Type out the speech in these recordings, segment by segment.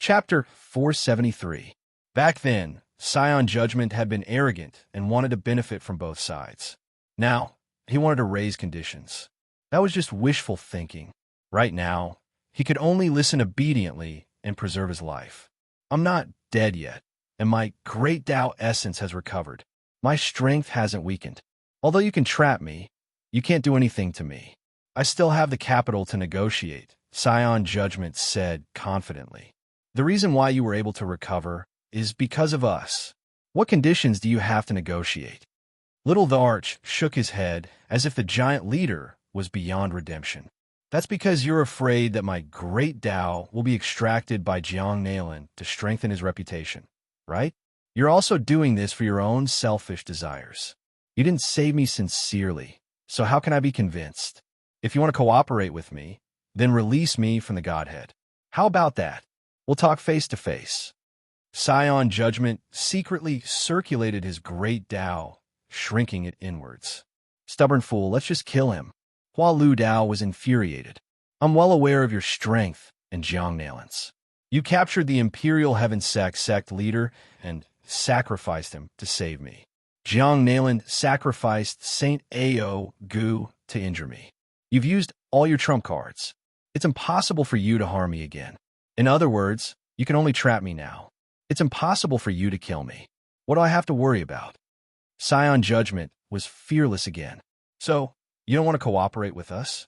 Chapter 473. Back then, Scion Judgment had been arrogant and wanted to benefit from both sides. Now, he wanted to raise conditions. That was just wishful thinking. Right now, he could only listen obediently and preserve his life. I'm not dead yet, and my great Tao essence has recovered. My strength hasn't weakened. Although you can trap me, you can't do anything to me. I still have the capital to negotiate, Scion Judgment said confidently. The reason why you were able to recover is because of us. What conditions do you have to negotiate? Little the Arch shook his head as if the giant leader was beyond redemption. That's because you're afraid that my great Tao will be extracted by Jiang Nalan to strengthen his reputation, right? You're also doing this for your own selfish desires. You didn't save me sincerely, so how can I be convinced? If you want to cooperate with me, then release me from the Godhead. How about that? We'll talk face to face. Scion Judgment secretly circulated his great Tao, shrinking it inwards. Stubborn fool, let's just kill him. Hua Lu Dao was infuriated. I'm well aware of your strength and Jiang Nalan's. You captured the Imperial Heaven sect leader and sacrificed him to save me. Jiang Nalan sacrificed Saint Ao Gu to injure me. You've used all your trump cards. It's impossible for you to harm me again. In other words, you can only trap me now. It's impossible for you to kill me. What do I have to worry about? Scion Judgment was fearless again. So, you don't want to cooperate with us?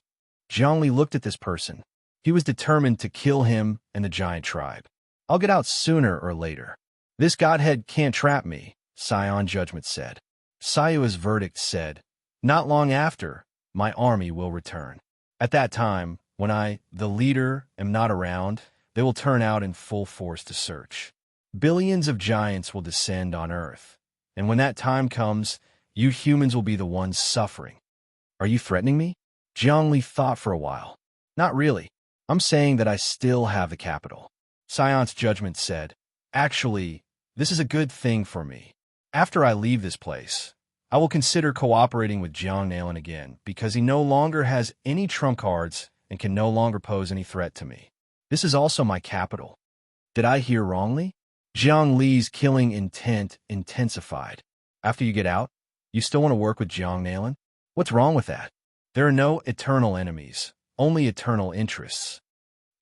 Zhongli looked at this person. He was determined to kill him and the giant tribe. I'll get out sooner or later. This godhead can't trap me, Scion Judgment said. Sayua's verdict said, not long after, my army will return. At that time, when I, the leader, am not around, they will turn out in full force to search. Billions of giants will descend on Earth, and when that time comes, you humans will be the ones suffering. Are you threatening me? Zhongli thought for a while. Not really. I'm saying that I still have the capital. Scion's Judgment said, actually, this is a good thing for me. After I leave this place, I will consider cooperating with Jiang Nalan again because he no longer has any trump cards and can no longer pose any threat to me. This is also my capital. Did I hear wrongly? Jiang Li's killing intent intensified. After you get out, you still want to work with Jiang Nalan? What's wrong with that? There are no eternal enemies, only eternal interests.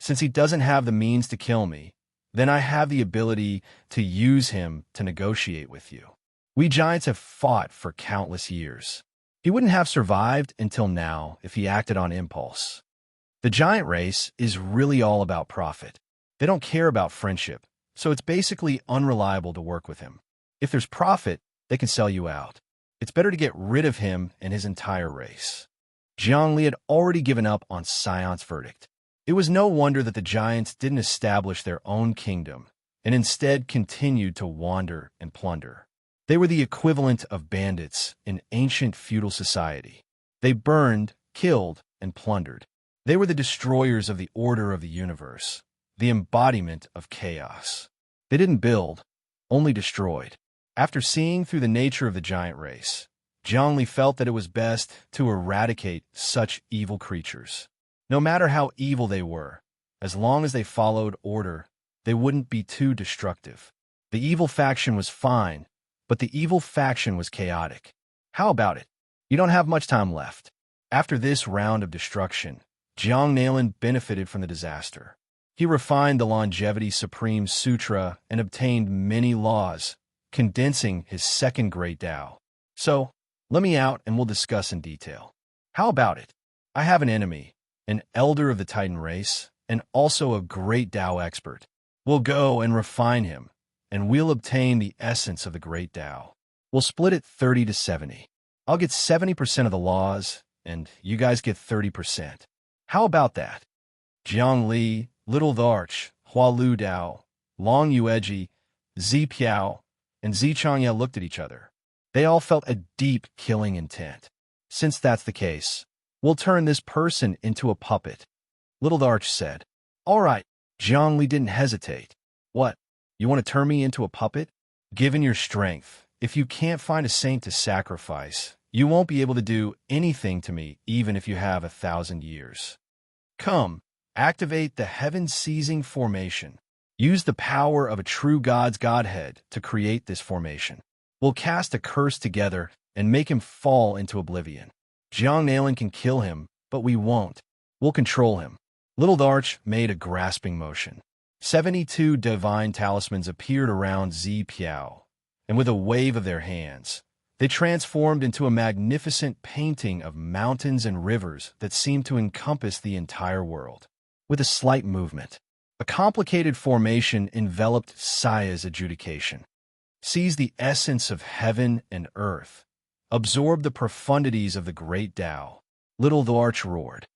Since he doesn't have the means to kill me, then I have the ability to use him to negotiate with you. We giants have fought for countless years. He wouldn't have survived until now if he acted on impulse. The giant race is really all about profit. They don't care about friendship, so it's basically unreliable to work with him. If there's profit, they can sell you out. It's better to get rid of him and his entire race. Jiang Li had already given up on Scion's verdict. It was no wonder that the giants didn't establish their own kingdom and instead continued to wander and plunder. They were the equivalent of bandits in ancient feudal society. They burned, killed, and plundered. They were the destroyers of the order of the universe, the embodiment of chaos. They didn't build, only destroyed. After seeing through the nature of the giant race, Zhongli felt that it was best to eradicate such evil creatures. No matter how evil they were, as long as they followed order, they wouldn't be too destructive. The evil faction was fine, but the evil faction was chaotic. How about it? You don't have much time left. After this round of destruction, Jiang Nalan benefited from the disaster. He refined the Longevity Supreme Sutra and obtained many laws, condensing his second great Tao. So, let me out and we'll discuss in detail. How about it? I have an enemy, an elder of the Titan race, and also a great Tao expert. We'll go and refine him, and we'll obtain the essence of the great Tao. We'll split it 30 to 70. I'll get 70% of the laws, and you guys get 30%. How about that? Jiang Li, Little the Arch, Hua Lu Dao, Long Yueji, Zi Piao, and Zi Changya looked at each other. They all felt a deep killing intent. Since that's the case, we'll turn this person into a puppet. Little the Arch said. All right. Jiang Li didn't hesitate. What? You want to turn me into a puppet? Given your strength, if you can't find a saint to sacrifice, you won't be able to do anything to me even if you have 1,000 years. Come, activate the heaven-seizing formation. Use the power of a true God's Godhead to create this formation. We'll cast a curse together and make him fall into oblivion. Jiang can kill him, but we won't. We'll control him. Little Darch made a grasping motion. 72 divine talismans appeared around Zi Piao, and with a wave of their hands, they transformed into a magnificent painting of mountains and rivers that seemed to encompass the entire world. With a slight movement, a complicated formation enveloped Saya's adjudication. Seize the essence of heaven and earth. Absorb the profundities of the great Tao. Little Darch roared.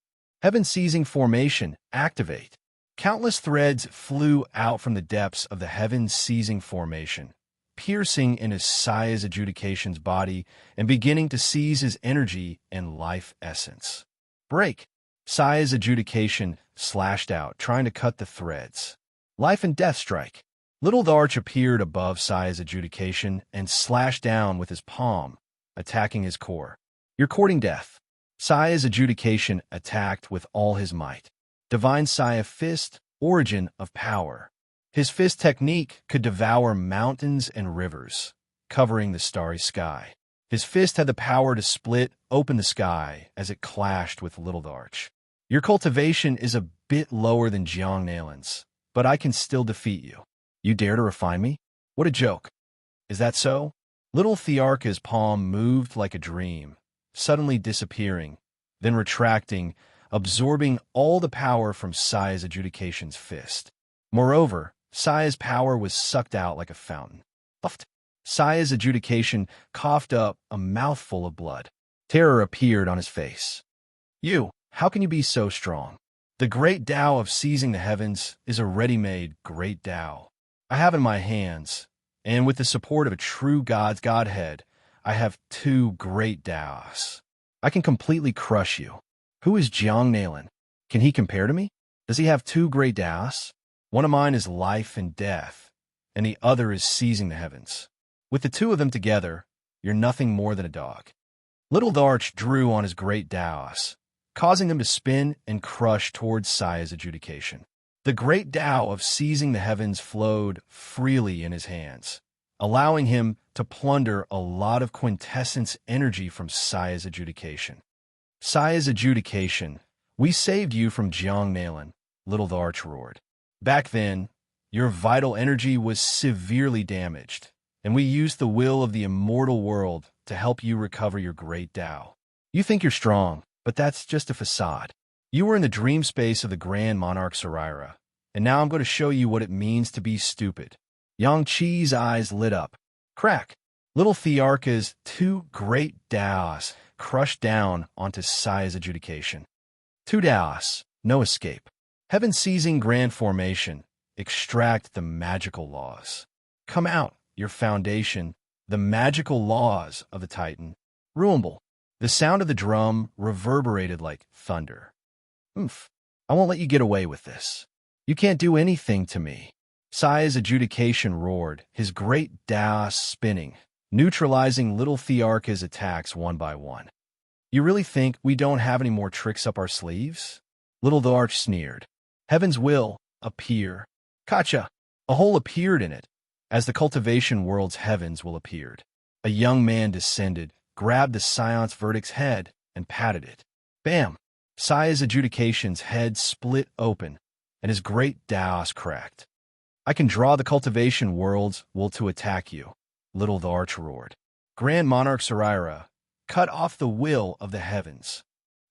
Heaven-seizing formation, activate. Countless threads flew out from the depths of the heaven-seizing formation, piercing into Saya's adjudication's body and beginning to seize his energy and life essence. Break! Saya's adjudication slashed out, trying to cut the threads. Life and death strike. Little Darch appeared above Saya's adjudication and slashed down with his palm, attacking his core. You're courting death. Saya's adjudication attacked with all his might. Divine Saya Fist, origin of power. His fist technique could devour mountains and rivers, covering the starry sky. His fist had the power to split open the sky as it clashed with Little Darch. Your cultivation is a bit lower than Jiang, but I can still defeat you. You dare to refine me? What a joke. Is that so? Little Thearka's palm moved like a dream, suddenly disappearing, then retracting, absorbing all the power from Saya's adjudication's fist. Moreover, Saya's power was sucked out like a fountain. Puffed. Saya's adjudication coughed up a mouthful of blood. Terror appeared on his face. How can you be so strong? The great Tao of seizing the heavens is a ready-made great Tao. I have in my hands, and with the support of a true God's Godhead, I have 2 great Taos. I can completely crush you. Who is Jiang? Can he compare to me? Does he have 2 great Taos? One of mine is life and death, and the other is seizing the heavens. With the 2 of them together, you're nothing more than a dog. Little Darch drew on his great Taos, causing them to spin and crush towards Saya's adjudication. The great Tao of seizing the heavens flowed freely in his hands, allowing him to plunder a lot of quintessence energy from Saya's adjudication. Saya's adjudication, we saved you from Jiang, Little Darch roared. Back then, your vital energy was severely damaged, and we used the will of the immortal world to help you recover your great Tao. You think you're strong, but that's just a facade. You were in the dream space of the Grand Monarch Sarira, and now I'm going to show you what it means to be stupid. Yang Qi's eyes lit up. Crack! Little Thearka's 2 great Taos crushed down onto Saya's adjudication. 2 Taos, no escape. Heaven-seizing grand formation, extract the magical laws. Come out, your foundation, the magical laws of the Titan. Ruinable. The sound of the drum reverberated like thunder. Oomph. I won't let you get away with this. You can't do anything to me. Saya's adjudication roared, his great Taos spinning, neutralizing Little Thearka's attacks one by one. You really think we don't have any more tricks up our sleeves? Little Darch sneered. Heavens will appear. Kacha! A hole appeared in it, as the cultivation world's heavens will appeared. A young man descended, grabbed the Science Verdict's head, and patted it. Bam! Saya's adjudication's head split open, and his great Taos cracked. I can draw the cultivation world's will to attack you, Little Darch roared. Grand Monarch Sarira, cut off the will of the heavens.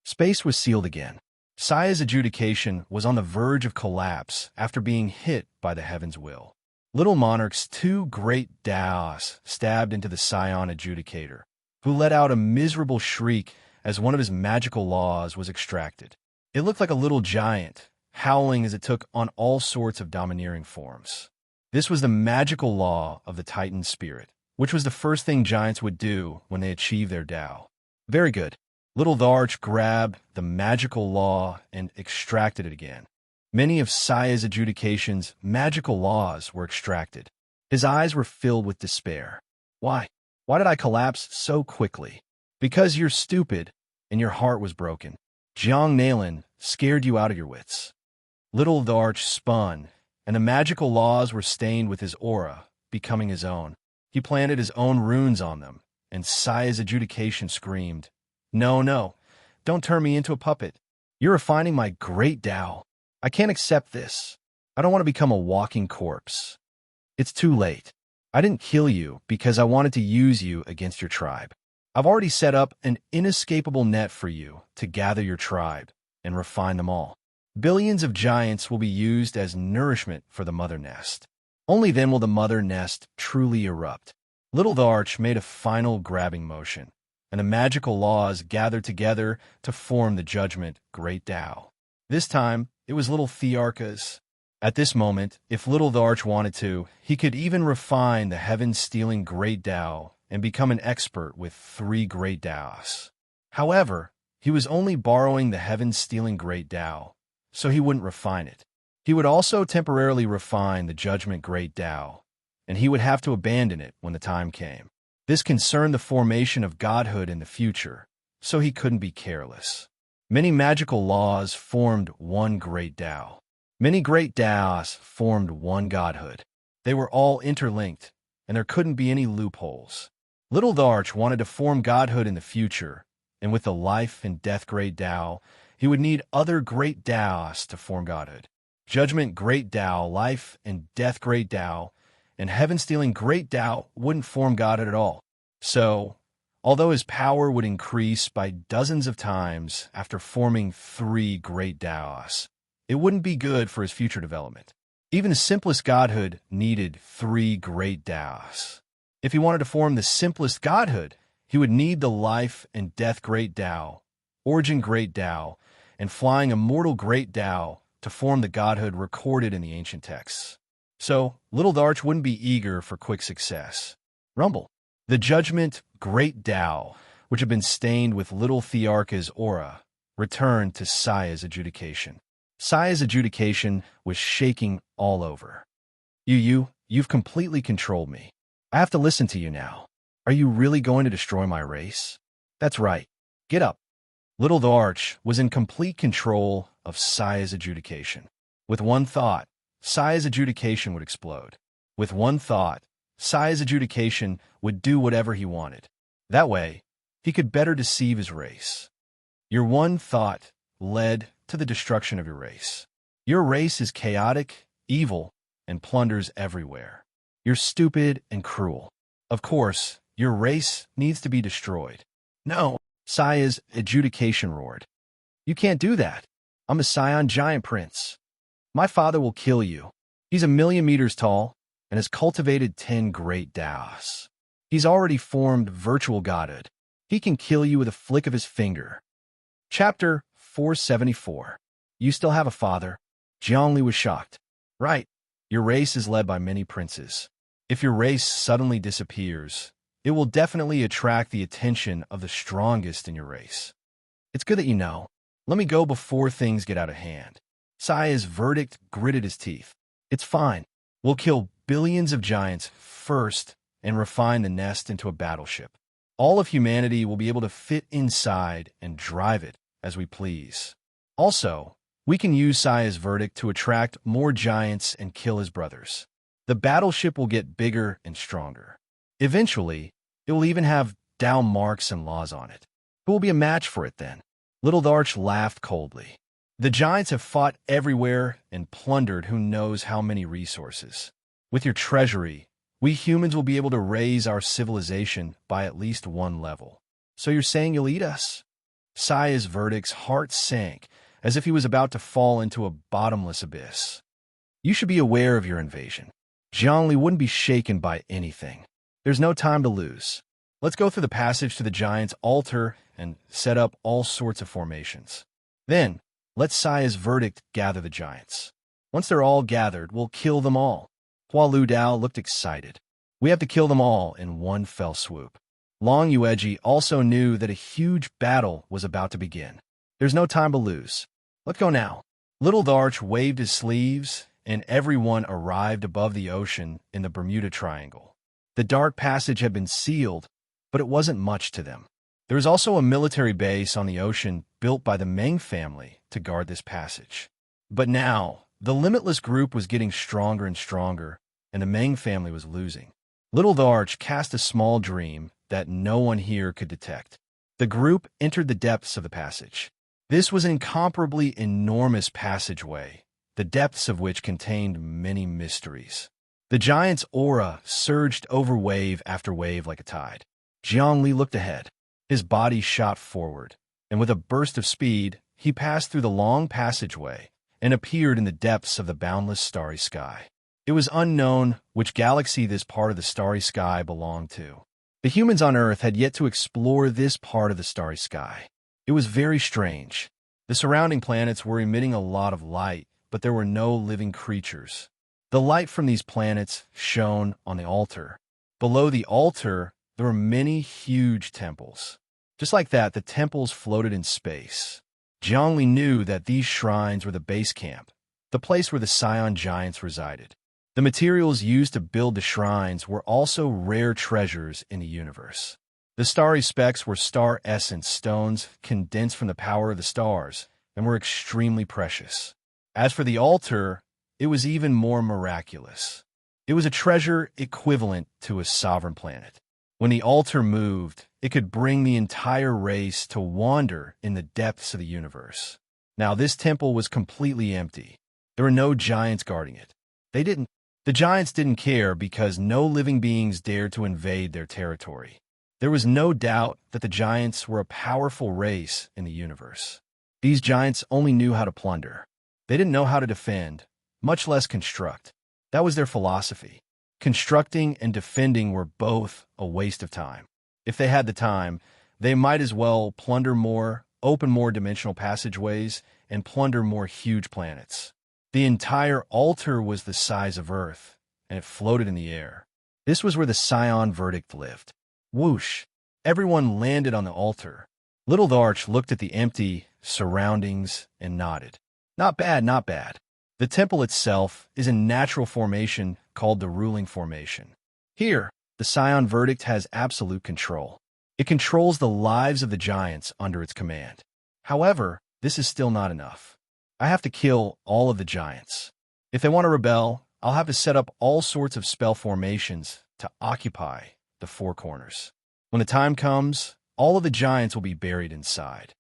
Space was sealed again. Saya's adjudication was on the verge of collapse after being hit by the heaven's will. Little Monarch's 2 great Taos stabbed into the Scion adjudicator, who let out a miserable shriek as one of his magical laws was extracted. It looked like a little giant, howling as it took on all sorts of domineering forms. This was the magical law of the Titan spirit, which was the first thing giants would do when they achieved their Tao. Very good. Little Darch grabbed the magical law and extracted it again. Many of Saya's adjudication's magical laws were extracted. His eyes were filled with despair. Why? Why did I collapse so quickly? Because you're stupid and your heart was broken. Jiang scared you out of your wits. Little Darch spun, and the magical laws were stained with his aura, becoming his own. He planted his own runes on them, and Saya's adjudication screamed, "No, no, don't turn me into a puppet. You're refining my great Tao. I can't accept this. I don't want to become a walking corpse. It's too late. I didn't kill you because I wanted to use you against your tribe. I've already set up an inescapable net for you to gather your tribe and refine them all. Billions of giants will be used as nourishment for the mother nest. Only then will the mother nest truly erupt." Little Tharch made a final grabbing motion, and the magical laws gathered together to form the judgment Great Tao. This time, it was little Thearka's. At this moment, if Little Tharch wanted to, he could even refine the heaven-stealing Great Tao and become an expert with 3 Great Taos. However, he was only borrowing the heaven-stealing Great Tao, so he wouldn't refine it. He would also temporarily refine the Judgment Great Tao, and he would have to abandon it when the time came. This concerned the formation of godhood in the future, so he couldn't be careless. Many magical laws formed one Great Tao. Many Great Taos formed one godhood. They were all interlinked, and there couldn't be any loopholes. Little Tharch wanted to form godhood in the future, and with the life and death Great Tao, he would need other Great Taos to form godhood. Judgment Great Tao, Life and Death Great Tao, and Heaven-Stealing Great Tao wouldn't form godhood at all. So, although his power would increase by dozens of times after forming 3 Great Taos, it wouldn't be good for his future development. Even the simplest godhood needed 3 Great Taos. If he wanted to form the simplest godhood, he would need the Life and Death Great Tao, Origin Great Tao, and Flying Immortal Great Tao to form the godhood recorded in the ancient texts. So, Little Tharch wouldn't be eager for quick success. Rumble. The Judgment Great Tao, which had been stained with Little Thearka's aura, returned to Saya's adjudication. Saya's adjudication was shaking all over. You've completely controlled me. I have to listen to you now. Are you really going to destroy my race? That's right. Get up. Little Tharch was in complete control of Saya's adjudication. With one thought, Saya's adjudication would explode. With one thought, Saya's adjudication would do whatever he wanted. That way, he could better deceive his race. Your one thought led to the destruction of your race. Your race is chaotic, evil, and plunders everywhere. You're stupid and cruel. Of course, your race needs to be destroyed. No, Saya's adjudication roared. You can't do that. I'm a Scion giant prince. My father will kill you. He's 1,000,000 meters tall and has cultivated 10 Great Taos. He's already formed virtual godhood. He can kill you with a flick of his finger. Chapter 474. You still have a father? Jiangli was shocked. Right. Your race is led by many princes. If your race suddenly disappears, it will definitely attract the attention of the strongest in your race. It's good that you know. Let me go before things get out of hand. Saya's verdict gritted his teeth. It's fine. We'll kill billions of giants first and refine the nest into a battleship. All of humanity will be able to fit inside and drive it as we please. Also, we can use Saya's verdict to attract more giants and kill his brothers. The battleship will get bigger and stronger. Eventually, it will even have Tao marks and laws on it. Who will be a match for it then? Little Tharch laughed coldly. The giants have fought everywhere and plundered who knows how many resources. With your treasury, we humans will be able to raise our civilization by at least 1 level. So you're saying you'll eat us? Saya's verdict's heart sank, as if he was about to fall into a bottomless abyss. You should be aware of your invasion. Jiangli wouldn't be shaken by anything. There's no time to lose. Let's go through the passage to the giant's altar and set up all sorts of formations. Then, let Saya's verdict gather the giants. Once they're all gathered, we'll kill them all. Hua Lu Dao looked excited. We have to kill them all in one fell swoop. Long Yueji also knew that a huge battle was about to begin. There's no time to lose. Let's go now. Little Tharch waved his sleeves, and everyone arrived above the ocean in the Bermuda Triangle. The dark passage had been sealed, but it wasn't much to them. There was also a military base on the ocean built by the Meng family to guard this passage. But now, The limitless group was getting stronger and stronger, and the Meng family was losing. Little Darch cast a small dream that no one here could detect. The group entered the depths of the passage. This was an incomparably enormous passageway, the depths of which contained many mysteries. The giant's aura surged over wave after wave like a tide. Zhongli looked ahead. His body shot forward, and with a burst of speed, he passed through the long passageway and appeared in the depths of the boundless starry sky. It was unknown which galaxy this part of the starry sky belonged to. The humans on Earth had yet to explore this part of the starry sky. It was very strange. The surrounding planets were emitting a lot of light, but there were no living creatures. The light from these planets shone on the altar. Below the altar, there were many huge temples. Just like that, the temples floated in space. Zhongli knew that these shrines were the base camp, the place where the Scion giants resided. The materials used to build the shrines were also rare treasures in the universe. The starry specks were star essence stones condensed from the power of the stars and were extremely precious. As for the altar, it was even more miraculous. It was a treasure equivalent to a sovereign planet. When the altar moved, it could bring the entire race to wander in the depths of the universe. Now, this temple was completely empty. There were no giants guarding it. The giants didn't care because no living beings dared to invade their territory. There was no doubt that the giants were a powerful race in the universe. These giants only knew how to plunder. They didn't know how to defend, much less construct. That was their philosophy. Constructing and defending were both a waste of time. If they had the time, they might as well plunder more, open more dimensional passageways, and plunder more huge planets. The entire altar was the size of Earth, and it floated in the air. This was where the Scion verdict lived. Whoosh! Everyone landed on the altar. Little Darch looked at the empty surroundings and nodded. Not bad, not bad. The temple itself is a natural formation called the ruling formation. Here, the Scion verdict has absolute control. It controls the lives of the giants under its command. However, this is still not enough. I have to kill all of the giants. If they want to rebel, I'll have to set up all sorts of spell formations to occupy the four corners. When the time comes, all of the giants will be buried inside.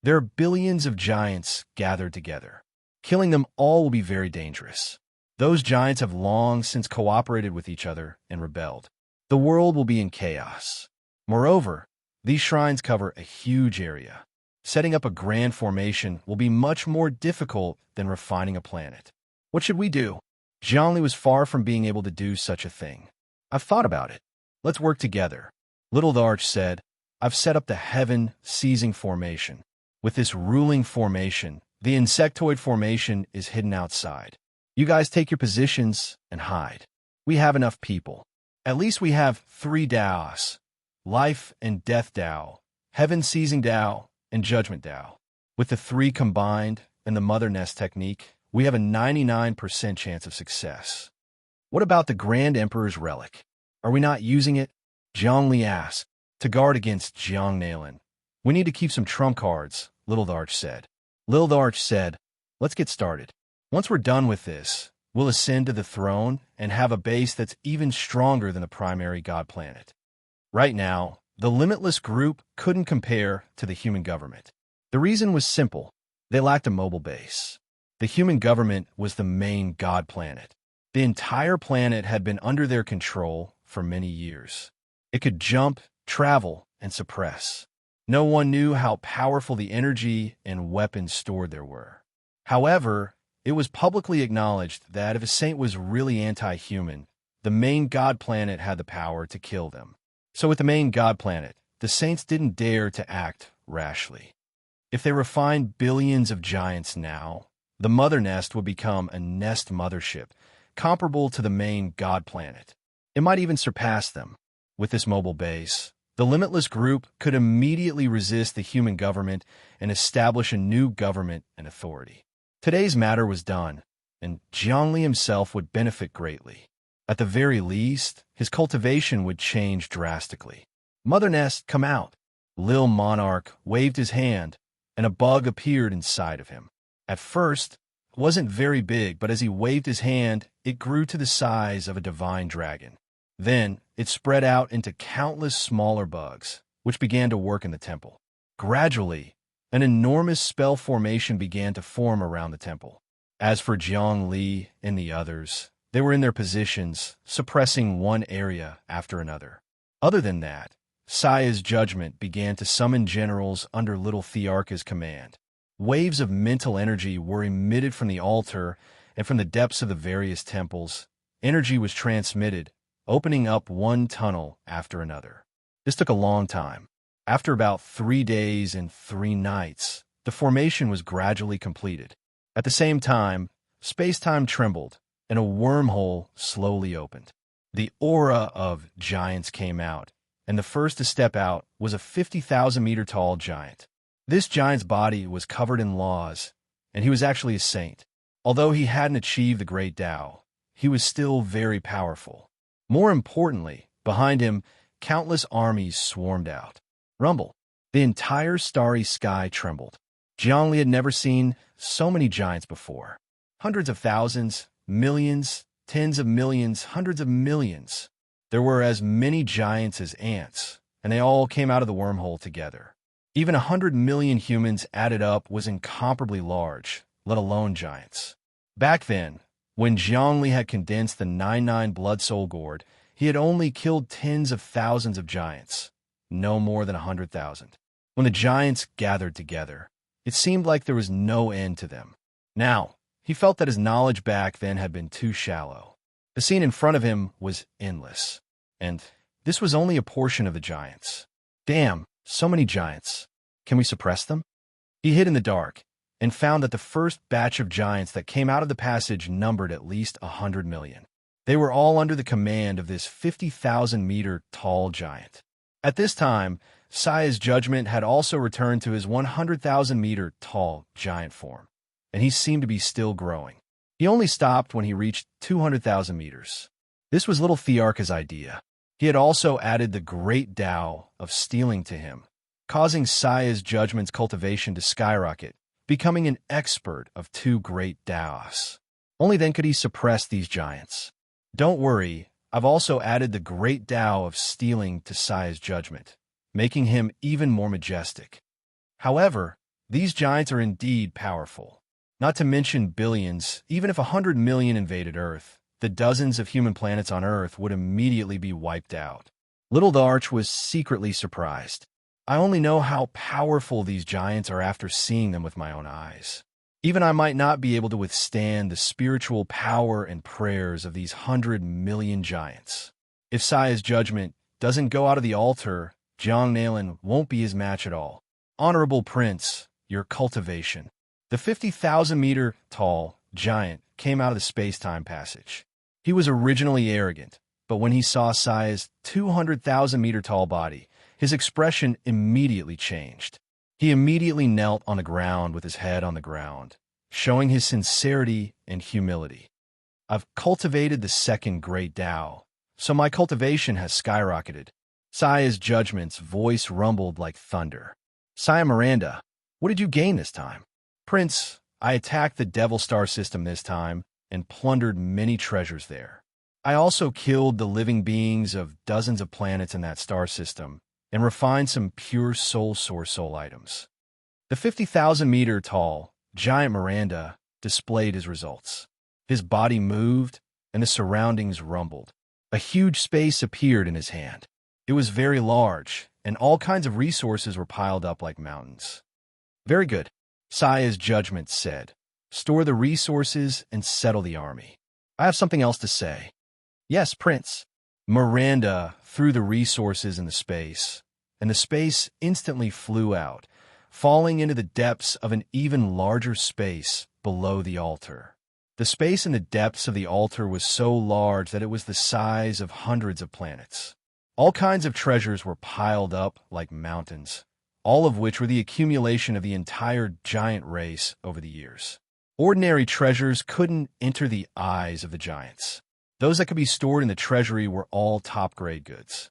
There are billions of giants gathered together. Killing them all will be very dangerous. Those giants have long since cooperated with each other and rebelled. The world will be in chaos. Moreover, these shrines cover a huge area. Setting up a grand formation will be much more difficult than refining a planet. What should we do? Zhongli was far from being able to do such a thing. I've thought about it. Let's work together. Little Darch said, I've set up the heaven-seizing formation. With this ruling formation, the insectoid formation is hidden outside. You guys take your positions and hide. We have enough people. At least we have 3 Daos, Life and Death Dao, Heaven-seizing Dao, and Judgment Dao. With the 3 combined and the Mother Nest technique, we have a 99% chance of success. What about the Grand Emperor's relic? Are we not using it? Zhongli asked. To guard against Jiang Nailin. We need to keep some trump cards, Little Darch said. Little Darch said, let's get started. Once we're done with this, we'll ascend to the throne and have a base that's even stronger than the primary god planet. Right now, the Limitless group couldn't compare to the human government. The reason was simple. They lacked a mobile base. The human government was the main god planet. The entire planet had been under their control for many years. It could jump, travel, and suppress. No one knew how powerful the energy and weapons stored there were. However, it was publicly acknowledged that if a saint was really anti-human, the main god planet had the power to kill them. So with the main god planet, the saints didn't dare to act rashly. If they refined billions of giants now, the Mother Nest would become a nest mothership, comparable to the main god planet. It might even surpass them. With this mobile base, the Limitless group could immediately resist the human government and establish a new government and authority. Today's matter was done, and Zhongli himself would benefit greatly. At the very least, his cultivation would change drastically. Mother Nest, come out. Lil Monarch waved his hand, and a bug appeared inside of him. At first, wasn't very big, but as he waved his hand, it grew to the size of a divine dragon. Then, it spread out into countless smaller bugs, which began to work in the temple. Gradually, an enormous spell formation began to form around the temple. As for Jiang Li and the others, they were in their positions, suppressing one area after another. Other than that, Saya's judgment began to summon generals under little Thearka's command. Waves of mental energy were emitted from the altar and from the depths of the various temples. Energy was transmitted, opening up one tunnel after another. This took a long time. After about 3 days and 3 nights, the formation was gradually completed. At the same time, space-time trembled, and a wormhole slowly opened. The aura of giants came out, and the first to step out was a 50,000-meter-tall giant. This giant's body was covered in laws, and he was actually a saint. Although he hadn't achieved the Great Tao, he was still very powerful. More importantly, behind him, countless armies swarmed out. Rumble. The entire starry sky trembled. Jiang Li had never seen so many giants before. Hundreds of thousands, millions, tens of millions, hundreds of millions. There were as many giants as ants, and they all came out of the wormhole together. Even 100 million humans added up was incomparably large, let alone giants. Back then, when Jiang Li had condensed the 99 Blood Soul Gourd, he had only killed tens of thousands of giants, no more than 100,000. When the giants gathered together, it seemed like there was no end to them. Now, he felt that his knowledge back then had been too shallow. The scene in front of him was endless, and this was only a portion of the giants. Damn, so many giants. Can we suppress them? He hid in the dark and found that the first batch of giants that came out of the passage numbered at least 100 million. They were all under the command of this 50,000-meter tall giant. At this time, Saya's judgment had also returned to his 100,000-meter tall giant form, and he seemed to be still growing. He only stopped when he reached 200,000 meters. This was little Thearka's idea. He had also added the great Tao of stealing to him, causing Saya's judgment's cultivation to skyrocket, becoming an expert of 2 great Taos. Only then could he suppress these giants. Don't worry, I've also added the great Tao of stealing to Saya's judgment, making him even more majestic. However, these giants are indeed powerful. Not to mention billions, even if 100 million invaded Earth, the dozens of human planets on Earth would immediately be wiped out. Little Darch was secretly surprised. I only know how powerful these giants are after seeing them with my own eyes. Even I might not be able to withstand the spiritual power and prayers of these 100 million giants. If Saya's judgment doesn't go out of the altar, Jiang Nailin won't be his match at all. Honorable Prince, your cultivation. The 50,000-meter tall giant came out of the space-time passage. He was originally arrogant, but when he saw Saya's 200,000-meter tall body, his expression immediately changed. He immediately knelt on the ground with his head on the ground, showing his sincerity and humility. I've cultivated the second great Tao, so my cultivation has skyrocketed. Saya's judgment's voice rumbled like thunder. Saya Miranda, what did you gain this time? Prince, I attacked the Devil Star system this time and plundered many treasures there. I also killed the living beings of dozens of planets in that star system and refined some pure soul source soul items. The 50,000-meter tall giant Miranda displayed his results. His body moved and the surroundings rumbled. A huge space appeared in his hand. It was very large, and all kinds of resources were piled up like mountains. Very good, Saya's judgment said. Store the resources and settle the army. I have something else to say. Yes, Prince. Miranda threw the resources in the space, and the space instantly flew out, falling into the depths of an even larger space below the altar. The space in the depths of the altar was so large that it was the size of hundreds of planets. All kinds of treasures were piled up like mountains, all of which were the accumulation of the entire giant race over the years. Ordinary treasures couldn't enter the eyes of the giants. Those that could be stored in the treasury were all top-grade goods.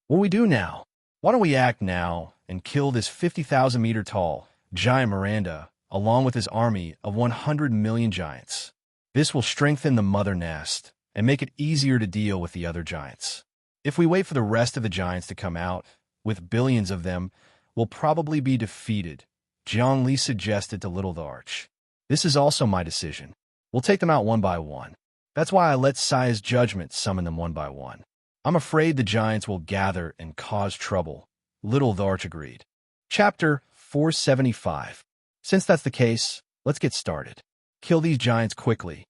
What do we do now? Why don't we act now and kill this 50,000-meter tall giant Miranda along with his army of 100 million giants. This will strengthen the mother nest and make it easier to deal with the other giants. If we wait for the rest of the giants to come out, with billions of them, we'll probably be defeated, Zhongli suggested to Little the Arch. This is also my decision. We'll take them out one by one. That's why I let Saya's judgment summon them one by one. I'm afraid the giants will gather and cause trouble, Little the Arch agreed. Chapter 475. Since that's the case, let's get started. Kill these giants quickly.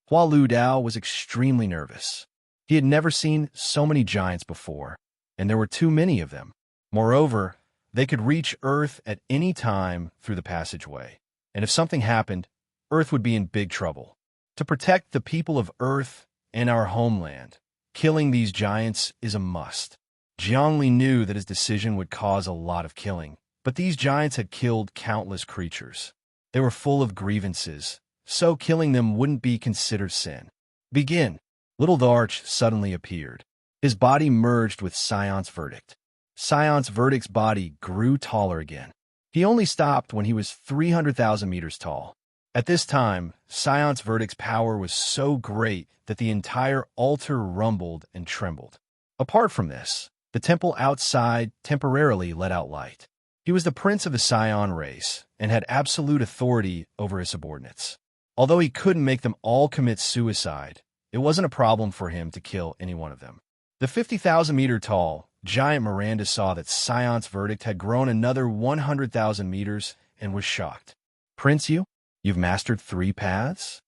Hua Lu Dao was extremely nervous. He had never seen so many giants before, and there were too many of them. Moreover, they could reach Earth at any time through the passageway, and if something happened, Earth would be in big trouble. To protect the people of Earth and our homeland, killing these giants is a must. Zhongli knew that his decision would cause a lot of killing, but these giants had killed countless creatures. They were full of grievances, so killing them wouldn't be considered sin. Begin. Little the Arch suddenly appeared. His body merged with Scion's verdict. Scion's verdict's body grew taller again. He only stopped when he was 300,000 meters tall. At this time, Scion's verdict's power was so great that the entire altar rumbled and trembled. Apart from this, the temple outside temporarily let out light. He was the prince of the Scion race and had absolute authority over his subordinates. Although he couldn't make them all commit suicide, it wasn't a problem for him to kill any one of them. The 50,000-meter-tall giant Miranda saw that Scion's verdict had grown another 100,000 meters and was shocked. Prince, you've mastered 3 paths?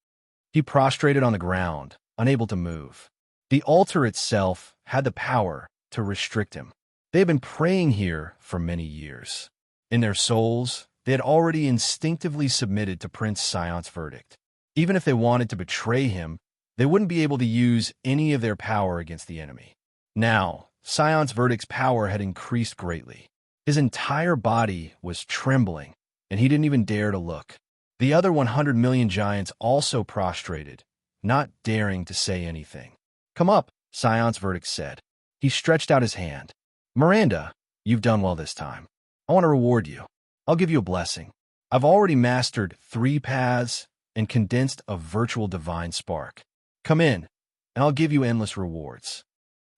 He prostrated on the ground, unable to move. The altar itself had the power to restrict him. They had been praying here for many years. In their souls, they had already instinctively submitted to Prince Scion's verdict. Even if they wanted to betray him, they wouldn't be able to use any of their power against the enemy. Now, Scion's verdict's power had increased greatly. His entire body was trembling, and he didn't even dare to look. The other 100 million giants also prostrated, not daring to say anything. Come up, Scion's verdict said. He stretched out his hand. Miranda, you've done well this time. I want to reward you. I'll give you a blessing. I've already mastered 3 paths and condensed a virtual divine spark. Come in, and I'll give you endless rewards.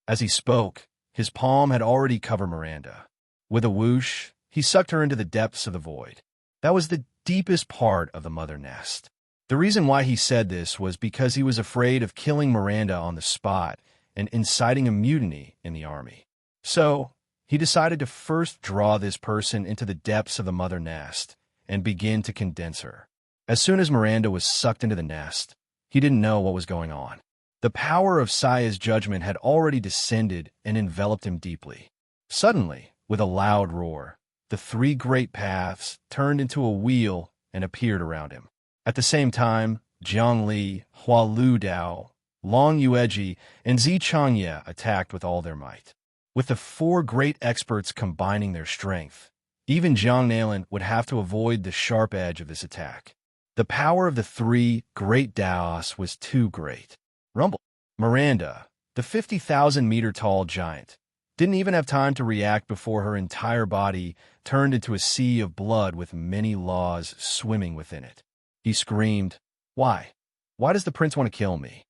As he spoke, his palm had already covered Miranda. With a whoosh, he sucked her into the depths of the void. That was the deepest part of the mother nest. The reason why he said this was because he was afraid of killing Miranda on the spot and inciting a mutiny in the army. So, he decided to first draw this person into the depths of the mother nest and begin to condense her. As soon as Miranda was sucked into the nest, he didn't know what was going on. The power of Saya's judgment had already descended and enveloped him deeply. Suddenly, with a loud roar, the 3 great paths turned into a wheel and appeared around him. At the same time, Zhongli, Hua Lu Dao, Long Yueji, and Zi Changye attacked with all their might. With the 4 great experts combining their strength, even Zhang Nalan would have to avoid the sharp edge of this attack. The power of the 3 great Daos was too great. Rumble. Miranda, the 50,000-meter-tall giant, didn't even have time to react before her entire body turned into a sea of blood with many laws swimming within it. He screamed, Why? Why does the prince want to kill me?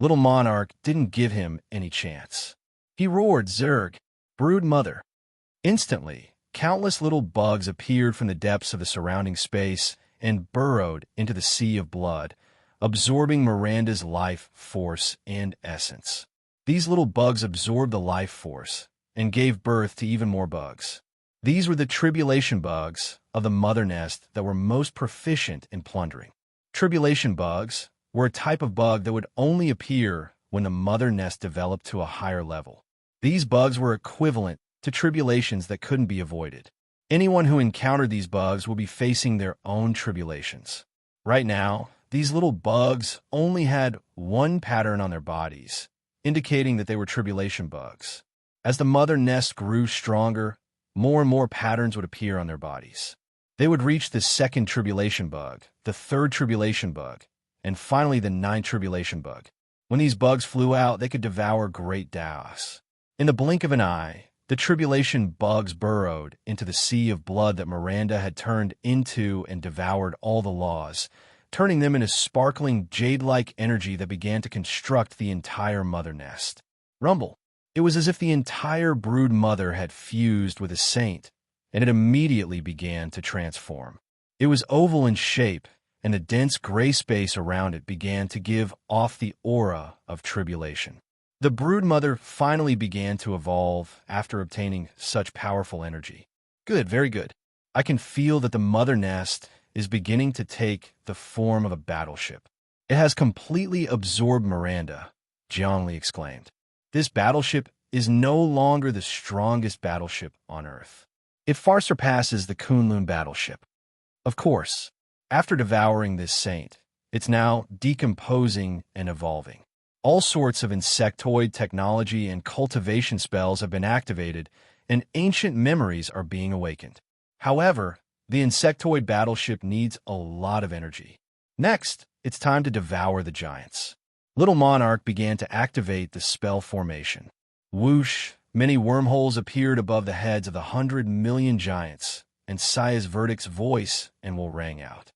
Little monarch didn't give him any chance. He roared, Zerg, brood mother. Instantly, countless little bugs appeared from the depths of the surrounding space and burrowed into the sea of blood, absorbing Miranda's life force and essence. These little bugs absorbed the life force and gave birth to even more bugs. These were the tribulation bugs of the mother nest that were most proficient in plundering. Tribulation bugs were a type of bug that would only appear when the mother nest developed to a higher level. These bugs were equivalent to tribulations that couldn't be avoided. Anyone who encountered these bugs will be facing their own tribulations. Right now, these little bugs only had 1 pattern on their bodies, indicating that they were tribulation bugs. As the mother nest grew stronger, more and more patterns would appear on their bodies. They would reach the 2nd tribulation bug, the 3rd tribulation bug, and finally the 9th tribulation bug. When these bugs flew out, they could devour great Daos. In the blink of an eye, The tribulation bugs burrowed into the sea of blood that Miranda had turned into and devoured all the laws, turning them into sparkling jade-like energy that began to construct the entire mother nest. Rumble. It was as if the entire brood mother had fused with a saint, and it immediately began to transform. It was oval in shape, and the dense gray space around it began to give off the aura of tribulation. The brood mother finally began to evolve after obtaining such powerful energy. Good, very good. I can feel that the mother nest is beginning to take the form of a battleship. It has completely absorbed Miranda, Jiangli exclaimed. This battleship is no longer the strongest battleship on Earth. It far surpasses the Kunlun battleship. Of course, after devouring this saint, it's now decomposing and evolving. All sorts of insectoid technology and cultivation spells have been activated, and ancient memories are being awakened. However, the insectoid battleship needs a lot of energy. Next, it's time to devour the giants. Little Monarch began to activate the spell formation. Whoosh, many wormholes appeared above the heads of the 100 million giants, and Saya's verdict's voice and will rang out.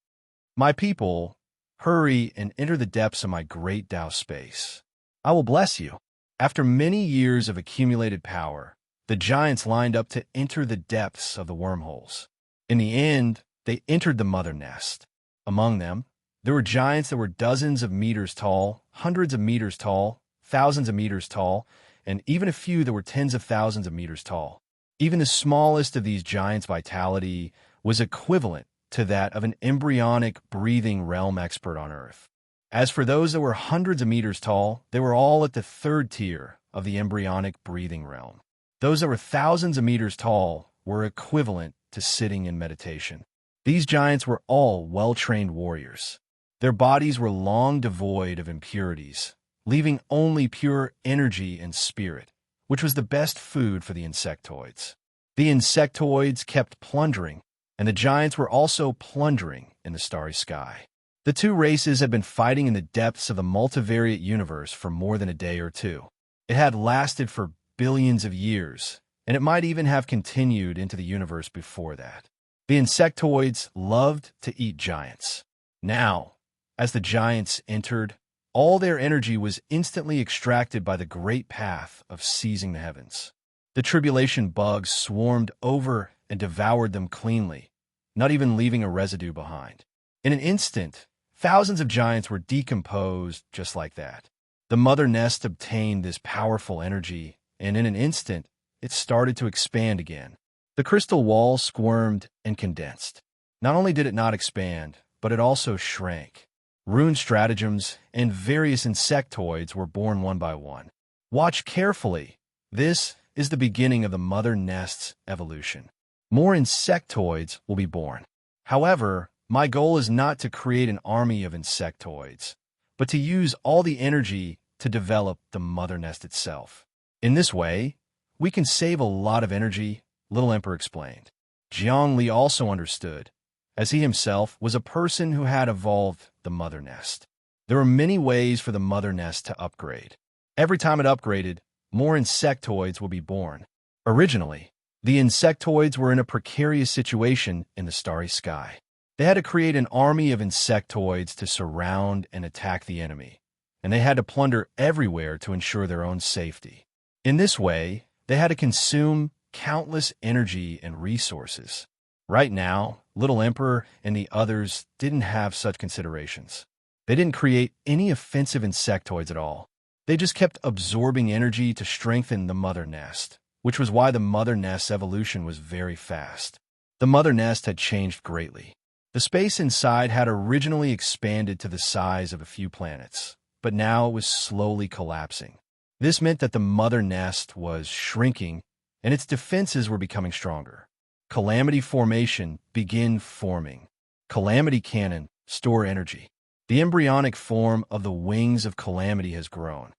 My people, hurry and enter the depths of my great Tao space. I will bless you. After many years of accumulated power, the giants lined up to enter the depths of the wormholes. In the end, they entered the mother nest. Among them, there were giants that were dozens of meters tall, hundreds of meters tall, thousands of meters tall, and even a few that were tens of thousands of meters tall. Even the smallest of these giants' vitality was equivalent to that of an embryonic breathing realm expert on Earth. As for those that were hundreds of meters tall, they were all at the third tier of the embryonic breathing realm. Those that were thousands of meters tall were equivalent to sitting in meditation. These giants were all well-trained warriors. Their bodies were long devoid of impurities, leaving only pure energy and spirit, which was the best food for the insectoids. The insectoids kept plundering, and the giants were also plundering in the starry sky. The two races had been fighting in the depths of the multivariate universe for more than a day or two. It had lasted for billions of years, and it might even have continued into the universe before that. The insectoids loved to eat giants. Now, as the giants entered, all their energy was instantly extracted by the great path of seizing the heavens. The tribulation bugs swarmed over and devoured them cleanly, not even leaving a residue behind. In an instant, thousands of giants were decomposed just like that. The mother nest obtained this powerful energy, and in an instant, it started to expand again. The crystal wall squirmed and condensed. Not only did it not expand, but it also shrank. Rune stratagems and various insectoids were born one by one. Watch carefully. This is the beginning of the mother nest's evolution. More insectoids will be born. However, my goal is not to create an army of insectoids, but to use all the energy to develop the mother nest itself. In this way, we can save a lot of energy, Little Emperor explained. Jiangli also understood, as he himself was a person who had evolved the mother nest. There were many ways for the mother nest to upgrade. Every time it upgraded, more insectoids will be born. Originally, the insectoids were in a precarious situation in the starry sky. They had to create an army of insectoids to surround and attack the enemy, and they had to plunder everywhere to ensure their own safety. In this way, they had to consume countless energy and resources. Right now, Little Emperor and the others didn't have such considerations. They didn't create any offensive insectoids at all. They just kept absorbing energy to strengthen the mother nest, which was why the mother nest's evolution was very fast. The mother nest had changed greatly. The space inside had originally expanded to the size of a few planets, but now it was slowly collapsing. This meant that the mother nest was shrinking, and its defenses were becoming stronger. Calamity formation begin forming. Calamity cannon store energy. The embryonic form of the wings of calamity has grown.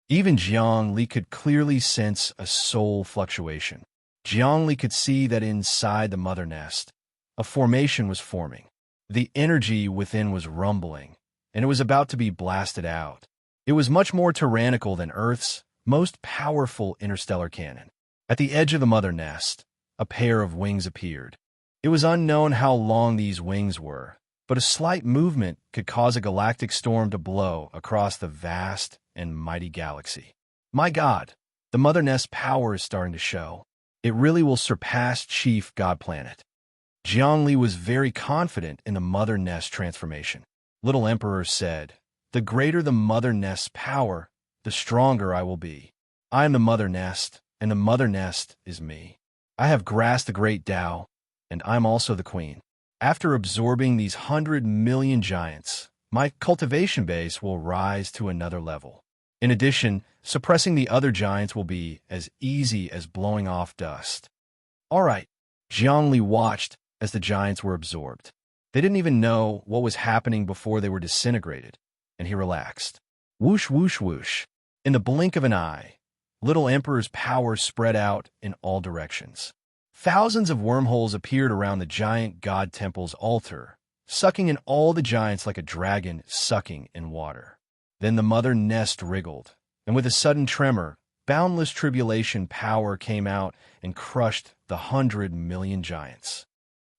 Even Jiangli could clearly sense a soul fluctuation. Jiangli could see that inside the mother nest, a formation was forming. The energy within was rumbling, and it was about to be blasted out. It was much more tyrannical than Earth's most powerful interstellar cannon. At the edge of the mother nest, a pair of wings appeared. It was unknown how long these wings were, but a slight movement could cause a galactic storm to blow across the vast and mighty galaxy. My God, the mother nest's power is starting to show. It really will surpass Chief God Planet. Zhongli was very confident in the mother nest transformation. Little Emperor said, "The greater the mother nest's power, the stronger I will be. I am the mother nest, and the mother nest is me. I have grasped the great Tao, and I'm also the queen. After absorbing these 100 million giants, my cultivation base will rise to another level. In addition, suppressing the other giants will be as easy as blowing off dust." All right, Zhongli watched as the giants were absorbed. They didn't even know what was happening before they were disintegrated, and he relaxed. Whoosh, whoosh, whoosh. In the blink of an eye, Little Emperor's power spread out in all directions. Thousands of wormholes appeared around the giant god temple's altar, sucking in all the giants like a dragon sucking in water. Then the mother nest wriggled, and with a sudden tremor, boundless tribulation power came out and crushed the 100 million giants.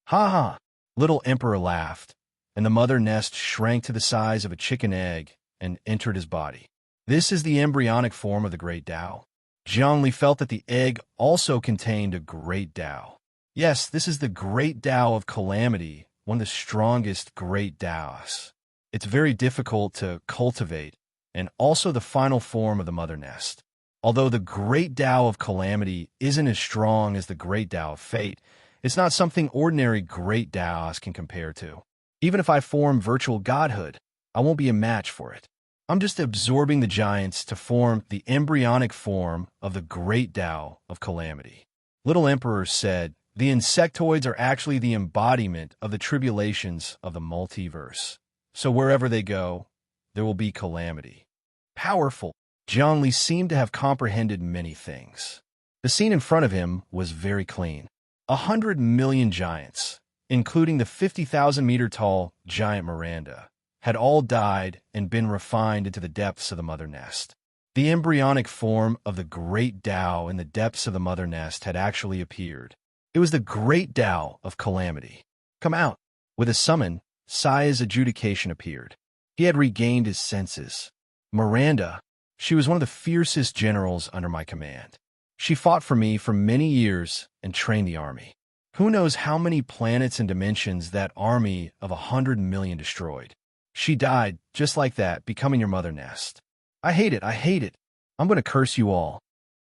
Ha ha! Little Emperor laughed, and the mother nest shrank to the size of a chicken egg and entered his body. This is the embryonic form of the great Tao. Zhongli felt that the egg also contained a great Tao. Yes, this is the great Tao of calamity, one of the strongest great Taos. It's very difficult to cultivate, and also the final form of the mother nest. Although the great Tao of calamity isn't as strong as the great Tao of fate, it's not something ordinary great Taos can compare to. Even if I form virtual godhood, I won't be a match for it. I'm just absorbing the giants to form the embryonic form of the great Tao of calamity. Little Emperor said, the insectoids are actually the embodiment of the tribulations of the multiverse. So wherever they go, there will be calamity. Powerful. Zhongli seemed to have comprehended many things. The scene in front of him was very clean. 100 million giants, including the 50,000-meter-tall giant Miranda, had all died and been refined into the depths of the mother nest. The embryonic form of the great Tao in the depths of the mother nest had actually appeared. It was the great Tao of calamity. Come out. With a summon, Saya's adjudication appeared. He had regained his senses. Miranda, she was one of the fiercest generals under my command. She fought for me for many years and trained the army. Who knows how many planets and dimensions that army of 100 million destroyed. She died just like that, becoming your mother nest. I hate it. I hate it. I'm going to curse you all.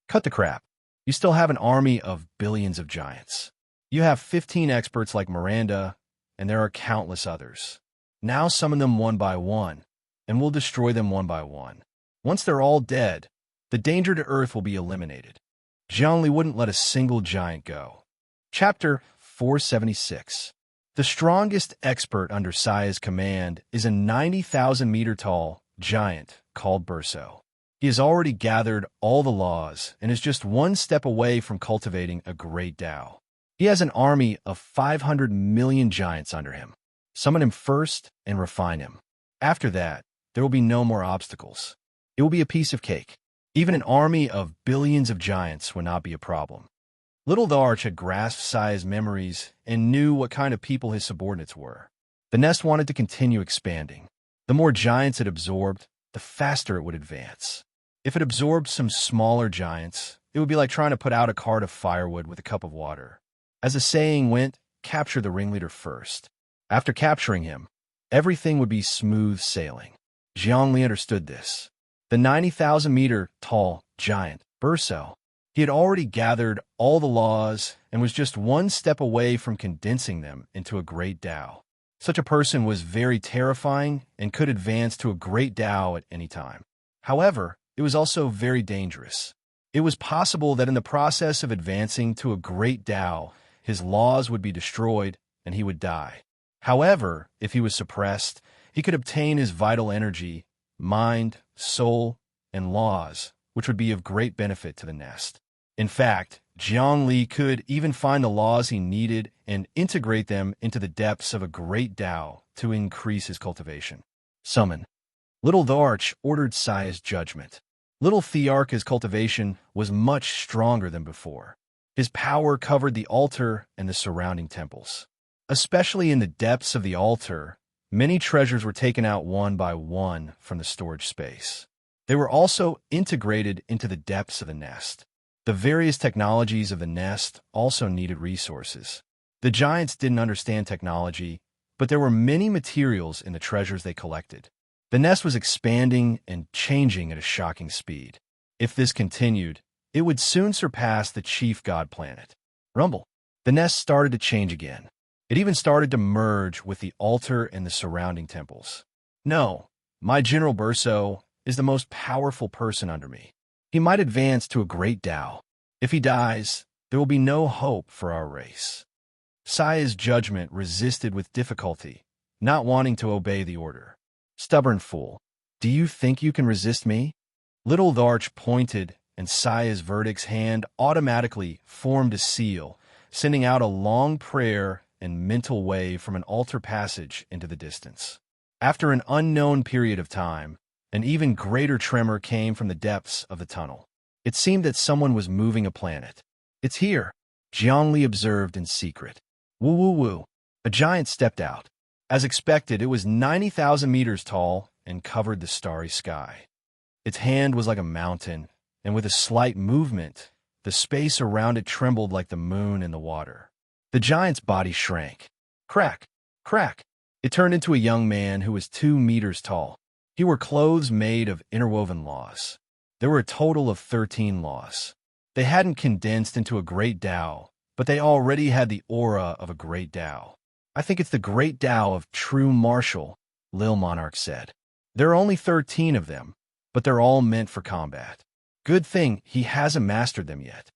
Cut the crap. You still have an army of billions of giants. You have 15 experts like Miranda, and there are countless others. Now summon them one by one, and we'll destroy them one by one. Once they're all dead, the danger to Earth will be eliminated. Zhongli wouldn't let a single giant go. Chapter 476. The strongest expert under Saya's command is a 90,000-meter-tall giant called Burso. He has already gathered all the laws and is just one step away from cultivating a great Tao. He has an army of 500 million giants under him. Summon him first and refine him. After that, there will be no more obstacles. It will be a piece of cake. Even an army of billions of giants would not be a problem. Little Arch had grasped Saya's memories and knew what kind of people his subordinates were. The nest wanted to continue expanding. The more giants it absorbed, the faster it would advance. If it absorbed some smaller giants, it would be like trying to put out a cart of firewood with a cup of water. As the saying went, capture the ringleader first. After capturing him, everything would be smooth sailing. Zhongli understood this. The 90,000-meter-tall giant, Burso, he had already gathered all the laws and was just one step away from condensing them into a great Tao. Such a person was very terrifying and could advance to a great Tao at any time. However, it was also very dangerous. It was possible that in the process of advancing to a great Tao, his laws would be destroyed and he would die. However, if he was suppressed, he could obtain his vital energy, mind, soul, and laws, which would be of great benefit to the nest. In fact, Zhongli could even find the laws he needed and integrate them into the depths of a great Tao to increase his cultivation. Summon. Little Arch ordered Saya's judgment. Little Thearch's cultivation was much stronger than before. His power covered the altar and the surrounding temples. Especially in the depths of the altar, many treasures were taken out one by one from the storage space. They were also integrated into the depths of the nest. The various technologies of the nest also needed resources. The giants didn't understand technology, but there were many materials in the treasures they collected. The nest was expanding and changing at a shocking speed. If this continued, it would soon surpass the chief god planet. Rumble. The nest started to change again. It even started to merge with the altar and the surrounding temples. No, my General Burso is the most powerful person under me. He might advance to a great Tao. If he dies, there will be no hope for our race. Saya's judgment resisted with difficulty, not wanting to obey the order. Stubborn fool, do you think you can resist me? Little Tharch pointed, and Saya's verdict's hand automatically formed a seal, sending out a long prayer and mental wave from an altar passage into the distance. After an unknown period of time, an even greater tremor came from the depths of the tunnel. It seemed that someone was moving a planet. It's here, Jiangli observed in secret. Woo woo woo. A giant stepped out. As expected, it was 90,000 meters tall and covered the starry sky. Its hand was like a mountain, and with a slight movement, the space around it trembled like the moon in the water. The giant's body shrank. Crack, crack. It turned into a young man who was 2 meters tall. He wore clothes made of interwoven laws. There were a total of 13 laws. They hadn't condensed into a great Tao, but they already had the aura of a great Tao. I think it's the great Tao of true martial, Lil Monarch said. There are only 13 of them, but they're all meant for combat. Good thing he hasn't mastered them yet.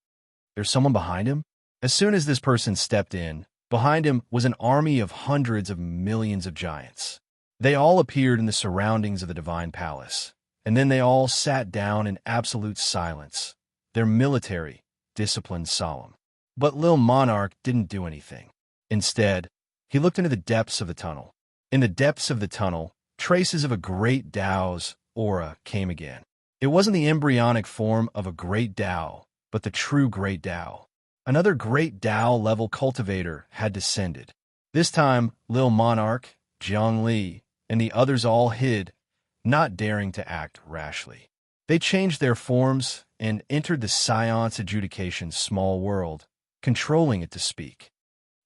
There's someone behind him? As soon as this person stepped in, behind him was an army of hundreds of millions of giants. They all appeared in the surroundings of the divine palace, and then they all sat down in absolute silence. Their military, disciplined, solemn. But Lil Monarch didn't do anything. Instead, he looked into the depths of the tunnel. In the depths of the tunnel, traces of a great Tao's aura came again. It wasn't the embryonic form of a great Tao, but the true great Tao. Another great Tao-level cultivator had descended. This time, Lil Monarch, Jiangli, and the others all hid, not daring to act rashly. They changed their forms and entered the Science Adjudication's small world, controlling it to speak.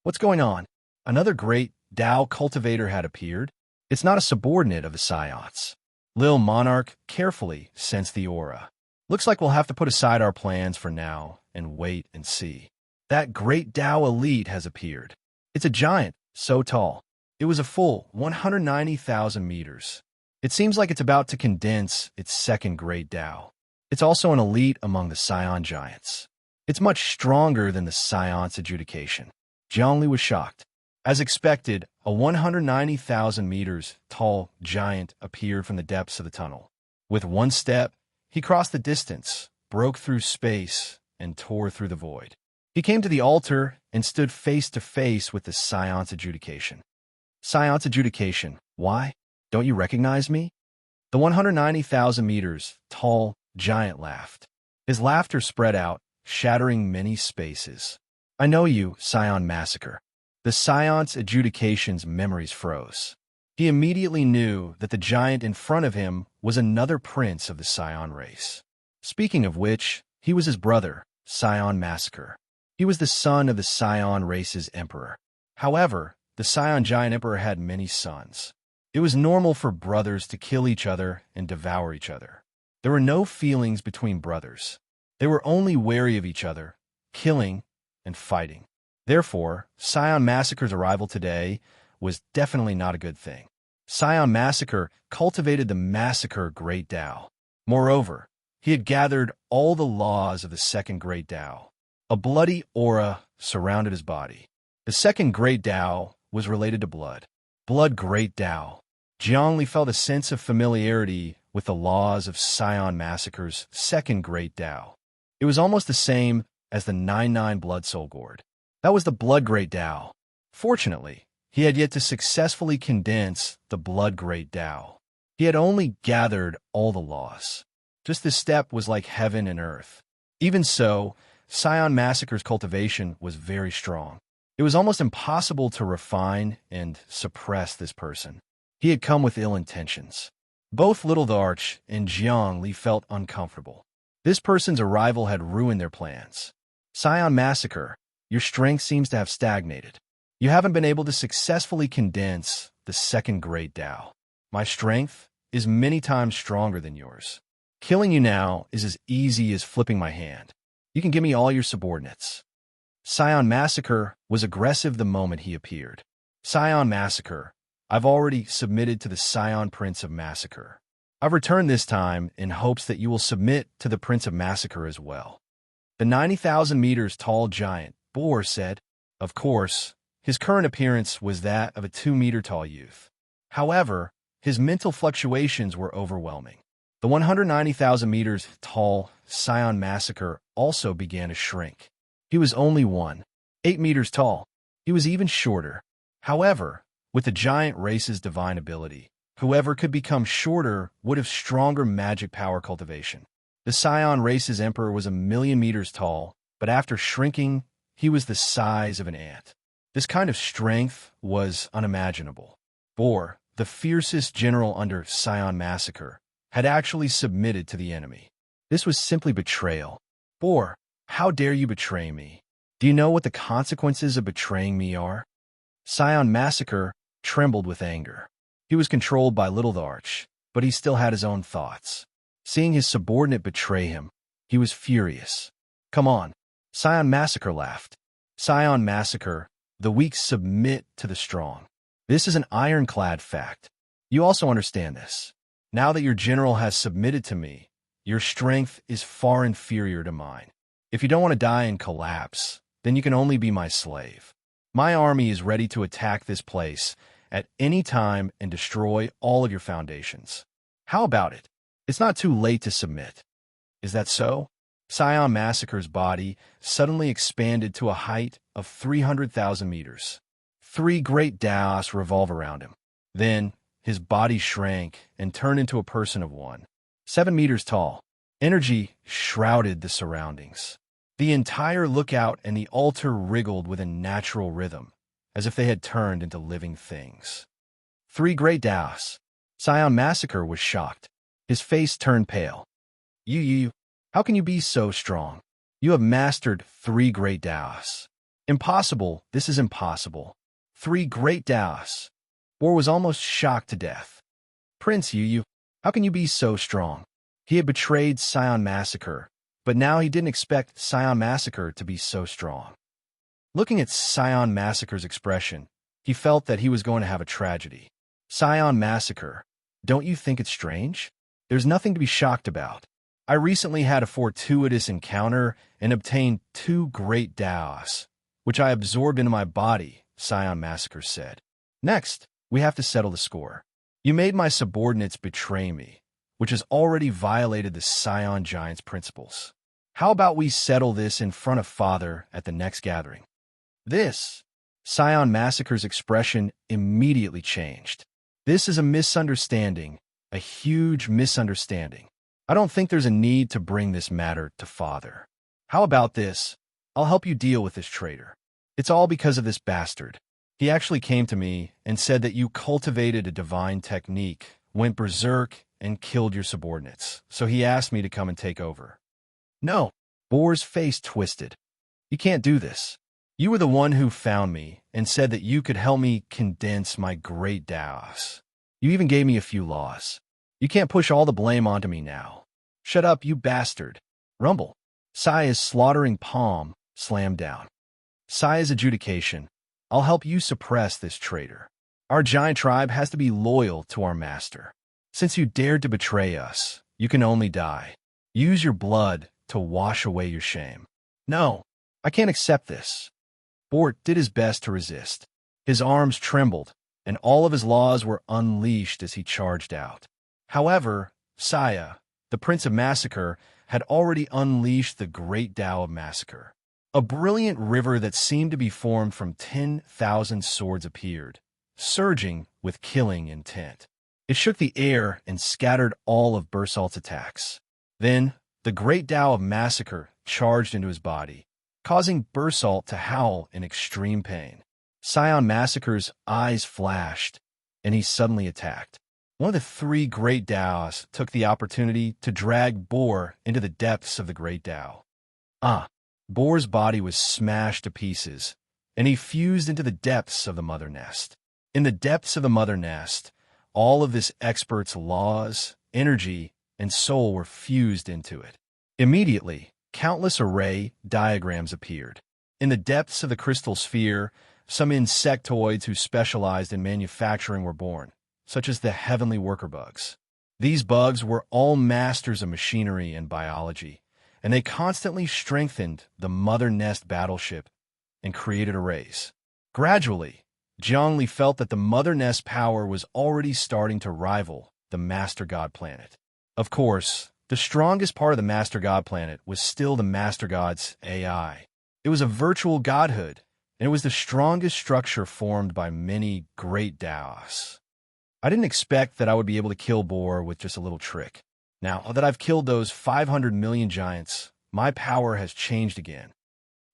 What's going on? Another great Tao cultivator had appeared. It's not a subordinate of the Science. Lil Monarch carefully sensed the aura. Looks like we'll have to put aside our plans for now and wait and see. That great Tao elite has appeared. It's a giant, so tall. It was a full 190,000 meters. It seems like it's about to condense its second great Tao. It's also an elite among the Scion giants. It's much stronger than the Science Adjudication. Jiangli was shocked. As expected, a 190,000 meters tall giant appeared from the depths of the tunnel. With one step, he crossed the distance, broke through space, and tore through the void. He came to the altar and stood face to face with the Science Adjudication. Science Adjudication, why? Don't you recognize me? The 190,000 meters tall giant laughed. His laughter spread out, shattering many spaces. I know you, Scion Massacre. The Science Adjudication's memories froze. He immediately knew that the giant in front of him was another prince of the Scion race. Speaking of which, he was his brother, Scion Massacre. He was the son of the Scion race's emperor. However, the Scion giant emperor had many sons. It was normal for brothers to kill each other and devour each other. There were no feelings between brothers. They were only wary of each other, killing and fighting. Therefore, Scion Massacre's arrival today was definitely not a good thing. Scion Massacre cultivated the Massacre Great Tao. Moreover, he had gathered all the laws of the second Great Tao. A bloody aura surrounded his body. The second Great Tao was related to blood. Blood Great Tao. Jiangli felt a sense of familiarity with the laws of Scion Massacre's second Great Tao. It was almost the same as the 9-9 Blood Soul Gourd. That was the Blood Great Tao. Fortunately, he had yet to successfully condense the Blood Great Tao. He had only gathered all the laws. Just this step was like heaven and earth. Even so, Scion Massacre's cultivation was very strong. It was almost impossible to refine and suppress this person. He had come with ill intentions. Both Little the Arch and Jiang Li felt uncomfortable. This person's arrival had ruined their plans. Scion Massacre, your strength seems to have stagnated. You haven't been able to successfully condense the second great Tao. My strength is many times stronger than yours. Killing you now is as easy as flipping my hand. You can give me all your subordinates. Scion Massacre was aggressive the moment he appeared. Scion Massacre, I've already submitted to the Scion Prince of Massacre. I've returned this time in hopes that you will submit to the Prince of Massacre as well. The 90,000 meters tall giant, Boar, said. Of course, his current appearance was that of a 2-meter tall youth. However, his mental fluctuations were overwhelming. The 190,000 meters tall Scion Massacre also began to shrink. He was only 8 meters tall. He was even shorter. However, with the giant race's divine ability, whoever could become shorter would have stronger magic power cultivation. The Scion race's emperor was 1,000,000 meters tall, but after shrinking, he was the size of an ant. This kind of strength was unimaginable. Boar, the fiercest general under Scion Massacre, had actually submitted to the enemy. This was simply betrayal. Boar, how dare you betray me? Do you know what the consequences of betraying me are? Scion Massacre trembled with anger. He was controlled by Little the Arch, but he still had his own thoughts. Seeing his subordinate betray him, he was furious. Come on, Scion Massacre laughed. Scion Massacre, the weak submit to the strong. This is an ironclad fact. You also understand this. Now that your general has submitted to me, your strength is far inferior to mine. If you don't want to die and collapse, then you can only be my slave. My army is ready to attack this place at any time and destroy all of your foundations. How about it? It's not too late to submit. Is that so? Scion Massacre's body suddenly expanded to a height of 300,000 meters. 3 great Daos revolve around him. Then, his body shrank and turned into a person of 7 meters tall. Energy shrouded the surroundings. The entire lookout and the altar wriggled with a natural rhythm, as if they had turned into living things. 3 great Daos. Scion Massacre was shocked. His face turned pale. You, how can you be so strong? You have mastered 3 great Daos. Impossible, this is impossible. 3 great Daos. Boar was almost shocked to death. Prince Yu, how can you be so strong? He had betrayed Scion Massacre, but now he didn't expect Scion Massacre to be so strong. Looking at Scion Massacre's expression, he felt that he was going to have a tragedy. Scion Massacre, don't you think it's strange? There's nothing to be shocked about. I recently had a fortuitous encounter and obtained 2 great Daos, which I absorbed into my body, Scion Massacre said. Next, we have to settle the score. You made my subordinates betray me, which has already violated the Scion Giant's principles. How about we settle this in front of Father at the next gathering? Scion Massacre's expression immediately changed. This is a misunderstanding, a huge misunderstanding. I don't think there's a need to bring this matter to Father. How about this? I'll help you deal with this traitor. It's all because of this bastard. He actually came to me and said that you cultivated a divine technique, went berserk, and killed your subordinates, so he asked me to come and take over. No. Boar's face twisted. You can't do this. You were the one who found me and said that you could help me condense my great Daos. You even gave me a few laws. You can't push all the blame onto me now. Shut up, you bastard. Rumble. Saya's slaughtering palm slammed down. Saya's adjudication. I'll help you suppress this traitor. Our giant tribe has to be loyal to our master. Since you dared to betray us, you can only die. Use your blood to wash away your shame. No, I can't accept this. Bort did his best to resist. His arms trembled, and all of his laws were unleashed as he charged out. However, Saya, the Prince of Massacre, had already unleashed the Great Tao of Massacre. A brilliant river that seemed to be formed from 10,000 swords appeared, surging with killing intent. It shook the air and scattered all of Bursalt's attacks. Then, the great Tao of massacre charged into his body, causing Bursalt to howl in extreme pain. Scion Massacre's eyes flashed, and he suddenly attacked. One of the three great Taos took the opportunity to drag Boar into the depths of the great Tao. Boar's body was smashed to pieces, and he fused into the depths of the mother nest. In the depths of the mother nest, all of this expert's laws, energy, and soul were fused into it. Immediately, countless array diagrams appeared. In the depths of the crystal sphere, some insectoids who specialized in manufacturing were born, such as the heavenly worker bugs. These bugs were all masters of machinery and biology, and they constantly strengthened the mother nest battleship and created arrays. Gradually, Zhongli felt that the mother nest power was already starting to rival the Master God planet. Of course, the strongest part of the Master God planet was still the Master God's AI. It was a virtual godhood, and it was the strongest structure formed by many great Taos. I didn't expect that I would be able to kill Boar with just a little trick. Now that I've killed those 500 million giants, my power has changed again.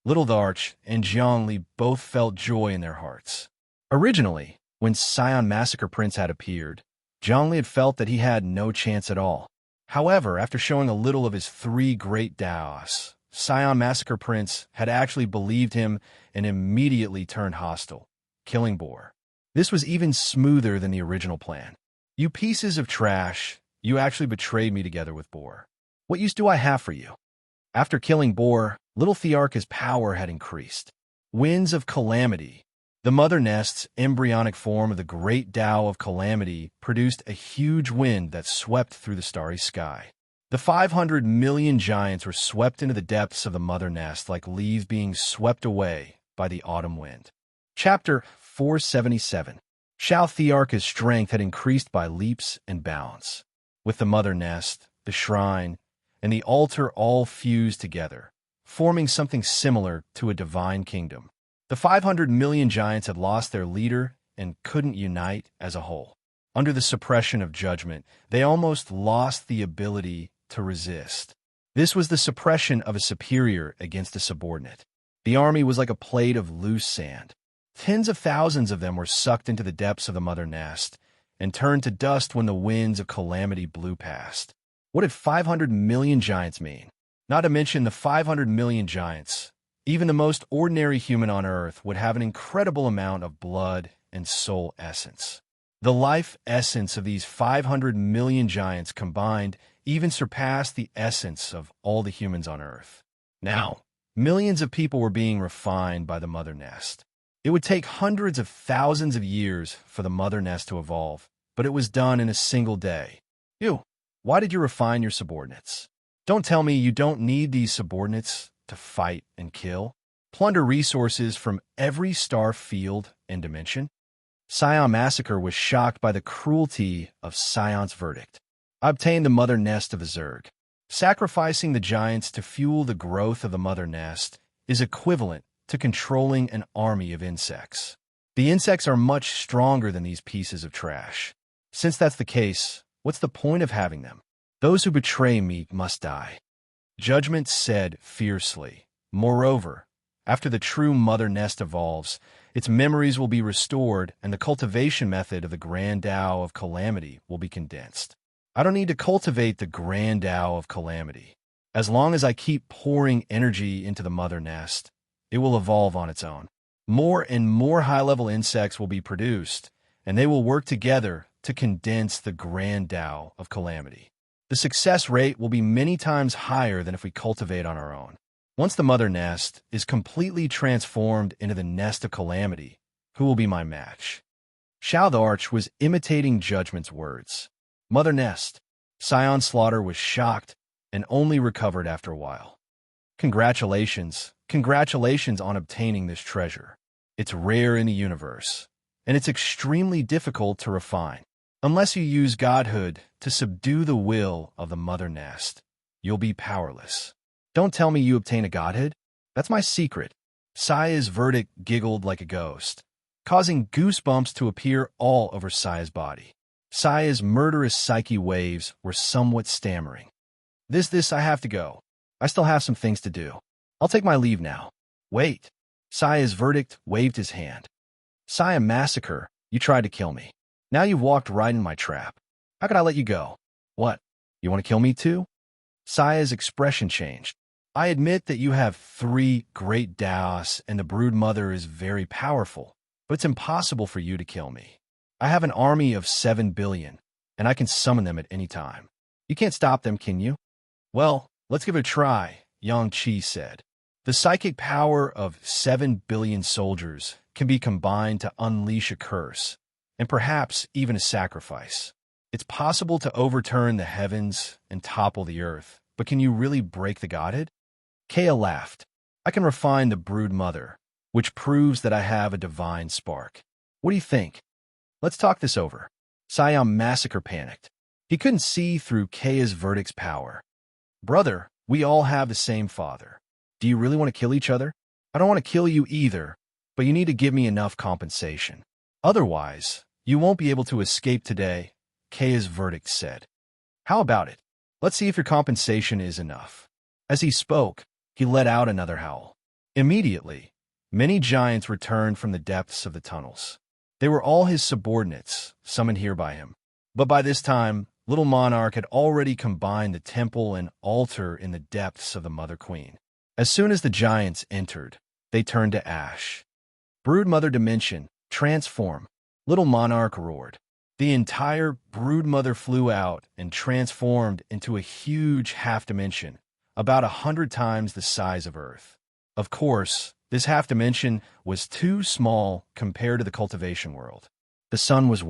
Little Darch and Zhongli both felt joy in their hearts. Originally, when Scion Massacre Prince had appeared, Zhongli had felt that he had no chance at all. However, after showing a little of his three great Taos, Scion Massacre Prince had actually believed him and immediately turned hostile, killing Boar. This was even smoother than the original plan. You pieces of trash, you actually betrayed me together with Boar. What use do I have for you? After killing Boar, Little Thearka's power had increased. Winds of Calamity. The mother nest's embryonic form of the great Tao of Calamity produced a huge wind that swept through the starry sky. The 500 million giants were swept into the depths of the mother nest like leaves being swept away by the autumn wind. Chapter 477. Shao Thearka's strength had increased by leaps and bounds. With the mother nest, the shrine, and the altar all fused together, forming something similar to a divine kingdom. The 500 million giants had lost their leader and couldn't unite as a whole. Under the suppression of judgment, they almost lost the ability to resist. This was the suppression of a superior against a subordinate. The army was like a plate of loose sand. Tens of thousands of them were sucked into the depths of the mother nest and turned to dust when the winds of calamity blew past. What did 500 million giants mean? Not to mention the 500 million giants. Even the most ordinary human on Earth would have an incredible amount of blood and soul essence. The life essence of these 500 million giants combined even surpassed the essence of all the humans on Earth. Now, millions of people were being refined by the mother nest. It would take hundreds of thousands of years for the mother nest to evolve, but it was done in a single day. Why did you refine your subordinates? Don't tell me you don't need these subordinates to fight and kill, plunder resources from every star field and dimension. Scion Massacre was shocked by the cruelty of Scion's verdict. I obtained the mother nest of the Zerg. Sacrificing the giants to fuel the growth of the mother nest is equivalent to controlling an army of insects. The insects are much stronger than these pieces of trash. Since that's the case, what's the point of having them? Those who betray me must die. Judgment said fiercely. Moreover, after the true mother nest evolves, its memories will be restored and the cultivation method of the Grand Tao of Calamity will be condensed. I don't need to cultivate the Grand Tao of Calamity. As long as I keep pouring energy into the mother nest, it will evolve on its own. More and more high-level insects will be produced, and they will work together to condense the Grand Tao of Calamity. The success rate will be many times higher than if we cultivate on our own. Once the mother nest is completely transformed into the nest of calamity, who will be my match? Shao the Arch was imitating Judgment's words. Mother nest. Scion Slaughter was shocked and only recovered after a while. Congratulations on obtaining this treasure. It's rare in the universe, and it's extremely difficult to refine. Unless you use godhood to subdue the will of the mother nest, you'll be powerless. Don't tell me you obtain a godhood. That's my secret. Saya's verdict giggled like a ghost, causing goosebumps to appear all over Saya's body. Saya's murderous psyche waves were somewhat stammering. This, I have to go. I still have some things to do. I'll take my leave now. Wait. Saya's verdict waved his hand. Saya massacre, you tried to kill me. Now you've walked right in my trap. How could I let you go? What? You want to kill me too? Saya's expression changed. I admit that you have 3 great Daos and the brood mother is very powerful, but it's impossible for you to kill me. I have an army of 7 billion, and I can summon them at any time. You can't stop them, can you? Well, let's give it a try, Yang Qi said. The psychic power of 7 billion soldiers can be combined to unleash a curse, and perhaps even a sacrifice. It's possible to overturn the heavens and topple the earth, but can you really break the godhead? Kea laughed. I can refine the brood mother, which proves that I have a divine spark. What do you think? Let's talk this over. Siam Massacre panicked. He couldn't see through Kea's verdict's power. Brother, we all have the same father. Do you really want to kill each other? I don't want to kill you either, but you need to give me enough compensation. Otherwise, you won't be able to escape today, Kea's verdict said. How about it? Let's see if your compensation is enough. As he spoke, he let out another howl. Immediately, many giants returned from the depths of the tunnels. They were all his subordinates, summoned here by him. But by this time, Little Monarch had already combined the temple and altar in the depths of the Mother Queen. As soon as the giants entered, they turned to ash. Brood Mother Dimension, transform, Little Monarch roared. The entire Brood Mother flew out and transformed into a huge half-dimension, about 100 times the size of Earth. Of course, this half-dimension was too small compared to the cultivation world. The sun was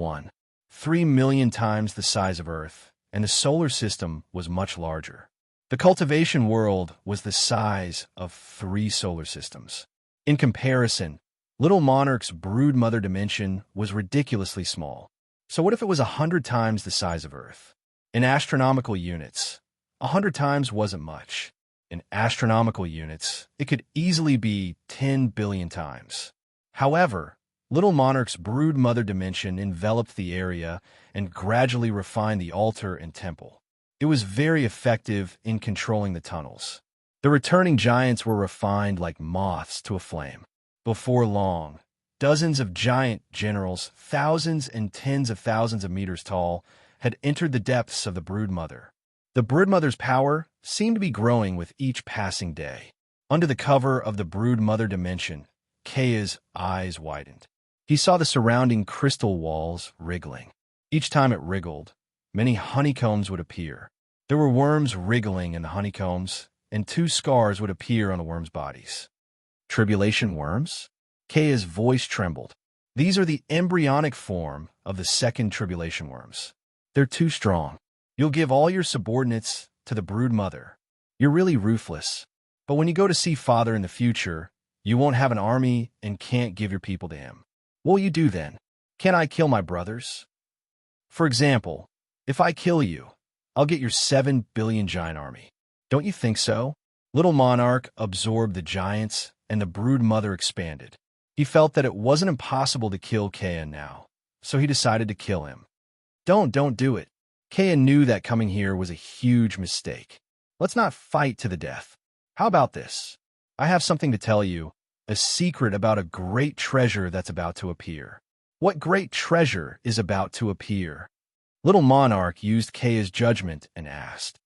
3 million times the size of Earth, and the solar system was much larger. The cultivation world was the size of 3 solar systems. In comparison, Little Monarch's Brood Mother Dimension was ridiculously small. So what if it was 100 times the size of Earth? In astronomical units, 100 times wasn't much. In astronomical units, it could easily be 10 billion times. However, Little Monarch's Brood Mother Dimension enveloped the area and gradually refined the altar and temple. It was very effective in controlling the tunnels. The returning giants were refined like moths to a flame. Before long, dozens of giant generals, thousands and tens of thousands of meters tall, had entered the depths of the Brood Mother. The Brood Mother's power seemed to be growing with each passing day. Under the cover of the Brood Mother Dimension, Kea's eyes widened. He saw the surrounding crystal walls wriggling. Each time it wriggled, many honeycombs would appear. There were worms wriggling in the honeycombs, and 2 scars would appear on the worms' bodies. Tribulation worms? Kea's voice trembled. These are the embryonic form of the second tribulation worms. They're too strong. You'll give all your subordinates to the Brood Mother. You're really ruthless. But when you go to see Father in the future, you won't have an army and can't give your people to him. What will you do then? Can I kill my brothers? For example, if I kill you, I'll get your 7 billion giant army. Don't you think so? Little Monarch absorbed the giants, and the Brood Mother expanded. He felt that it wasn't impossible to kill Kea now, so he decided to kill him. Don't do it. Kea knew that coming here was a huge mistake. Let's not fight to the death. How about this? I have something to tell you, a secret about a great treasure that's about to appear. What great treasure is about to appear? Little Monarch used Kea's judgment and asked.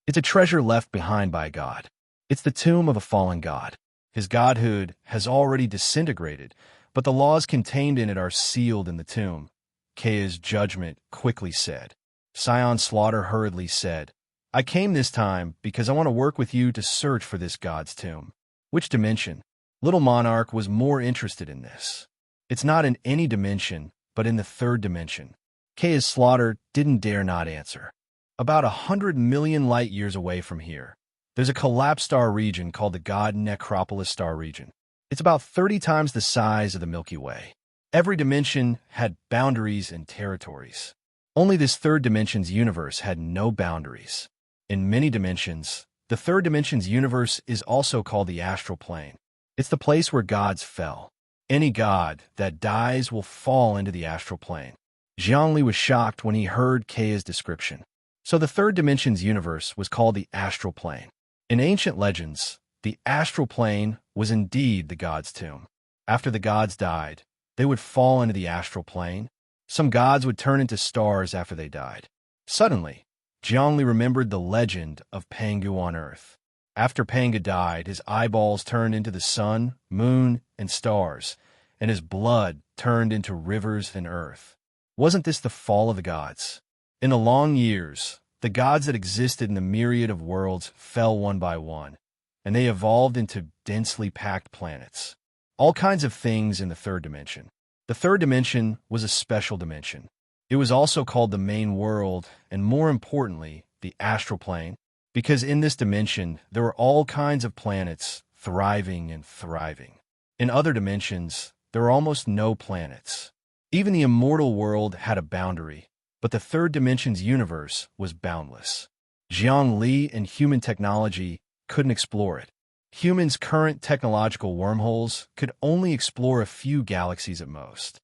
It's a treasure left behind by a god. It's the tomb of a fallen god. His godhood has already disintegrated, but the laws contained in it are sealed in the tomb, Kea's judgment quickly said. Scion Slaughter hurriedly said, I came this time because I want to work with you to search for this god's tomb. Which dimension? Little Monarch was more interested in this. It's not in any dimension, but in the 3rd dimension. Kea's Slaughter didn't dare not answer. About 100 million light years away from here, there's a collapsed star region called the God Necropolis star region. It's about 30 times the size of the Milky Way. Every dimension had boundaries and territories. Only this 3rd dimension's universe had no boundaries. In many dimensions, the 3rd dimension's universe is also called the astral plane. It's the place where gods fell. Any god that dies will fall into the astral plane. Zhongli was shocked when he heard Kea's description. So the third dimension's universe was called the astral plane. In ancient legends, the astral plane was indeed the gods' tomb. After the gods died, they would fall into the astral plane. Some gods would turn into stars after they died. Suddenly, Zhongli remembered the legend of Pangu on Earth. After Panga died, his eyeballs turned into the sun, moon, and stars, and his blood turned into rivers and earth. Wasn't this the fall of the gods? In the long years, the gods that existed in the myriad of worlds fell one by one, and they evolved into densely packed planets. All kinds of things in the third dimension. The third dimension was a special dimension. It was also called the main world, and more importantly, the astral plane, because in this dimension, there were all kinds of planets thriving and thriving. In other dimensions, there were almost no planets. Even the immortal world had a boundary, but the third dimension's universe was boundless. Zhongli and human technology couldn't explore it. Humans' current technological wormholes could only explore a few galaxies at most.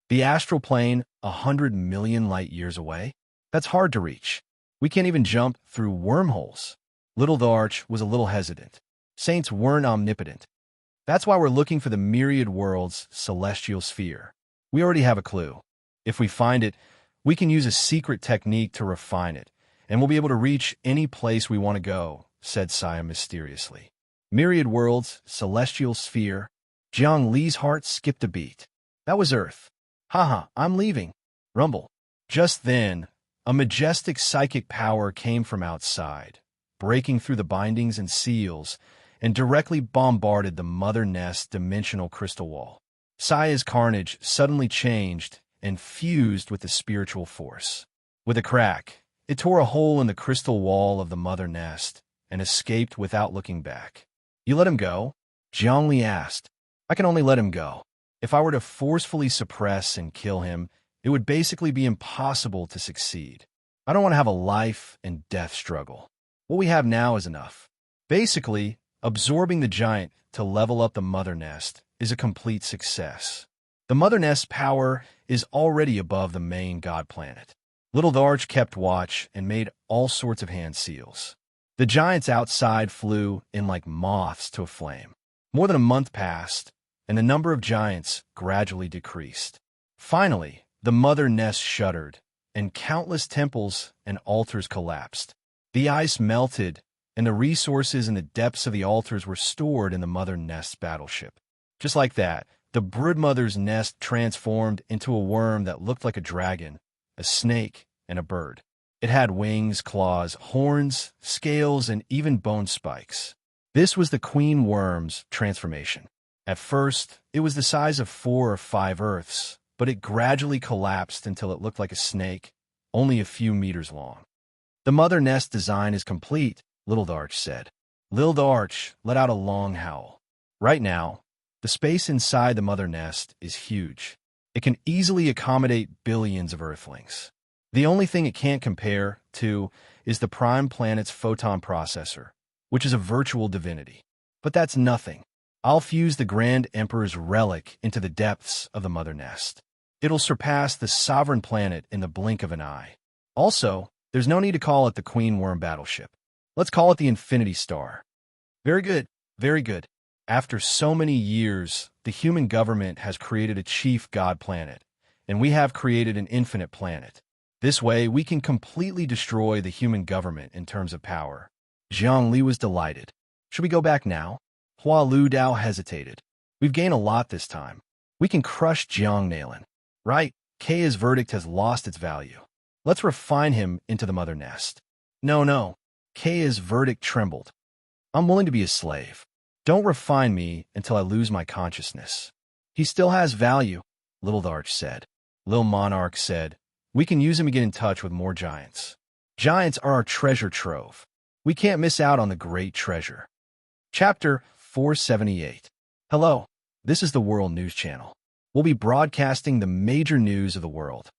The astral plane, 100 million light years away? That's hard to reach. We can't even jump through wormholes. Little Darch was a little hesitant. Saints weren't omnipotent. That's why we're looking for the myriad worlds' celestial sphere. We already have a clue. If we find it, we can use a secret technique to refine it, and we'll be able to reach any place we want to go, said Saya mysteriously. Myriad worlds, celestial sphere. Jiang Li's heart skipped a beat. That was Earth. Haha, I'm leaving. Rumble. Just then, a majestic psychic power came from outside, breaking through the bindings and seals, and directly bombarded the Mother Nest dimensional crystal wall. Saya's carnage suddenly changed and fused with the spiritual force. With a crack, it tore a hole in the crystal wall of the Mother Nest and escaped without looking back. You let him go? Zhongli asked. I can only let him go. If I were to forcefully suppress and kill him, it would basically be impossible to succeed. I don't want to have a life and death struggle. What we have now is enough. Basically, absorbing the giant to level up the Mother Nest is a complete success. The Mother Nest's power is already above the main god planet. Little Darch kept watch and made all sorts of hand seals. The giants outside flew in like moths to a flame. More than a month passed, and the number of giants gradually decreased. Finally, the Mother Nest shuddered, and countless temples and altars collapsed. The ice melted, and the resources in the depths of the altars were stored in the Mother Nest's battleship. Just like that, the broodmother's nest transformed into a worm that looked like a dragon, a snake, and a bird. It had wings, claws, horns, scales, and even bone spikes. This was the queen worm's transformation. At first, it was the size of 4 or 5 Earths, but it gradually collapsed until it looked like a snake, only a few meters long. The Mother Nest design is complete, Little Darch said. Lil Darch let out a long howl. Right now, the space inside the Mother Nest is huge. It can easily accommodate billions of Earthlings. The only thing it can't compare to is the prime planet's photon processor, which is a virtual divinity. But that's nothing. I'll fuse the Grand Emperor's relic into the depths of the Mother Nest. It'll surpass the sovereign planet in the blink of an eye. Also, there's no need to call it the Queen Worm battleship. Let's call it the Infinity Star. Very good, very good. After so many years, the human government has created a chief god planet, and we have created an infinite planet. This way, we can completely destroy the human government in terms of power. Zhang Li was delighted. Should we go back now? Hua Lu Dao hesitated. We've gained a lot this time. We can crush Jiang Nailin. Right, Kaya's verdict has lost its value. Let's refine him into the Mother Nest. No. Kaya's verdict trembled. I'm willing to be a slave. Don't refine me until I lose my consciousness. He still has value, Little Darch said. Lil Monarch said, we can use him to get in touch with more giants. Giants are our treasure trove. We can't miss out on the great treasure. Chapter 478. Hello, this is the World News Channel. We'll be broadcasting the major news of the world.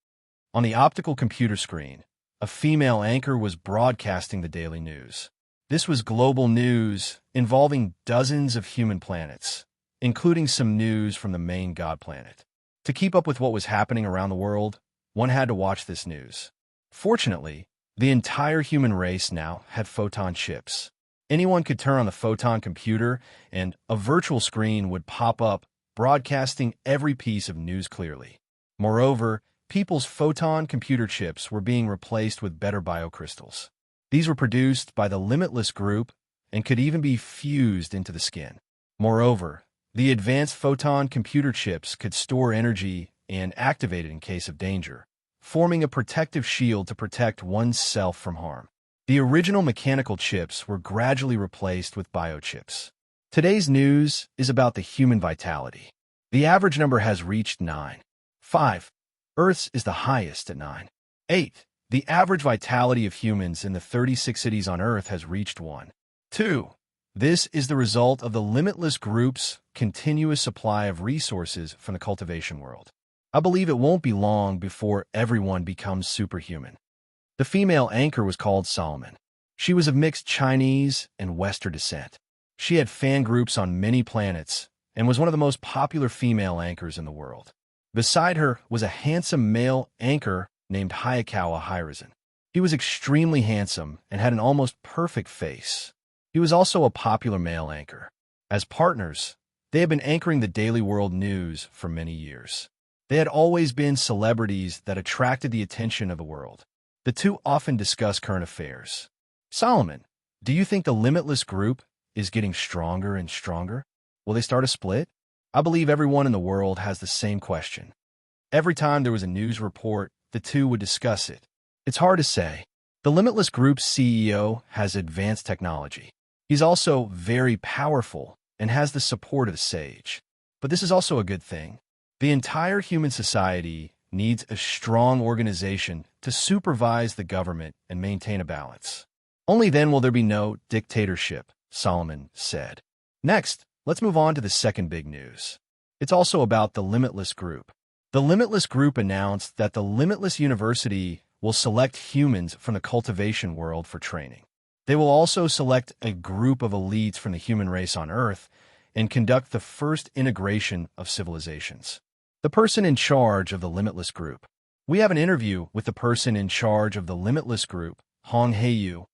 On the optical computer screen, a female anchor was broadcasting the daily news. This was global news involving dozens of human planets, including some news from the main god planet. To keep up with what was happening around the world, one had to watch this news. Fortunately, The entire human race now had photon chips. Anyone could turn on the photon computer, and a virtual screen would pop up, broadcasting every piece of news clearly. Moreover, people's photon computer chips were being replaced with better biocrystals. These were produced by the Limitless Group and could even be fused into the skin. Moreover, the advanced photon computer chips could store energy and activate it in case of danger, forming a protective shield to protect oneself from harm. The original mechanical chips were gradually replaced with biochips. Today's news is about the human vitality. The average number has reached 9. 5. Earth's is the highest at 9. 8. The average vitality of humans in the 36 cities on Earth has reached 1. 2. This is the result of the Limitless Group's continuous supply of resources from the cultivation world. I believe it won't be long before everyone becomes superhuman. The female anchor was called Solomon. She was of mixed Chinese and Western descent. She had fan groups on many planets and was one of the most popular female anchors in the world. Beside her was a handsome male anchor named Hayakawa Hiruzen. He was extremely handsome and had an almost perfect face. He was also a popular male anchor. As partners, they had been anchoring the daily world news for many years. They had always been celebrities that attracted the attention of the world. The two often discuss current affairs. Solomon, do you think the Limitless Group is getting stronger and stronger? Will they start a split? I believe everyone in the world has the same question. Every time there was a news report, the two would discuss it. It's hard to say. The Limitless Group's CEO has advanced technology. He's also very powerful and has the support of the sage. But this is also a good thing. The entire human society needs a strong organization to supervise the government and maintain a balance. Only then will there be no dictatorship, Solomon said. Next, let's move on to the second big news. It's also about the Limitless Group. The Limitless Group announced that the Limitless University will select humans from the cultivation world for training. They will also select a group of elites from the human race on Earth and conduct the first integration of civilizations. The person in charge of the Limitless Group. We have an interview with the person in charge of the Limitless Group, Hong Hei-yu.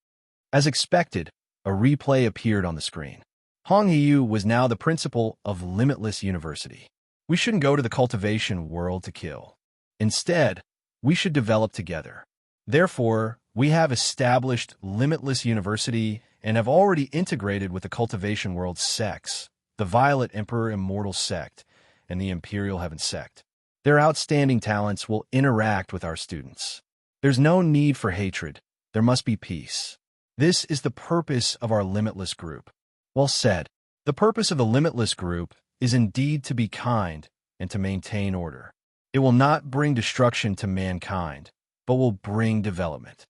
As expected, a replay appeared on the screen. Hong Hei-yu was now the principal of Limitless University. We shouldn't go to the cultivation world to kill. Instead, we should develop together. Therefore, we have established Limitless University and have already integrated with the cultivation world's sects, the Violet Emperor Immortal Sect, and the Imperial Heaven Sect. Their outstanding talents will interact with our students. There's no need for hatred. There must be peace. This is the purpose of our Limitless Group. Well said. The purpose of the Limitless Group is indeed to be kind and to maintain order. It will not bring destruction to mankind, but will bring development.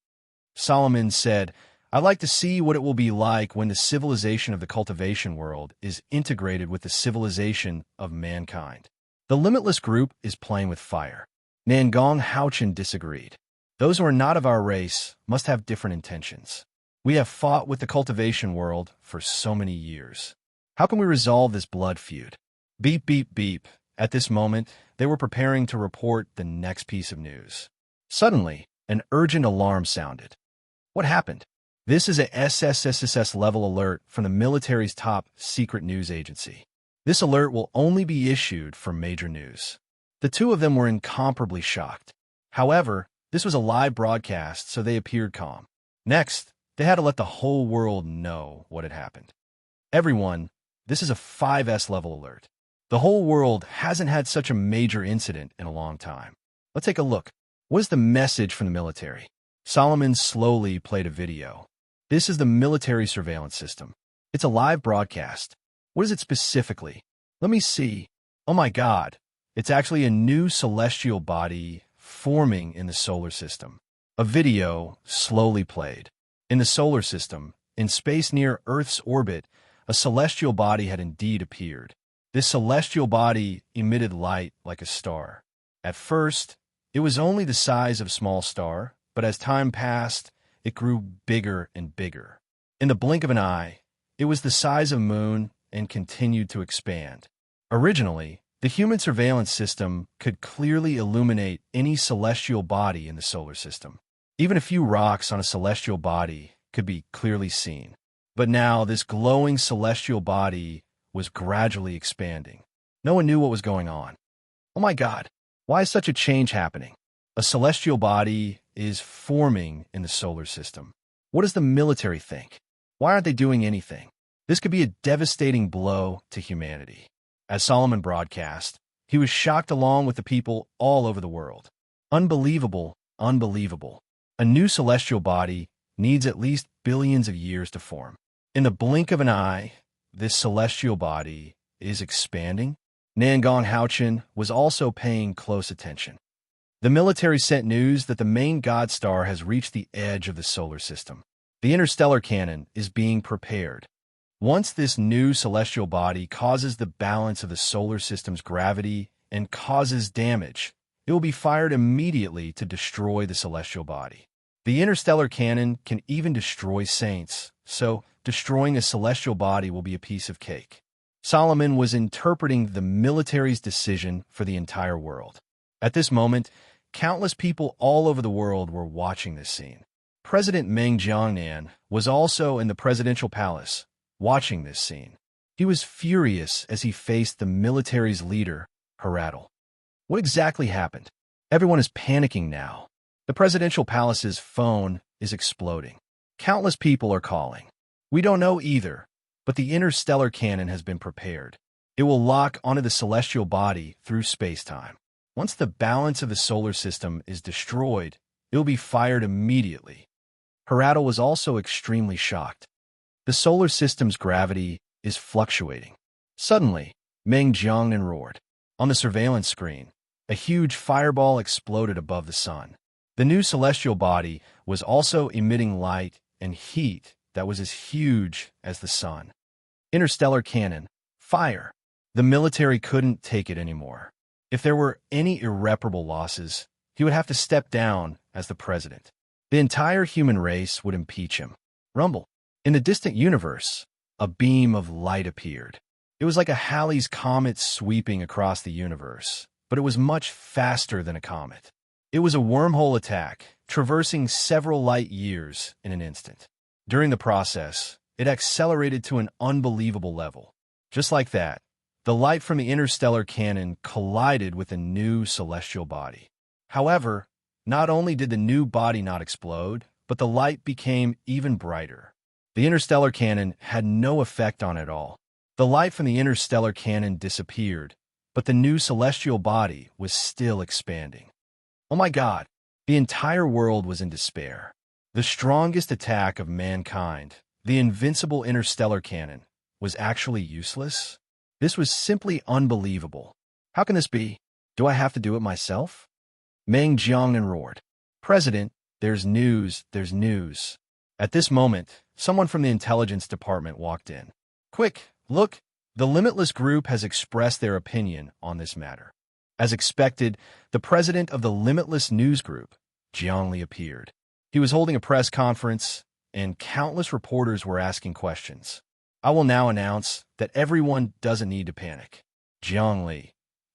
Solomon said, I'd like to see what it will be like when the civilization of the cultivation world is integrated with the civilization of mankind. The Limitless Group is playing with fire. Nangong Haochen disagreed. Those who are not of our race must have different intentions. We have fought with the cultivation world for so many years. How can we resolve this blood feud? Beep, beep, beep. At this moment, they were preparing to report the next piece of news. Suddenly, an urgent alarm sounded. What happened? This is a SSSS level alert from the military's top secret news agency. This alert will only be issued for major news. The two of them were incomparably shocked. However, this was a live broadcast, so they appeared calm. Next, they had to let the whole world know what had happened. Everyone, this is a 5S level alert. The whole world hasn't had such a major incident in a long time. Let's take a look. What is the message from the military? Solomon slowly played a video. This is the military surveillance system. It's a live broadcast. What is it specifically? Let me see. Oh my God. It's actually a new celestial body forming in the solar system. A video slowly played. In the solar system, in space near Earth's orbit, a celestial body had indeed appeared. This celestial body emitted light like a star. At first, it was only the size of a small star, but as time passed, it grew bigger and bigger. In the blink of an eye, it was the size of a moon and continued to expand. Originally, the human surveillance system could clearly illuminate any celestial body in the solar system. Even a few rocks on a celestial body could be clearly seen. But now this glowing celestial body was gradually expanding. No one knew what was going on. Oh my God, why is such a change happening? A celestial body is forming in the solar system. What does the military think? Why aren't they doing anything? This could be a devastating blow to humanity. As Solomon broadcast, he was shocked along with the people all over the world. Unbelievable, unbelievable. A new celestial body needs at least billions of years to form. In the blink of an eye, this celestial body is expanding. Nangong Haochen was also paying close attention. The military sent news that the main god star has reached the edge of the solar system. The interstellar cannon is being prepared. Once this new celestial body causes the balance of the solar system's gravity and causes damage, it will be fired immediately to destroy the celestial body. The interstellar cannon can even destroy saints, so destroying a celestial body will be a piece of cake. Solomon was interpreting the military's decision for the entire world. At this moment, countless people all over the world were watching this scene. President Meng Jiangnan was also in the presidential palace, watching this scene. He was furious as he faced the military's leader, Heradal. What exactly happened? Everyone is panicking now. The presidential palace's phone is exploding. Countless people are calling. We don't know either, but the interstellar cannon has been prepared. It will lock onto the celestial body through space-time. Once the balance of the solar system is destroyed, it will be fired immediately. Heradal was also extremely shocked. The solar system's gravity is fluctuating. Suddenly, Meng Jiangnan roared. On the surveillance screen, a huge fireball exploded above the sun. The new celestial body was also emitting light and heat that was as huge as the sun. Interstellar cannon, fire. The military couldn't take it anymore. If there were any irreparable losses, he would have to step down as the president. The entire human race would impeach him. Rumble. In the distant universe, a beam of light appeared. It was like a Halley's Comet sweeping across the universe, but it was much faster than a comet. It was a wormhole attack, traversing several light years in an instant. During the process, it accelerated to an unbelievable level. Just like that, the light from the interstellar cannon collided with a new celestial body. However, not only did the new body not explode, but the light became even brighter. The interstellar cannon had no effect on it at all. The light from the interstellar cannon disappeared, but the new celestial body was still expanding. Oh my God! The entire world was in despair. The strongest attack of mankind, the invincible interstellar cannon, was actually useless? This was simply unbelievable. How can this be? Do I have to do it myself? Meng Jiangnan roared. President, there's news, there's news. At this moment, someone from the intelligence department walked in. Quick, look, the Limitless Group has expressed their opinion on this matter. As expected, the president of the Limitless News Group, Jiang Li, appeared. He was holding a press conference, and countless reporters were asking questions. I will now announce that everyone doesn't need to panic. Jiang Li.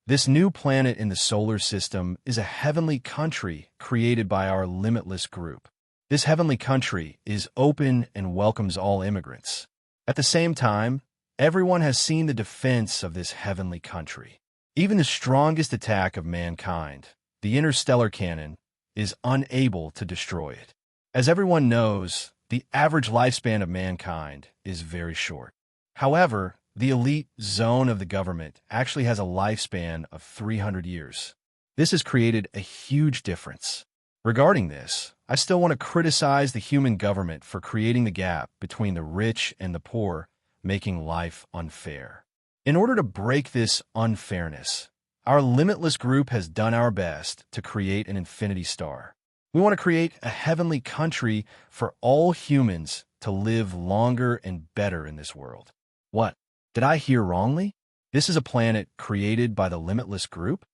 This new planet in the solar system is a heavenly country created by our Limitless Group. This heavenly country is open and welcomes all immigrants. At the same time, everyone has seen the defense of this heavenly country. Even the strongest attack of mankind, the interstellar cannon, is unable to destroy it. As everyone knows, the average lifespan of mankind is very short. However, the elite zone of the government actually has a lifespan of 300 years. This has created a huge difference. Regarding this, I still want to criticize the human government for creating the gap between the rich and the poor, making life unfair. In order to break this unfairness, our Limitless Group has done our best to create an infinity star. We want to create a heavenly country for all humans to live longer and better in this world. What? Did I hear wrongly? This is a planet created by the Limitless Group?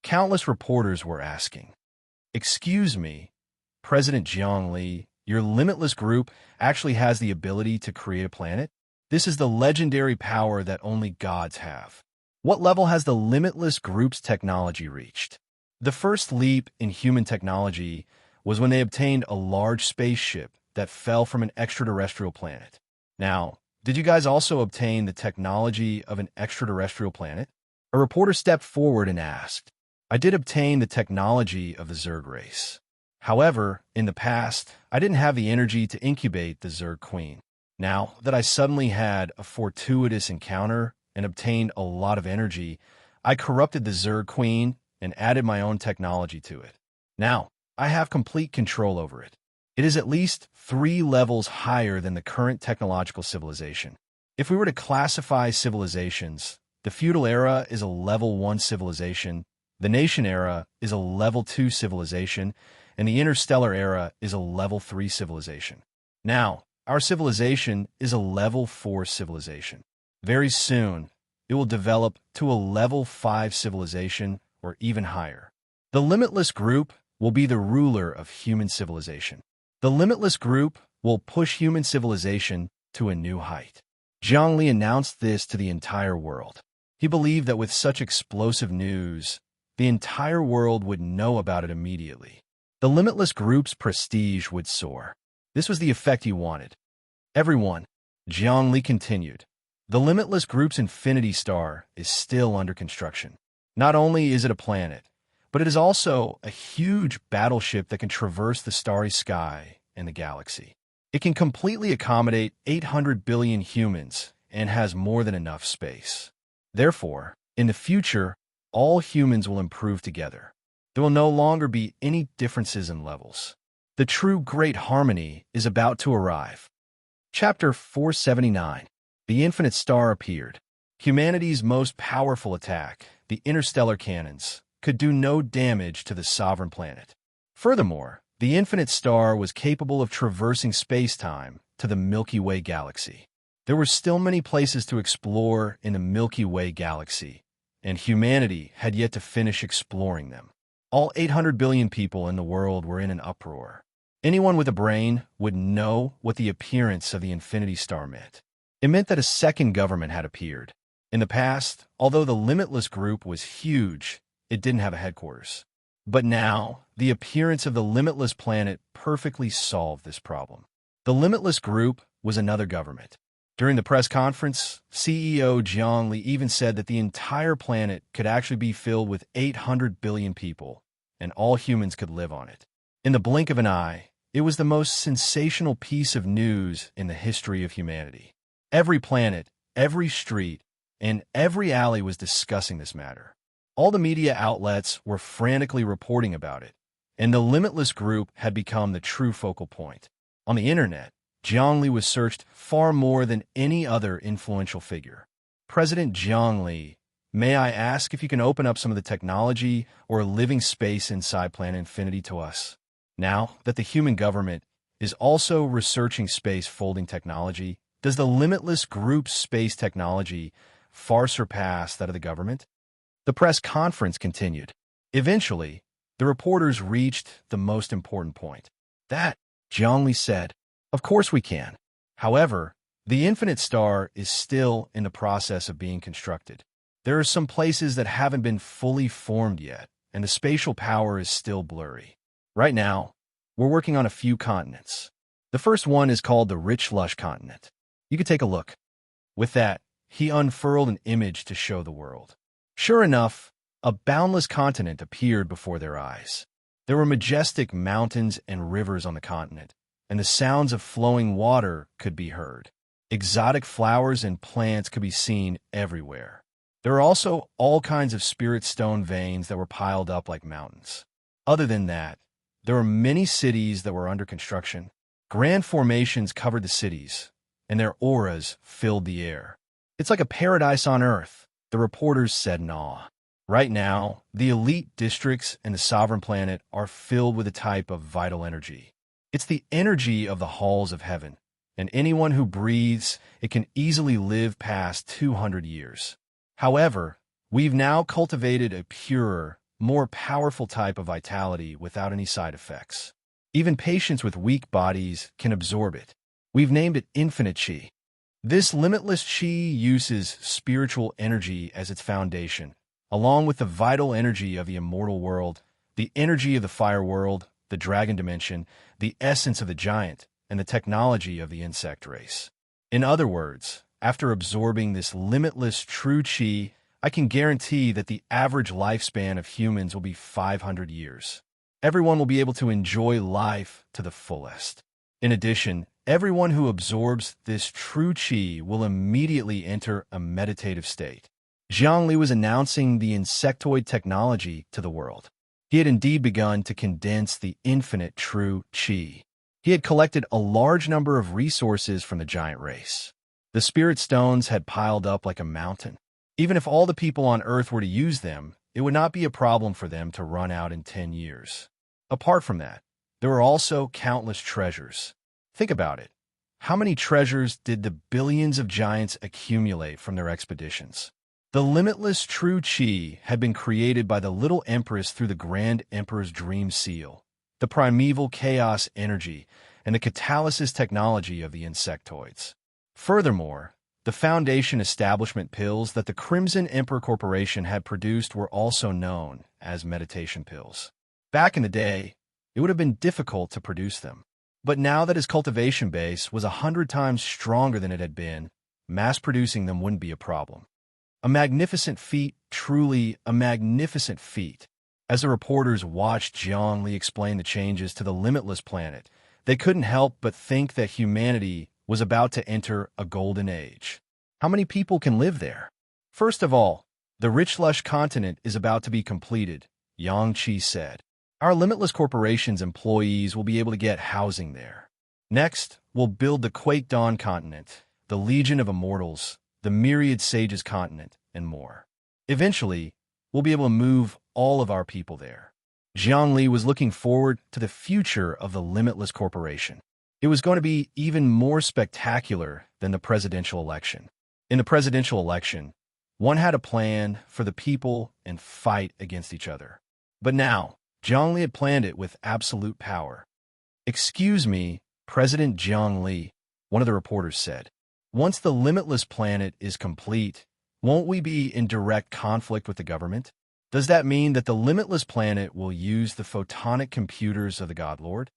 Countless reporters were asking. Excuse me, President Jiang Li, your Limitless Group actually has the ability to create a planet? This is the legendary power that only gods have. What level has the Limitless Group's technology reached? The first leap in human technology was when they obtained a large spaceship that fell from an extraterrestrial planet. Now, did you guys also obtain the technology of an extraterrestrial planet? A reporter stepped forward and asked. I did obtain the technology of the Zerg race. However, in the past, I didn't have the energy to incubate the Zerg queen. Now that I suddenly had a fortuitous encounter and obtained a lot of energy, I corrupted the Zerg queen and added my own technology to it. Now, I have complete control over it. It is at least 3 levels higher than the current technological civilization. If we were to classify civilizations, the feudal era is a level 1 civilization, the nation era is a level 2 civilization, and the interstellar era is a level 3 civilization. Now, our civilization is a level 4 civilization. Very soon, it will develop to a level 5 civilization or even higher. The limitless group will be the ruler of human civilization. The limitless group will push human civilization to a new height. Zhongli announced this to the entire world. He believed that with such explosive news, the entire world would know about it immediately. The limitless group's prestige would soar. This was the effect he wanted. Everyone, Zhongli continued, the limitless group's infinity star is still under construction. Not only is it a planet, but it is also a huge battleship that can traverse the starry sky and the galaxy. It can completely accommodate 800 billion humans and has more than enough space. Therefore, in the future, all humans will improve together. There will no longer be any differences in levels. The true great harmony is about to arrive. Chapter 479. The Infinite Star appeared. Humanity's most powerful attack, the interstellar cannons, could do no damage to the sovereign planet. Furthermore, the Infinite Star was capable of traversing space-time to the Milky Way galaxy. There were still many places to explore in the Milky Way galaxy, and humanity had yet to finish exploring them. All 800 billion people in the world were in an uproar. Anyone with a brain would know what the appearance of the Infinity Star meant. It meant that a second government had appeared. In the past, although the Limitless Group was huge, it didn't have a headquarters. But now, the appearance of the Limitless Planet perfectly solved this problem. The Limitless Group was another government. During the press conference, CEO Jiang Li even said that the entire planet could actually be filled with 800 billion people, and all humans could live on it. In the blink of an eye, it was the most sensational piece of news in the history of humanity. Every planet, every street, and every alley was discussing this matter. All the media outlets were frantically reporting about it, and the Limitless Group had become the true focal point. On the internet, Jiang Li was searched far more than any other influential figure. President Jiang Li, may I ask if you can open up some of the technology or living space inside Planet Infinity to us? Now that the human government is also researching space folding technology, does the Limitless Group's space technology far surpass that of the government? The press conference continued. Eventually, the reporters reached the most important point. That, Jiang Li said, of course we can. However, the Infinite Star is still in the process of being constructed. There are some places that haven't been fully formed yet, and the spatial power is still blurry. Right now, we're working on a few continents. The first one is called the Rich Lush continent. You could take a look. With that, he unfurled an image to show the world. Sure enough, a boundless continent appeared before their eyes. There were majestic mountains and rivers on the continent, and the sounds of flowing water could be heard. Exotic flowers and plants could be seen everywhere. There were also all kinds of spirit stone veins that were piled up like mountains. Other than that, there were many cities that were under construction. Grand formations covered the cities, and their auras filled the air. It's like a paradise on Earth, the reporters said in awe. Right now, the elite districts and the sovereign planet are filled with a type of vital energy. It's the energy of the halls of heaven, and anyone who breathes it can easily live past 200 years. However, we've now cultivated a purer, more powerful type of vitality without any side effects. Even patients with weak bodies can absorb it. We've named it Infinite Qi. This limitless Qi uses spiritual energy as its foundation, along with the vital energy of the immortal world, the energy of the fire world, the dragon dimension, the essence of the giant, and the technology of the insect race. In other words, after absorbing this limitless true chi, I can guarantee that the average lifespan of humans will be 500 years. Everyone will be able to enjoy life to the fullest. In addition, everyone who absorbs this true chi will immediately enter a meditative state. Zhang Li was announcing the insectoid technology to the world. He had indeed begun to condense the infinite true chi. He had collected a large number of resources from the giant race. The spirit stones had piled up like a mountain. Even if all the people on Earth were to use them, it would not be a problem for them to run out in 10 years. Apart from that, there were also countless treasures. Think about it. How many treasures did the billions of giants accumulate from their expeditions? The limitless true chi had been created by the little empress through the Grand Emperor's dream seal, the primeval chaos energy, and the catalysis technology of the insectoids. Furthermore, the Foundation establishment pills that the Crimson Emperor Corporation had produced were also known as meditation pills. Back in the day, it would have been difficult to produce them. But now that his cultivation base was 100 times stronger than it had been, mass-producing them wouldn't be a problem. A magnificent feat, truly a magnificent feat. As the reporters watched Zhang Li explain the changes to the limitless planet, they couldn't help but think that humanity was about to enter a golden age. How many people can live there? First of all, the rich lush continent is about to be completed, Yang Qi said. Our Limitless Corporation's employees will be able to get housing there. Next, we'll build the Quake Dawn continent, the Legion of Immortals, the Myriad Sages continent, and more. Eventually, we'll be able to move all of our people there. Zhang Li was looking forward to the future of the Limitless Corporation. It was going to be even more spectacular than the presidential election. In the presidential election, one had a plan for the people and fight against each other. But now, Zhang Li had planned it with absolute power. "Excuse me, President Zhang Li," one of the reporters said. "Once the limitless planet is complete, won't we be in direct conflict with the government? Does that mean that the limitless planet will use the photonic computers of the God Lord?"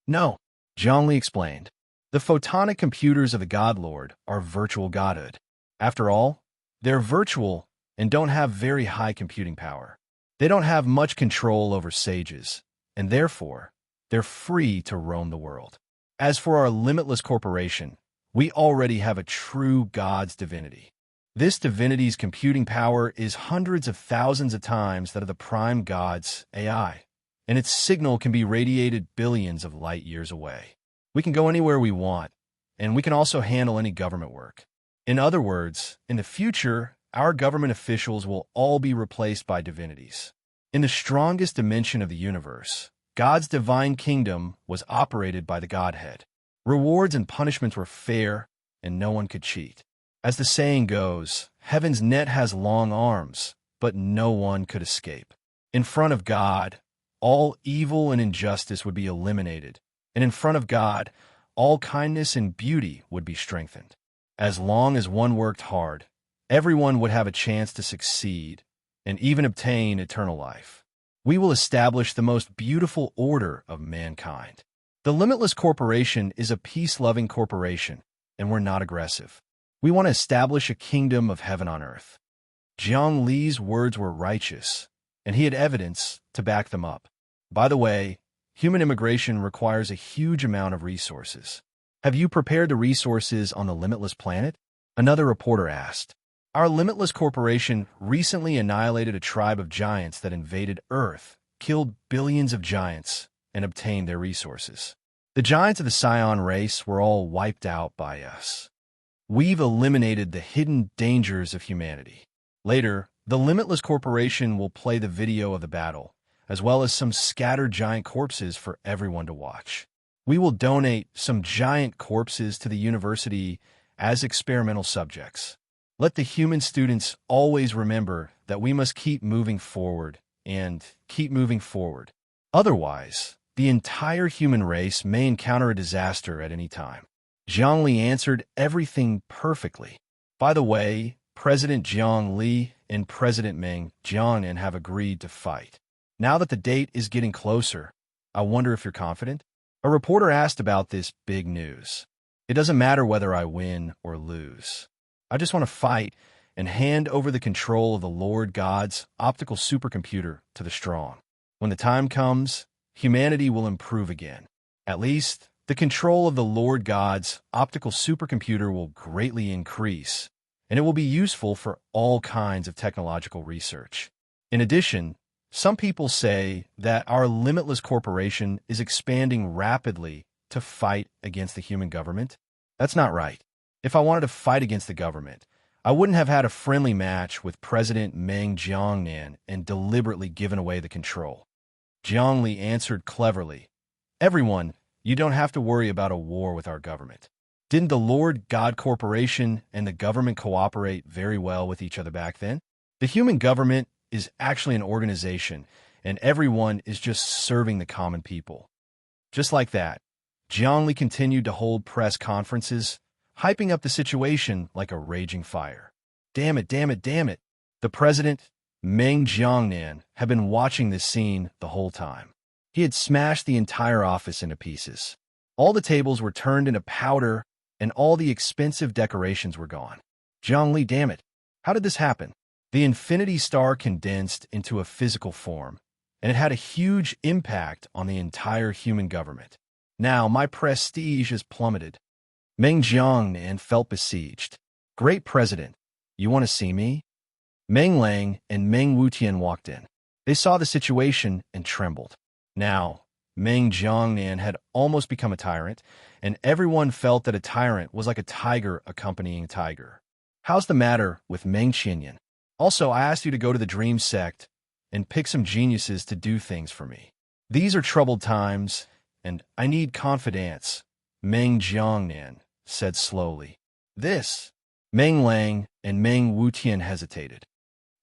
"No," Zhang Li explained. "The photonic computers of the God Lord are virtual godhood. After all, they're virtual and don't have very high computing power. They don't have much control over sages, and therefore, they're free to roam the world. As for our Limitless Corporation, we already have a true God's divinity. This divinity's computing power is hundreds of thousands of times that of the prime God's AI, and its signal can be radiated billions of light years away. We can go anywhere we want, and we can also handle any government work. In other words, in the future, our government officials will all be replaced by divinities. In the strongest dimension of the universe, God's divine kingdom was operated by the Godhead. Rewards and punishments were fair, and no one could cheat. As the saying goes, heaven's net has long arms, but no one could escape. In front of God, all evil and injustice would be eliminated, and in front of God, all kindness and beauty would be strengthened. As long as one worked hard, everyone would have a chance to succeed and even obtain eternal life. We will establish the most beautiful order of mankind. The Limitless Corporation is a peace-loving corporation, and we're not aggressive. We want to establish a kingdom of heaven on earth." Zhang Li's words were righteous, and he had evidence to back them up. By the way, human immigration requires a huge amount of resources. "Have you prepared the resources on the Limitless planet?" another reporter asked. "Our Limitless Corporation recently annihilated a tribe of giants that invaded Earth, killed billions of giants, and obtained their resources. The giants of the Scion race were all wiped out by us. We've eliminated the hidden dangers of humanity." Later, the Limitless Corporation will play the video of the battle, as well as some scattered giant corpses for everyone to watch. We will donate some giant corpses to the university as experimental subjects. Let the human students always remember that we must keep moving forward and keep moving forward. Otherwise, the entire human race may encounter a disaster at any time. Zhang Li answered everything perfectly. By the way, President Zhang Li and President Meng Jiangnan have agreed to fight. Now that the date is getting closer, I wonder if you're confident? A reporter asked about this big news. It doesn't matter whether I win or lose. I just want to fight and hand over the control of the Lord God's optical supercomputer to the strong. When the time comes, humanity will improve again. At least, the control of the Lord God's optical supercomputer will greatly increase, and it will be useful for all kinds of technological research. In addition, some people say that our limitless corporation is expanding rapidly to fight against the human government. That's not right. If I wanted to fight against the government, I wouldn't have had a friendly match with President Meng Jiangnan and deliberately given away the control. Jiang Li answered cleverly, "Everyone, you don't have to worry about a war with our government. Didn't the Lord God Corporation and the government cooperate very well with each other back then? The human government is actually an organization, and everyone is just serving the common people." Just like that, Jiang Li continued to hold press conferences, hyping up the situation like a raging fire. Damn it, damn it, damn it. The president, Meng Jiangnan, had been watching this scene the whole time. He had smashed the entire office into pieces. All the tables were turned into powder, and all the expensive decorations were gone. Jiang Li, damn it. How did this happen? The Infinity Star condensed into a physical form, and it had a huge impact on the entire human government. Now my prestige is plummeted. Meng Jiangnan felt besieged. "Great President, you want to see me?" Meng Lang and Meng Wutian walked in. They saw the situation and trembled. Now, Meng Jiangnan had almost become a tyrant, and everyone felt that a tyrant was like a tiger accompanying a tiger. "How's the matter with Meng Qianyan? Also, I asked you to go to the Dream Sect and pick some geniuses to do things for me. These are troubled times, and I need confidence," Meng Jiangnan said slowly. "This." Meng Lang and Meng Wutian hesitated.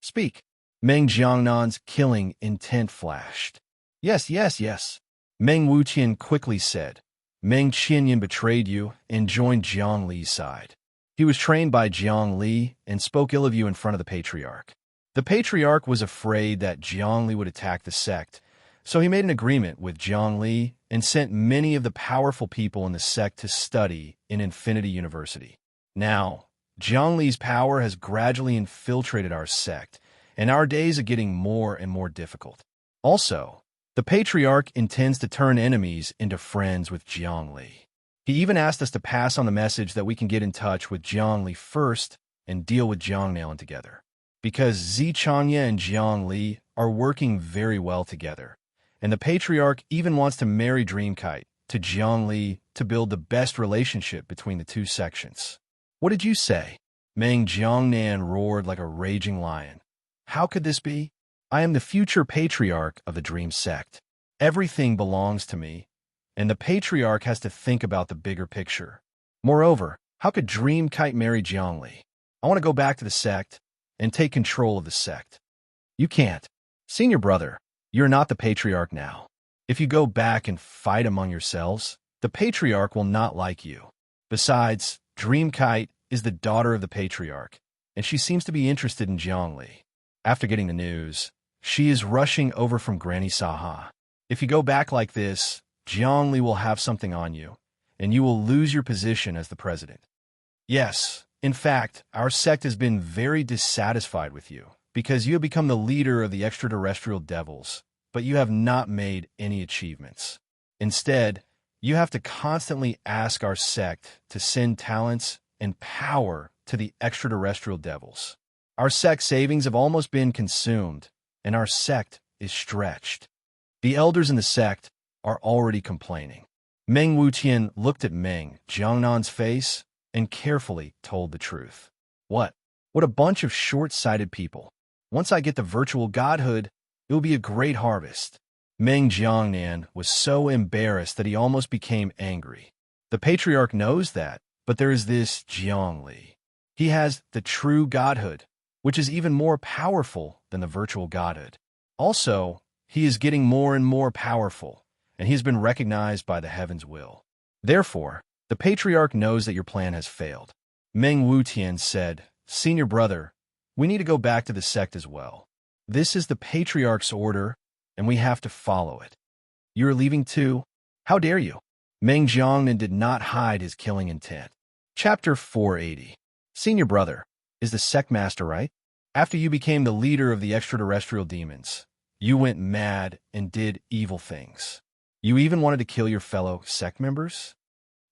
"Speak." Meng Jiangnan's killing intent flashed. "Yes, yes, yes." Meng Wutian quickly said. "Meng Qianyan betrayed you and joined Jiang Li's side. He was trained by Jiang Li and spoke ill of you in front of the Patriarch. The Patriarch was afraid that Jiang Li would attack the sect, so he made an agreement with Jiang Li and sent many of the powerful people in the sect to study in Infinity University. Now, Jiang Li's power has gradually infiltrated our sect, and our days are getting more and more difficult. Also, the Patriarch intends to turn enemies into friends with Jiang Li. He even asked us to pass on the message that we can get in touch with Jiang Li first and deal with Jiangnan together. Because Zichanya and Jiang Li are working very well together, and the Patriarch even wants to marry Dreamkite to Jiang Li to build the best relationship between the two sections." "What did you say?" Meng Jiangnan roared like a raging lion. "How could this be? I am the future Patriarch of the Dream Sect. Everything belongs to me, and the Patriarch has to think about the bigger picture. Moreover, how could Dreamkite marry Jiang Li? I want to go back to the sect and take control of the sect." "You can't. Senior brother, you're not the Patriarch now. If you go back and fight among yourselves, the Patriarch will not like you. Besides, Dreamkite is the daughter of the Patriarch, and she seems to be interested in Jiang Li. After getting the news, she is rushing over from Granny Saha. If you go back like this, Jiang Li will have something on you, and you will lose your position as the president. Yes, in fact, our sect has been very dissatisfied with you, because you have become the leader of the extraterrestrial devils, but you have not made any achievements. Instead, you have to constantly ask our sect to send talents and power to the extraterrestrial devils. Our sect savings have almost been consumed, and our sect is stretched. The elders in the sect are already complaining." Meng Wutian looked at Meng Jiangnan's face and carefully told the truth. What a bunch of short-sighted people. Once I get the virtual godhood, it will be a great harvest." Meng Jiangnan was so embarrassed that he almost became angry. The Patriarch knows that, but there is this Jiang Li. He has the true godhood, which is even more powerful than the virtual godhood. Also, he is getting more and more powerful, and he has been recognized by the heaven's will. Therefore, the Patriarch knows that your plan has failed. Meng Wutian said, "Senior brother, we need to go back to the sect as well. This is the Patriarch's order, and we have to follow it." You are leaving too? How dare you? Meng Jiangnan did not hide his killing intent. Chapter 480. Senior brother, is the sect master right? After you became the leader of the extraterrestrial demons, you went mad and did evil things. You even wanted to kill your fellow sect members?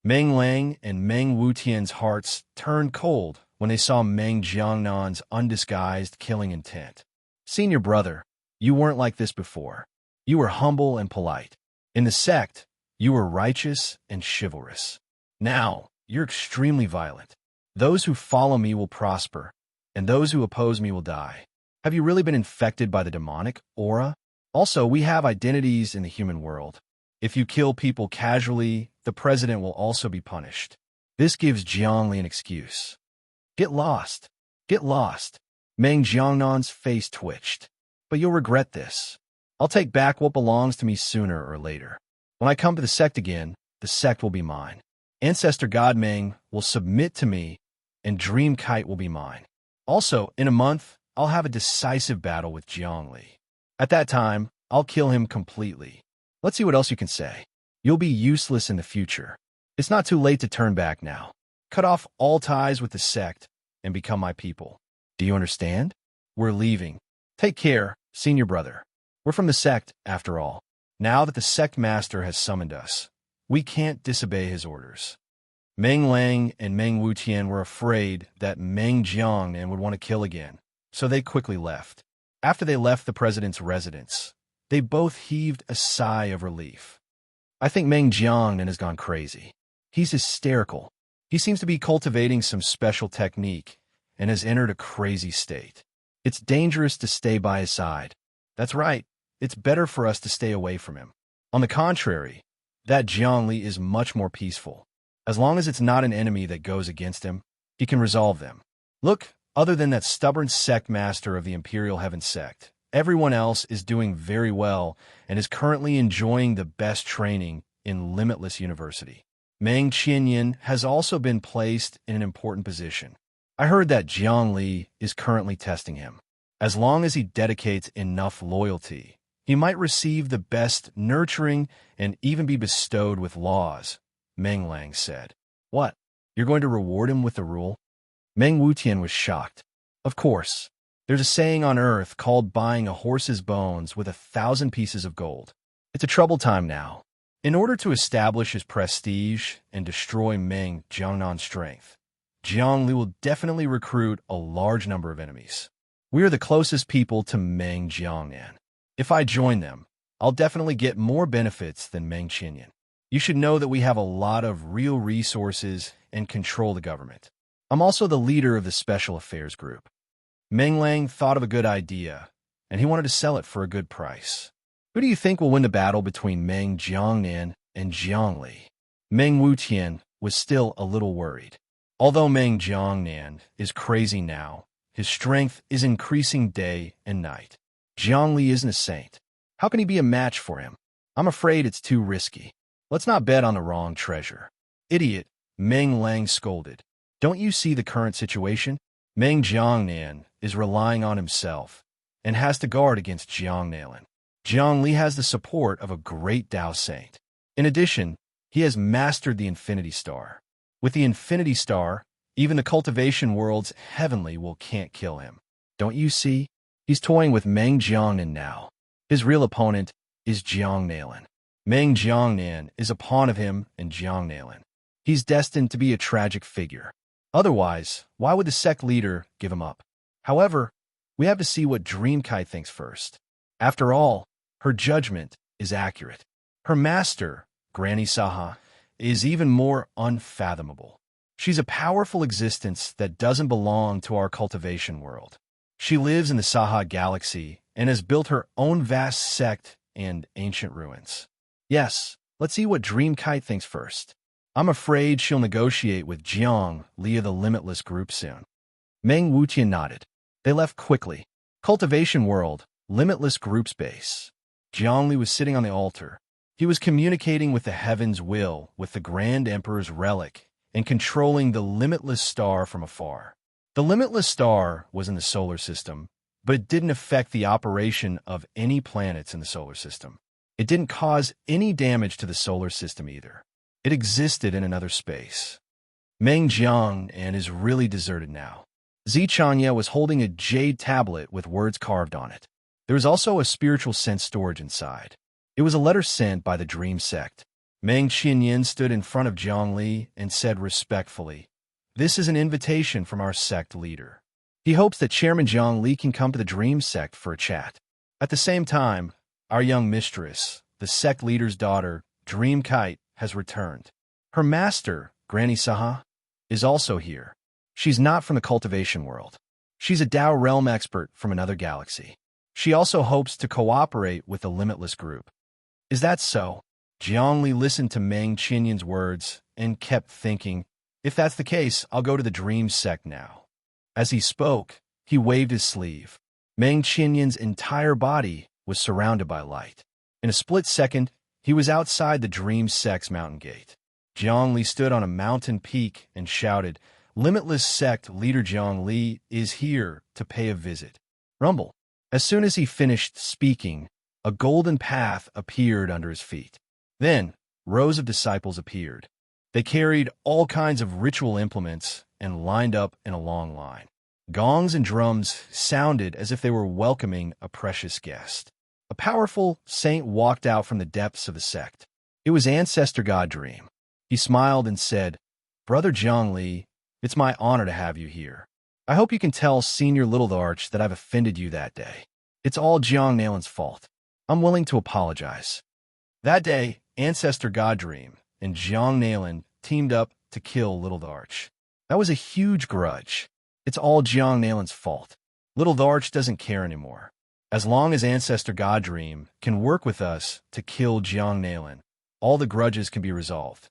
Meng Lang and Meng Wutian's hearts turned cold when they saw Meng Jiangnan's undisguised killing intent. Senior brother, you weren't like this before. You were humble and polite. In the sect, you were righteous and chivalrous. Now, you're extremely violent. Those who follow me will prosper, and those who oppose me will die. Have you really been infected by the demonic aura? Also, we have identities in the human world. If you kill people casually, the president will also be punished. This gives Jiangli an excuse. Get lost. Get lost. Meng Jiangnan's face twitched. But you'll regret this. I'll take back what belongs to me sooner or later. When I come to the sect again, the sect will be mine. Ancestor God Meng will submit to me, and Dream Kite will be mine. Also, in a month, I'll have a decisive battle with Jiangli. At that time, I'll kill him completely. Let's see what else you can say. You'll be useless in the future. It's not too late to turn back now. Cut off all ties with the sect and become my people. Do you understand? We're leaving. Take care, senior brother. We're from the sect, after all. Now that the sect master has summoned us, we can't disobey his orders. Meng Lang and Meng Wutian were afraid that Meng Jiangnan would want to kill again, so they quickly left. After they left the president's residence, they both heaved a sigh of relief. I think Meng Jiangnan has gone crazy. He's hysterical. He seems to be cultivating some special technique and has entered a crazy state. It's dangerous to stay by his side. That's right. It's better for us to stay away from him. On the contrary, that Jiangli is much more peaceful. As long as it's not an enemy that goes against him, he can resolve them. Look, other than that stubborn sect master of the Imperial Heaven sect, everyone else is doing very well and is currently enjoying the best training in Limitless University. Meng Qianyin has also been placed in an important position. I heard that Jiangli is currently testing him. As long as he dedicates enough loyalty, he might receive the best nurturing and even be bestowed with laws, Meng Lang said. What? You're going to reward him with the rule? Meng Wutian was shocked. Of course. There's a saying on Earth called buying a horse's bones with 1,000 pieces of gold. It's a troubled time now. In order to establish his prestige and destroy Meng Jiangnan's strength, Jiangli will definitely recruit a large number of enemies. We are the closest people to Meng Jiangnan. If I join them, I'll definitely get more benefits than Meng Qianyin. You should know that we have a lot of real resources and control the government. I'm also the leader of the Special Affairs Group. Meng Lang thought of a good idea, and he wanted to sell it for a good price. Who do you think will win the battle between Meng Jiangnan and Jiangli? Meng Wutian was still a little worried. Although Meng Jiangnan is crazy now, his strength is increasing day and night. Jiangli isn't a saint. How can he be a match for him? I'm afraid it's too risky. Let's not bet on the wrong treasure. Idiot, Meng Lang scolded. Don't you see the current situation? Meng Jiangnan is relying on himself and has to guard against Jiangnan. Jiangli has the support of a great Tao saint. In addition, he has mastered the Infinity Star. With the Infinity Star, even the cultivation world's heavenly can't kill him. Don't you see? He's toying with Meng Jiangnan now. His real opponent is Jiangnan. Meng Jiangnan is a pawn of him and Jiangnan. He's destined to be a tragic figure. Otherwise, why would the sect leader give him up? However, we have to see what Dreamkite thinks first. After all, her judgment is accurate. Her master, Granny Saha, is even more unfathomable. She's a powerful existence that doesn't belong to our cultivation world. She lives in the Saha galaxy and has built her own vast sect and ancient ruins. Yes, let's see what Dreamkite thinks first. I'm afraid she'll negotiate with Jiang Li of the Limitless Group soon. Meng Wutian nodded. They left quickly. Cultivation World, Limitless Group's base. Jiang Li was sitting on the altar. He was communicating with the heaven's will with the Grand Emperor's relic and controlling the Limitless Star from afar. The Limitless Star was in the solar system, but it didn't affect the operation of any planets in the solar system. It didn't cause any damage to the solar system either. It existed in another space. Meng Jiang and is really deserted now. Zichanya was holding a jade tablet with words carved on it. There was also a spiritual sense storage inside. It was a letter sent by the Dream Sect. Meng Qinyan stood in front of Jiang Li and said respectfully, "This is an invitation from our sect leader. He hopes that Chairman Jiang Li can come to the Dream Sect for a chat. At the same time, our young mistress, the sect leader's daughter, Dream Kite, has returned. Her master, Granny Saha, is also here. She's not from the cultivation world. She's a Dao realm expert from another galaxy. She also hopes to cooperate with the Limitless group." "Is that so?" Jiang Li listened to Meng Qinyan's words and kept thinking, "If that's the case, I'll go to the Dream Sect now." As he spoke, he waved his sleeve. Meng Qinyan's entire body was surrounded by light. In a split second, he was outside the Dream Sect's mountain gate. Jiang Li stood on a mountain peak and shouted, "Limitless Sect leader Jiang Li is here to pay a visit." Rumble. As soon as he finished speaking, a golden path appeared under his feet. Then, rows of disciples appeared. They carried all kinds of ritual implements and lined up in a long line. Gongs and drums sounded as if they were welcoming a precious guest. A powerful saint walked out from the depths of the sect. It was Ancestor God Dream. He smiled and said, "Brother Jiang Li, it's my honor to have you here. I hope you can tell Senior Little Arch that I've offended you that day. It's all Jiang Nalin's fault. I'm willing to apologize." That day, Ancestor God Dream and Jiang Nalin teamed up to kill Little Arch. That was a huge grudge. It's all Jiang Nalin's fault. Little Arch doesn't care anymore. As long as Ancestor God Dream can work with us to kill Jiang Nalin, all the grudges can be resolved.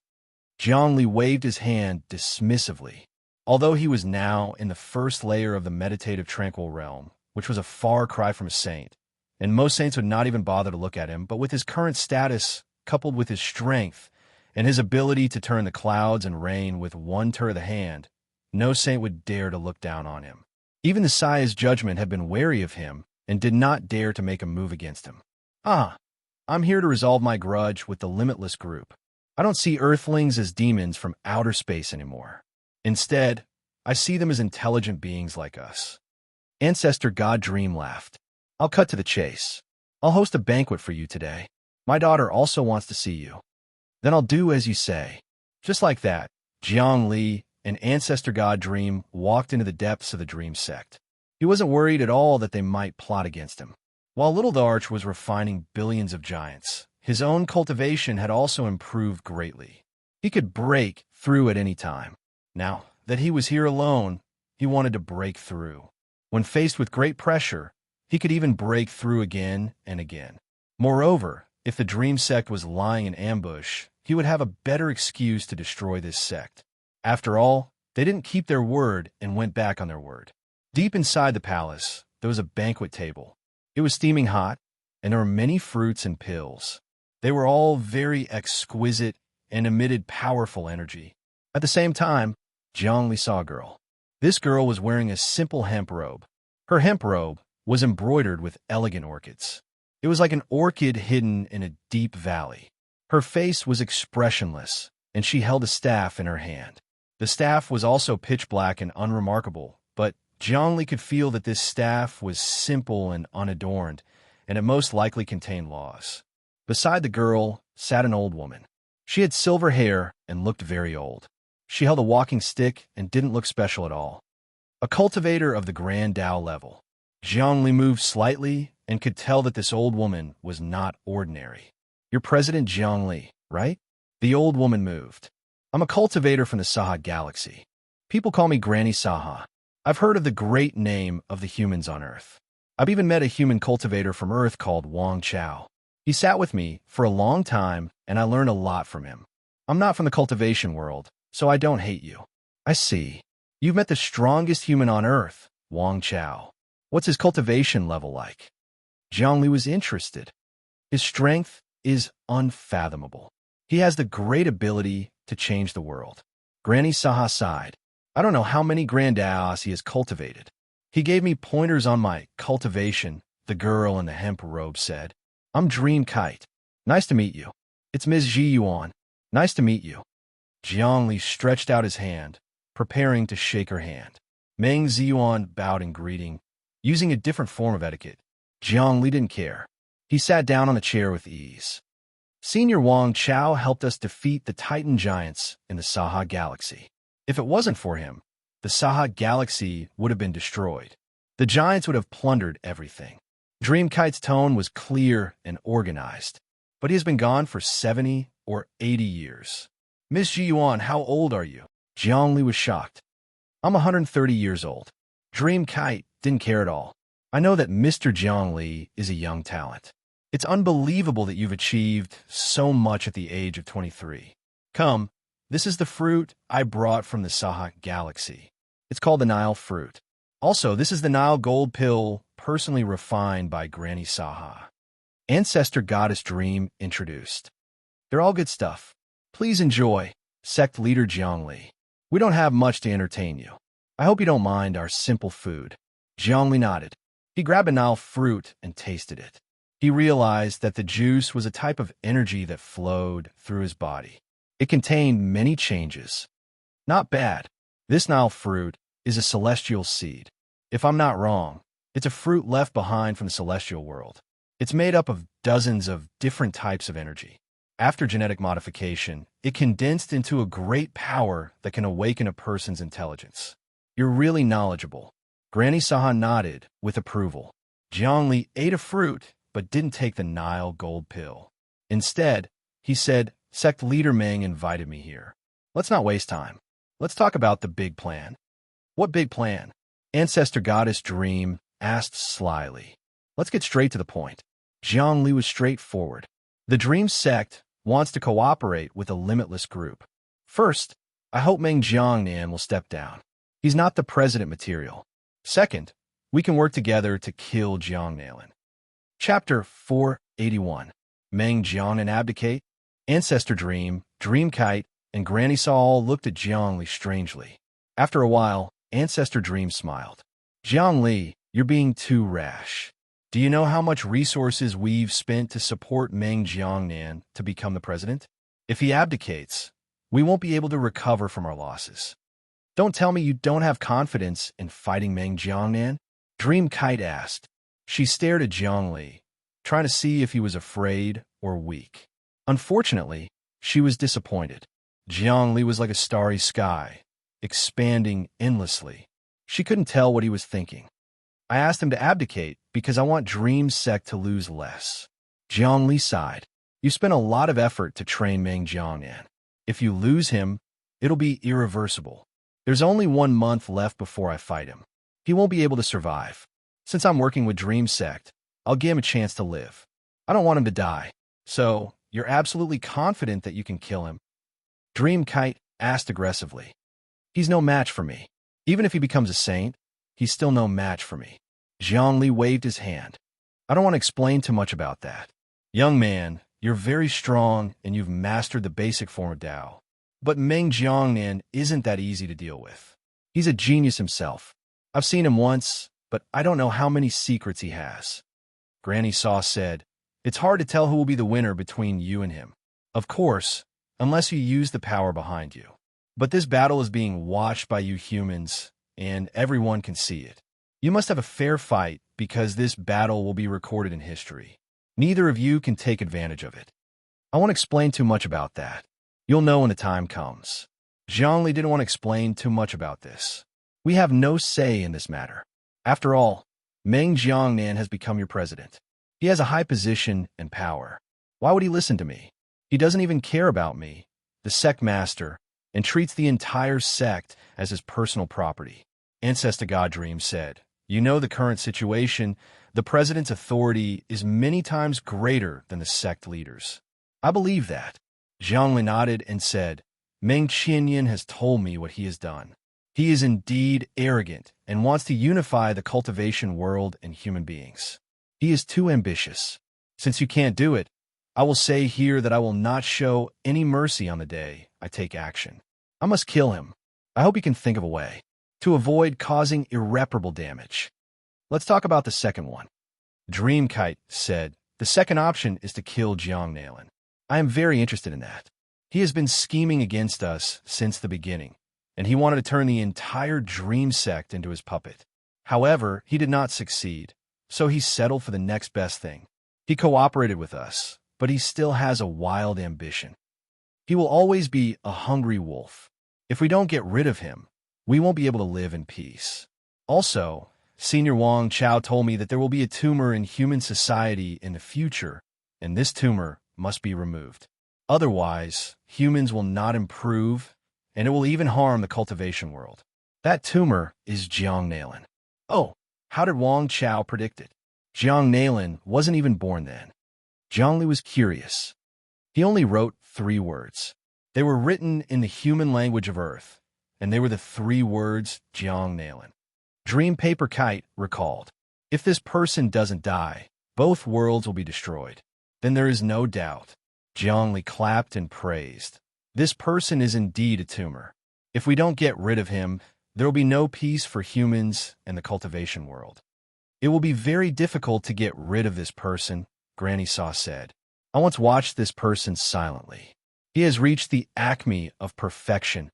Jiang Li waved his hand dismissively. Although he was now in the first layer of the meditative tranquil realm, which was a far cry from a saint, and most saints would not even bother to look at him, but with his current status, coupled with his strength, and his ability to turn the clouds and rain with one turn of the hand, no saint would dare to look down on him. Even the Saya's judgment had been wary of him and did not dare to make a move against him. I'm here to resolve my grudge with the Limitless group. I don't see Earthlings as demons from outer space anymore. Instead, I see them as intelligent beings like us." Ancestor God Dream laughed. "I'll cut to the chase. I'll host a banquet for you today. My daughter also wants to see you. Then I'll do as you say." Just like that, Jiang Li and Ancestor God Dream walked into the depths of the Dream Sect. He wasn't worried at all that they might plot against him. While Little Arch was refining billions of giants, his own cultivation had also improved greatly. He could break through at any time. Now that he was here alone, he wanted to break through. When faced with great pressure, he could even break through again and again. Moreover, if the Dream Sect was lying in ambush, he would have a better excuse to destroy this sect. After all, they didn't keep their word and went back on their word. Deep inside the palace, there was a banquet table. It was steaming hot, and there were many fruits and pills. They were all very exquisite and emitted powerful energy. At the same time, Jiang Li saw a girl. This girl was wearing a simple hemp robe. Her hemp robe was embroidered with elegant orchids. It was like an orchid hidden in a deep valley. Her face was expressionless, and she held a staff in her hand. The staff was also pitch black and unremarkable, but Jiang Li could feel that this staff was simple and unadorned, and it most likely contained laws. Beside the girl sat an old woman. She had silver hair and looked very old. She held a walking stick and didn't look special at all. A cultivator of the Grand Dao level. Jiang Li moved slightly and could tell that this old woman was not ordinary. "You're President Jiang Li, right?" The old woman moved. "I'm a cultivator from the Saha galaxy. People call me Granny Saha. I've heard of the great name of the humans on Earth. I've even met a human cultivator from Earth called Wang Chao. He sat with me for a long time, and I learned a lot from him. I'm not from the cultivation world, so I don't hate you." "I see. You've met the strongest human on Earth, Wang Chao. What's his cultivation level like?" Jiang Li was interested. "His strength is unfathomable. He has the great ability to change the world." Granny Saha sighed. "I don't know how many Grand Daos he has cultivated. He gave me pointers on my cultivation," the girl in the hemp robe said. "I'm Dream Kite. Nice to meet you. It's Ms. Ji Yuan. Nice to meet you. Jiangli stretched out his hand, preparing to shake her hand. Meng Ziyuan bowed in greeting, using a different form of etiquette. Jiangli didn't care. He sat down on a chair with ease. Senior Wang Chao helped us defeat the Titan giants in the Saha Galaxy. If it wasn't for him, the Saha Galaxy would have been destroyed. The giants would have plundered everything. Dreamkite's tone was clear and organized, but he has been gone for 70 or 80 years. Miss Ji Yuan, how old are you? Jiangli was shocked. I'm 130 years old. Dreamkite didn't care at all. I know that Mr. Jiangli is a young talent. It's unbelievable that you've achieved so much at the age of 23. Come, this is the fruit I brought from the Saha Galaxy. It's called the Nile fruit. Also, this is the Nile gold pill personally refined by Granny Saha. Ancestor Goddess Dream introduced. They're all good stuff. Please enjoy, sect leader Jiangli. We don't have much to entertain you. I hope you don't mind our simple food. Jiangli nodded. He grabbed a Nile fruit and tasted it. He realized that the juice was a type of energy that flowed through his body. It contained many changes. Not bad. This Nile fruit is a celestial seed. If I'm not wrong, it's a fruit left behind from the celestial world. It's made up of dozens of different types of energy. After genetic modification, it condensed into a great power that can awaken a person's intelligence. You're really knowledgeable. Granny Saha nodded with approval. Jiangli ate a fruit but didn't take the Nile gold pill. Instead, he said, Sect leader Meng invited me here. Let's not waste time. Let's talk about the big plan. What big plan? Ancestor Goddess Dream asked slyly. Let's get straight to the point. Jiangli was straightforward. The Dream sect wants to cooperate with a limitless group. First, I hope Meng Jiangnan will step down. He's not the president material. Second, we can work together to kill Jiangnan. Chapter 481. Meng Jiangnan abdicate. Ancestor Dream, Dreamkite, and Granny Saw all looked at Jiangli strangely. After a while, Ancestor Dream smiled. Jiangli, you're being too rash. Do you know how much resources we've spent to support Meng Jiangnan to become the president? If he abdicates, we won't be able to recover from our losses. Don't tell me you don't have confidence in fighting Meng Jiangnan? Dreamkite asked. She stared at Jiangli, trying to see if he was afraid or weak. Unfortunately, she was disappointed. Jiangli was like a starry sky, expanding endlessly. She couldn't tell what he was thinking. I asked him to abdicate because I want Dream Sect to lose less. Jiangli sighed. You spent a lot of effort to train Meng Jiangnan. If you lose him, it'll be irreversible. There's only 1 month left before I fight him. He won't be able to survive. Since I'm working with Dream Sect, I'll give him a chance to live. I don't want him to die. So, you're absolutely confident that you can kill him? Dreamkite asked aggressively. He's no match for me. Even if he becomes a saint, he's still no match for me. Jiangli waved his hand. I don't want to explain too much about that. Young man, you're very strong and you've mastered the basic form of Tao. But Meng Jiangnan isn't that easy to deal with. He's a genius himself. I've seen him once, but I don't know how many secrets he has. Granny Saw said, It's hard to tell who will be the winner between you and him. Of course, unless you use the power behind you. But this battle is being watched by you humans, and everyone can see it. You must have a fair fight because this battle will be recorded in history. Neither of you can take advantage of it. I won't explain too much about that. You'll know when the time comes. Jiangli didn't want to explain too much about this. We have no say in this matter. After all, Meng Jiangnan has become your president. He has a high position and power. Why would he listen to me? He doesn't even care about me, the sect master, and treats the entire sect as his personal property. Ancestor God Dream said, You know the current situation. The president's authority is many times greater than the sect leaders. I believe that. Jiangli nodded and said, Meng Qianyan has told me what he has done. He is indeed arrogant and wants to unify the cultivation world and human beings. He is too ambitious. Since you can't do it, I will say here that I will not show any mercy on the day I take action. I must kill him. I hope he can think of a way to avoid causing irreparable damage. Let's talk about the second one. Dreamkite said, The second option is to kill Jiang Nalan. I am very interested in that. He has been scheming against us since the beginning, and he wanted to turn the entire dream sect into his puppet. However, he did not succeed, so he settled for the next best thing. He cooperated with us, but he still has a wild ambition. He will always be a hungry wolf. If we don't get rid of him, we won't be able to live in peace. Also, Senior Wang Chao told me that there will be a tumor in human society in the future, and this tumor must be removed. Otherwise, humans will not improve, and it will even harm the cultivation world. That tumor is Jiang Nalan. Oh, how did Wang Chao predict it? Jiang Nalan wasn't even born then. Zhongli was curious. He only wrote 3 words. They were written in the human language of Earth, and they were the 3 words Jiang Nalan. Dream Paper Kite recalled, if this person doesn't die, both worlds will be destroyed. Then there is no doubt. Zhongli clapped and praised. This person is indeed a tumor. If we don't get rid of him, there will be no peace for humans and the cultivation world. It will be very difficult to get rid of this person, Granny Saw said. I once watched this person silently. He has reached the acme of perfection,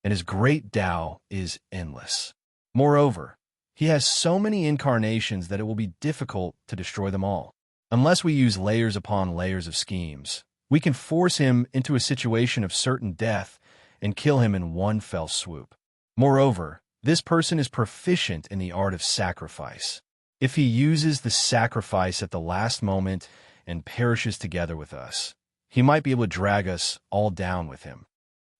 and his great Tao is endless. Moreover, he has so many incarnations that it will be difficult to destroy them all. Unless we use layers upon layers of schemes, we can force him into a situation of certain death and kill him in one fell swoop. Moreover, this person is proficient in the art of sacrifice. If he uses the sacrifice at the last moment and perishes together with us, he might be able to drag us all down with him.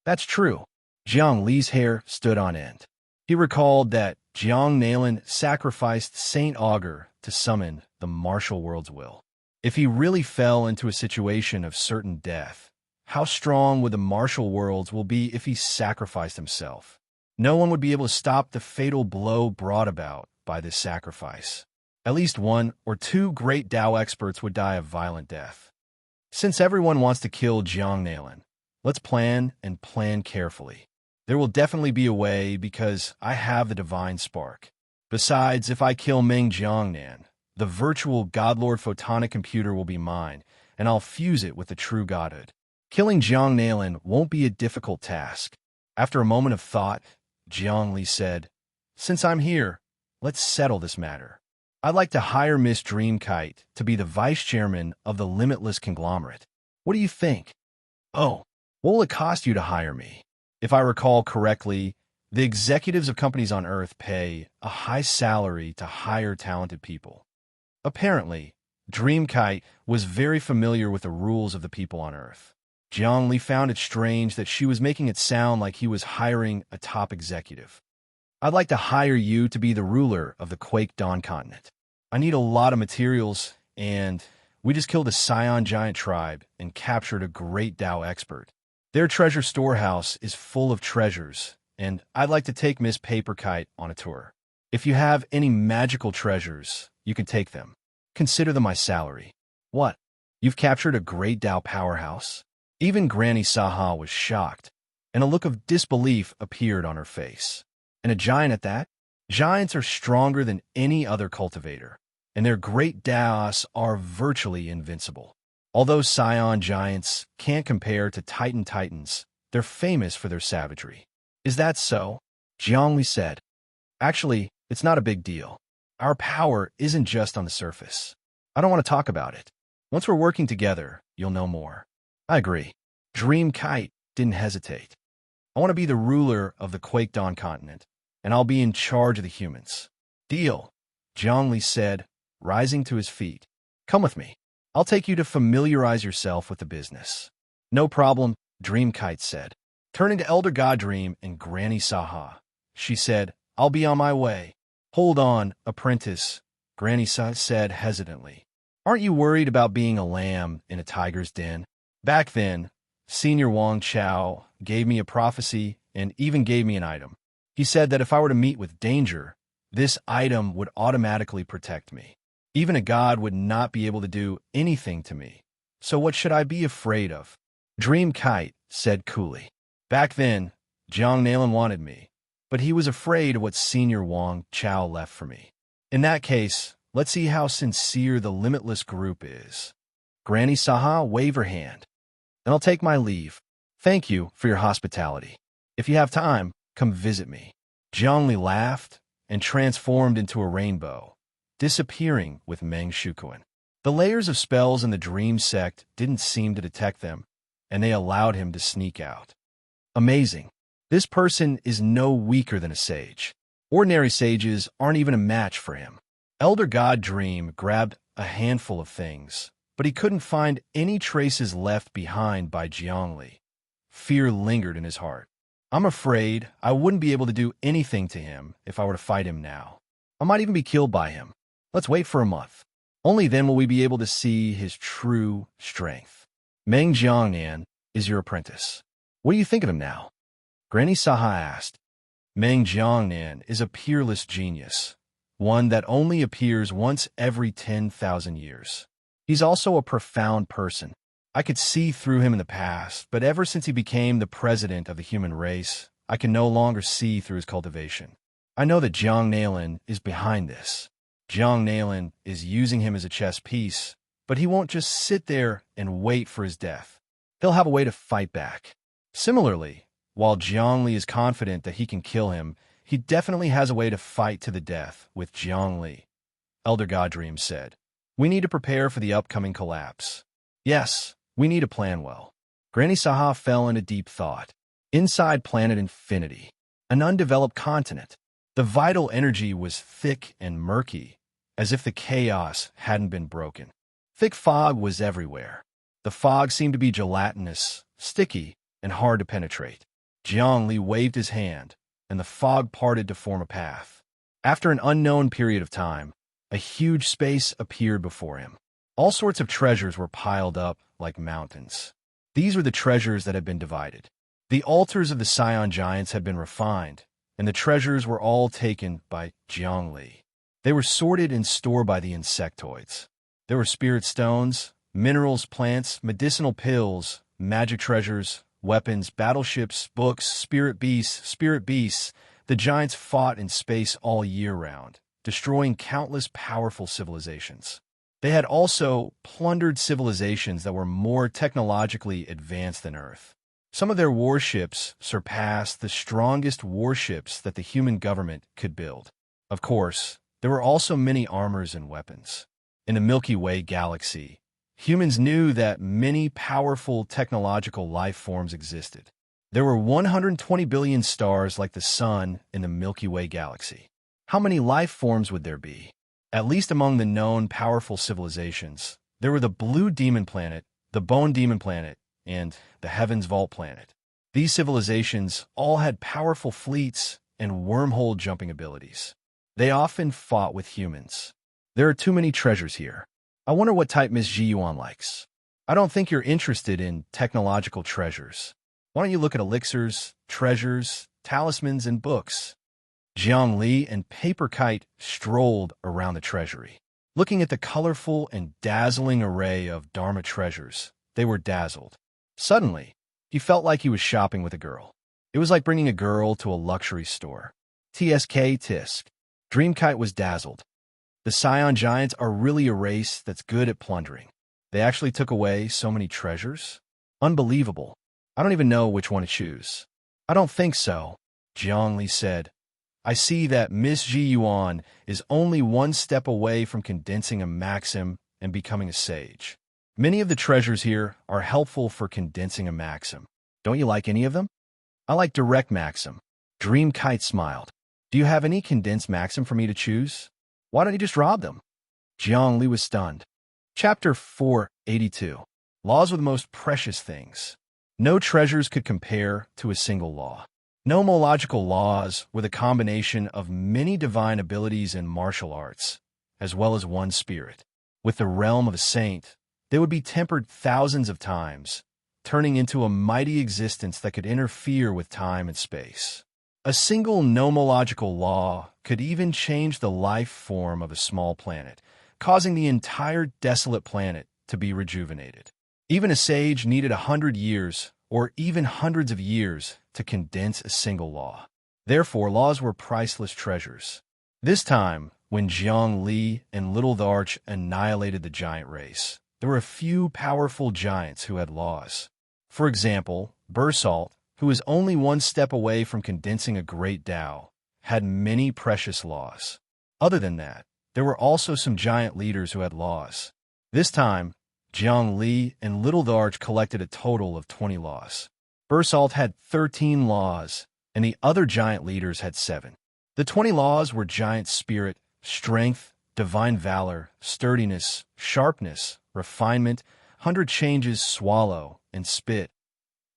That's true. Jiang Li's hair stood on end. He recalled that Jiang Nalan sacrificed Saint Augur to summon the martial world's will. If he really fell into a situation of certain death, how strong would the martial worlds will be if he sacrificed himself? No one would be able to stop the fatal blow brought about by this sacrifice. At least 1 or 2 great Tao experts would die a violent death. Since everyone wants to kill Jiang Nalan, let's plan and plan carefully. There will definitely be a way because I have the divine spark. Besides, if I kill Meng Jiangnan, the virtual Godlord photonic computer will be mine, and I'll fuse it with the true godhood. Killing Jiang Nalan won't be a difficult task. After a moment of thought, Jiang Li said, since I'm here, let's settle this matter. I'd like to hire Miss Dreamkite to be the vice chairman of the Limitless Conglomerate. What do you think? Oh, what will it cost you to hire me? If I recall correctly, the executives of companies on Earth pay a high salary to hire talented people. Apparently, Dreamkite was very familiar with the rules of the people on Earth. Jiang Li found it strange that she was making it sound like he was hiring a top executive. I'd like to hire you to be the ruler of the Quake Dawn continent. I need a lot of materials, and we just killed a Scion giant tribe and captured a great Tao expert. Their treasure storehouse is full of treasures, and I'd like to take Miss Paperkite on a tour. If you have any magical treasures, you can take them. Consider them my salary. What? You've captured a great Tao powerhouse? Even Granny Saha was shocked, and a look of disbelief appeared on her face. And a giant at that? Giants are stronger than any other cultivator, and their great Taos are virtually invincible. Although Scion giants can't compare to Titan titans, they're famous for their savagery. Is that so? Jiang Li said. Actually, it's not a big deal. Our power isn't just on the surface. I don't want to talk about it. Once we're working together, you'll know more. I agree. Dream Kite didn't hesitate. I want to be the ruler of the Quake Dawn continent, and I'll be in charge of the humans. Deal, Jiang Li said, rising to his feet. Come with me. I'll take you to familiarize yourself with the business. No problem, Dreamkite said. Turning to Elder God Dream and Granny Saha, she said, I'll be on my way. Hold on, apprentice, Granny Saha said hesitantly. Aren't you worried about being a lamb in a tiger's den? Back then, Senior Wang Chao gave me a prophecy and even gave me an item. He said that if I were to meet with danger, this item would automatically protect me. Even a god would not be able to do anything to me. So what should I be afraid of? Dream Kite said coolly. Back then, Jiang Nalan wanted me, but he was afraid of what Senior Wang Chao left for me. In that case, Let's see how sincere the limitless group is. Granny Saha, wave her hand. Then I'll take my leave. Thank you for your hospitality. If you have time, come visit me. Zhongli laughed and transformed into a rainbow, disappearing with Meng Shukuan. The layers of spells in the dream sect didn't seem to detect them, and they allowed him to sneak out. Amazing. This person is no weaker than a sage. Ordinary sages aren't even a match for him. Elder God Dream grabbed a handful of things, but he couldn't find any traces left behind by Zhongli. Fear lingered in his heart. I'm afraid I wouldn't be able to do anything to him if I were to fight him now. I might even be killed by him. Let's wait for a month. Only then will we be able to see his true strength. Meng Jiangnan is your apprentice. What do you think of him now? Granny Saha asked. Meng Jiangnan is a peerless genius, one that only appears once every 10,000 years. He's also a profound person. I could see through him in the past, but ever since he became the president of the human race, I can no longer see through his cultivation. I know that Jiang Nailin is behind this. Jiang Nailin is using him as a chess piece, but he won't just sit there and wait for his death. He'll have a way to fight back. Similarly, while Zhongli is confident that he can kill him, he definitely has a way to fight to the death with Zhongli. Elder Godream said, "We need to prepare for the upcoming collapse. Yes, we need to plan well." Granny Saha fell into deep thought. Inside planet Infinity, an undeveloped continent, the vital energy was thick and murky, as if the chaos hadn't been broken. Thick fog was everywhere. The fog seemed to be gelatinous, sticky, and hard to penetrate. Zhongli waved his hand, and the fog parted to form a path. After an unknown period of time, a huge space appeared before him. All sorts of treasures were piled up like mountains. These were the treasures that had been divided. The altars of the Scion giants had been refined, and the treasures were all taken by Zhongli. They were sorted and stored by the insectoids. There were spirit stones, minerals, plants, medicinal pills, magic treasures, weapons, battleships, books, spirit beasts. The giants fought in space all year round, destroying countless powerful civilizations. They had also plundered civilizations that were more technologically advanced than Earth. Some of their warships surpassed the strongest warships that the human government could build. Of course, there were also many armors and weapons. In the Milky Way galaxy, humans knew that many powerful technological life forms existed. There were 120 billion stars like the Sun in the Milky Way galaxy. How many life forms would there be? At least among the known powerful civilizations, there were the Blue Demon Planet, the Bone Demon Planet, and the Heaven's Vault Planet. These civilizations all had powerful fleets and wormhole jumping abilities. They often fought with humans. There are too many treasures here. I wonder what type Miss Ji Yuan likes. I don't think you're interested in technological treasures. Why don't you look at elixirs, treasures, talismans, and books? Jiang Li and Paper Kite strolled around the treasury. Looking at the colorful and dazzling array of Dharma treasures, they were dazzled. Suddenly, he felt like he was shopping with a girl. It was like bringing a girl to a luxury store. Tisk. Dreamkite was dazzled. The Scion Giants are really a race that's good at plundering. They actually took away so many treasures? Unbelievable. I don't even know which one to choose. I don't think so, Jiang Li said. I see that Miss Ji Yuan is only one step away from condensing a maxim and becoming a sage. Many of the treasures here are helpful for condensing a maxim. Don't you like any of them? I like direct maxim. Dream Kite smiled. Do you have any condensed maxim for me to choose? Why don't you just rob them? Jiang Li was stunned. Chapter 482. Laws were the most precious things. No treasures could compare to a single law. Nomological laws were the combination of many divine abilities in martial arts, as well as one spirit. With the realm of a saint, they would be tempered thousands of times, turning into a mighty existence that could interfere with time and space. A single nomological law could even change the life form of a small planet, causing the entire desolate planet to be rejuvenated. Even a sage needed 100 years, or even hundreds of years, to condense a single law. Therefore, laws were priceless treasures. This time, When Jiang Li and Little Darch annihilated the giant race, there were a few powerful giants who had laws. For example, Bursalt, who was only one step away from condensing a great Tao, had many precious laws. Other than that, there were also some giant leaders who had laws. This time, Jiang Li and Little Darch collected a total of 20 laws. Bursalt had 13 laws, and the other giant leaders had 7. The 20 laws were giant spirit, strength, divine valor, sturdiness, sharpness, refinement, 100 changes, swallow, and spit.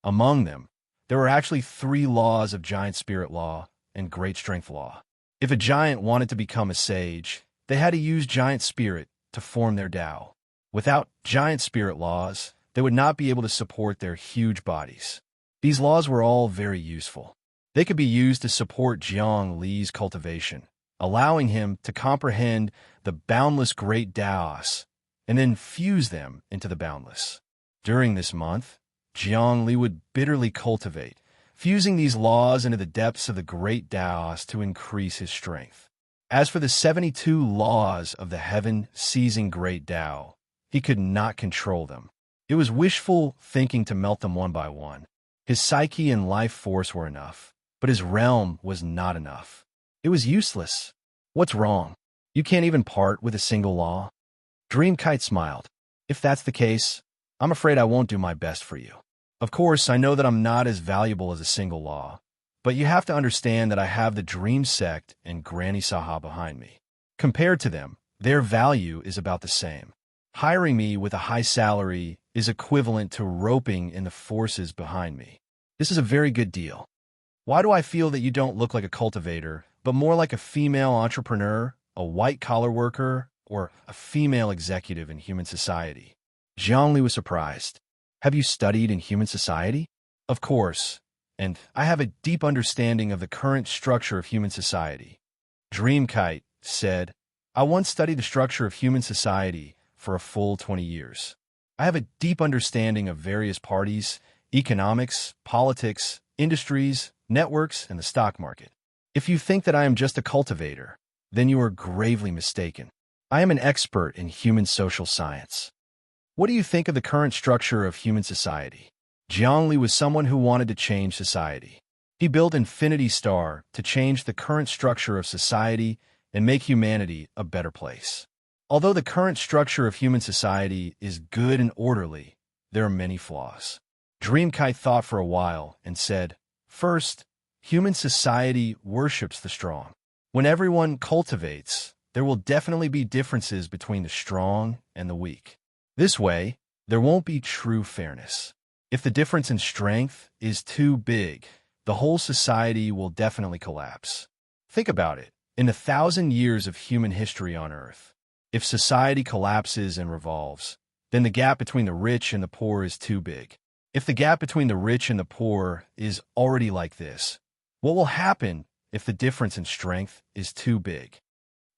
Among them, there were actually 3 laws of giant spirit law and great strength law. If a giant wanted to become a sage, they had to use giant spirit to form their Tao. Without giant spirit laws, they would not be able to support their huge bodies. These laws were all very useful. They could be used to support Jiang Li's cultivation, allowing him to comprehend the boundless great Taos and then fuse them into the boundless. During this month, Jiang Li would bitterly cultivate, fusing these laws into the depths of the great Taos to increase his strength. As for the 72 laws of the heaven-seizing great Tao, he could not control them. It was wishful thinking to melt them one by one. His psyche and life force were enough, but his realm was not enough. It was useless. What's wrong? You can't even part with a single law? Dreamkite smiled. If that's the case, I'm afraid I won't do my best for you. Of course, I know that I'm not as valuable as a single law, but you have to understand that I have the Dream Sect and Granny Saha behind me. Compared to them, their value is about the same. Hiring me with a high salary is equivalent to roping in the forces behind me. This is a very good deal. Why do I feel that you don't look like a cultivator, but more like a female entrepreneur, a white-collar worker, or a female executive in human society? Jiang Li was surprised. Have you studied in human society? Of course, and I have a deep understanding of the current structure of human society. Dreamkite said, I once studied the structure of human society for a full 20 years. I have a deep understanding of various parties, economics, politics, industries, networks, and the stock market. If you think that I am just a cultivator, then you are gravely mistaken. I am an expert in human social science. What do you think of the current structure of human society? Jiang Li was someone who wanted to change society. He built Infinity Star to change the current structure of society and make humanity a better place. Although the current structure of human society is good and orderly, there are many flaws. Dreamkite thought for a while and said, First, human society worships the strong. When everyone cultivates, there will definitely be differences between the strong and the weak. This way, there won't be true fairness. If the difference in strength is too big, the whole society will definitely collapse. Think about it. In 1,000 years of human history on Earth, if society collapses and revolves, then the gap between the rich and the poor is too big. If the gap between the rich and the poor is already like this, what will happen if the difference in strength is too big?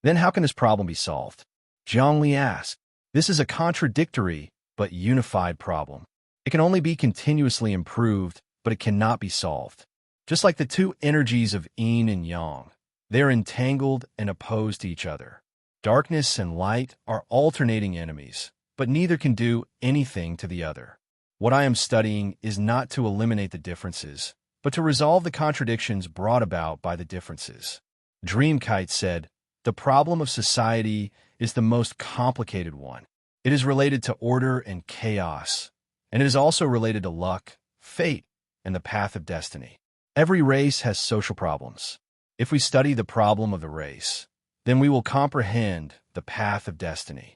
Then how can this problem be solved? Jiang Li asked. This is a contradictory but unified problem. It can only be continuously improved, but it cannot be solved. Just like the two energies of yin and yang, they are entangled and opposed to each other. Darkness and light are alternating enemies, but neither can do anything to the other. What I am studying is not to eliminate the differences, but to resolve the contradictions brought about by the differences. Dreamkite said, the problem of society is the most complicated one. It is related to order and chaos, and it is also related to luck, fate, and the path of destiny. Every race has social problems. If we study the problem of the race, then we will comprehend the path of destiny.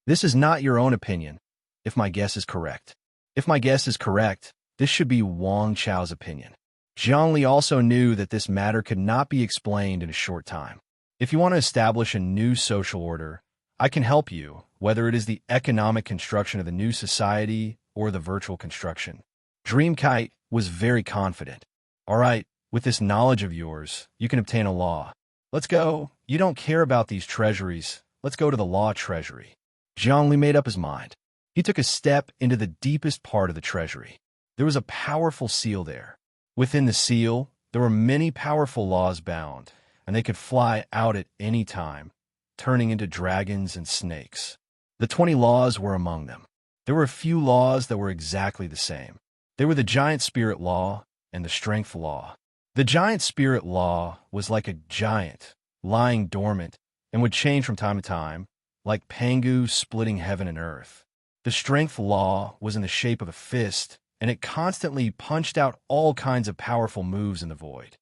This is not your own opinion, if my guess is correct. If my guess is correct, this should be Wang Chao's opinion. Jiang Li also knew that this matter could not be explained in a short time. If you want to establish a new social order, I can help you, whether it is the economic construction of the new society or the virtual construction. Dreamkite was very confident. All right, with this knowledge of yours, you can obtain a law. Let's go. You don't care about these treasuries. Let's go to the law treasury. Jiang Li made up his mind. He took a step into the deepest part of the treasury. There was a powerful seal there. Within the seal, there were many powerful laws bound, and they could fly out at any time. turning into dragons and snakes. The 20 laws were among them. There were a few laws that were exactly the same. They were the giant spirit law and the strength law. The giant spirit law was like a giant, lying dormant, and would change from time to time, like Pangu splitting heaven and earth. The strength law was in the shape of a fist, and it constantly punched out all kinds of powerful moves in the void.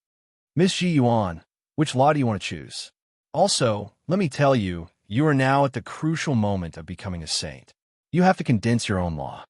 Miss Ji Yuan, which law do you want to choose? Also, let me tell you, you are now at the crucial moment of becoming a saint. You have to condense your own law.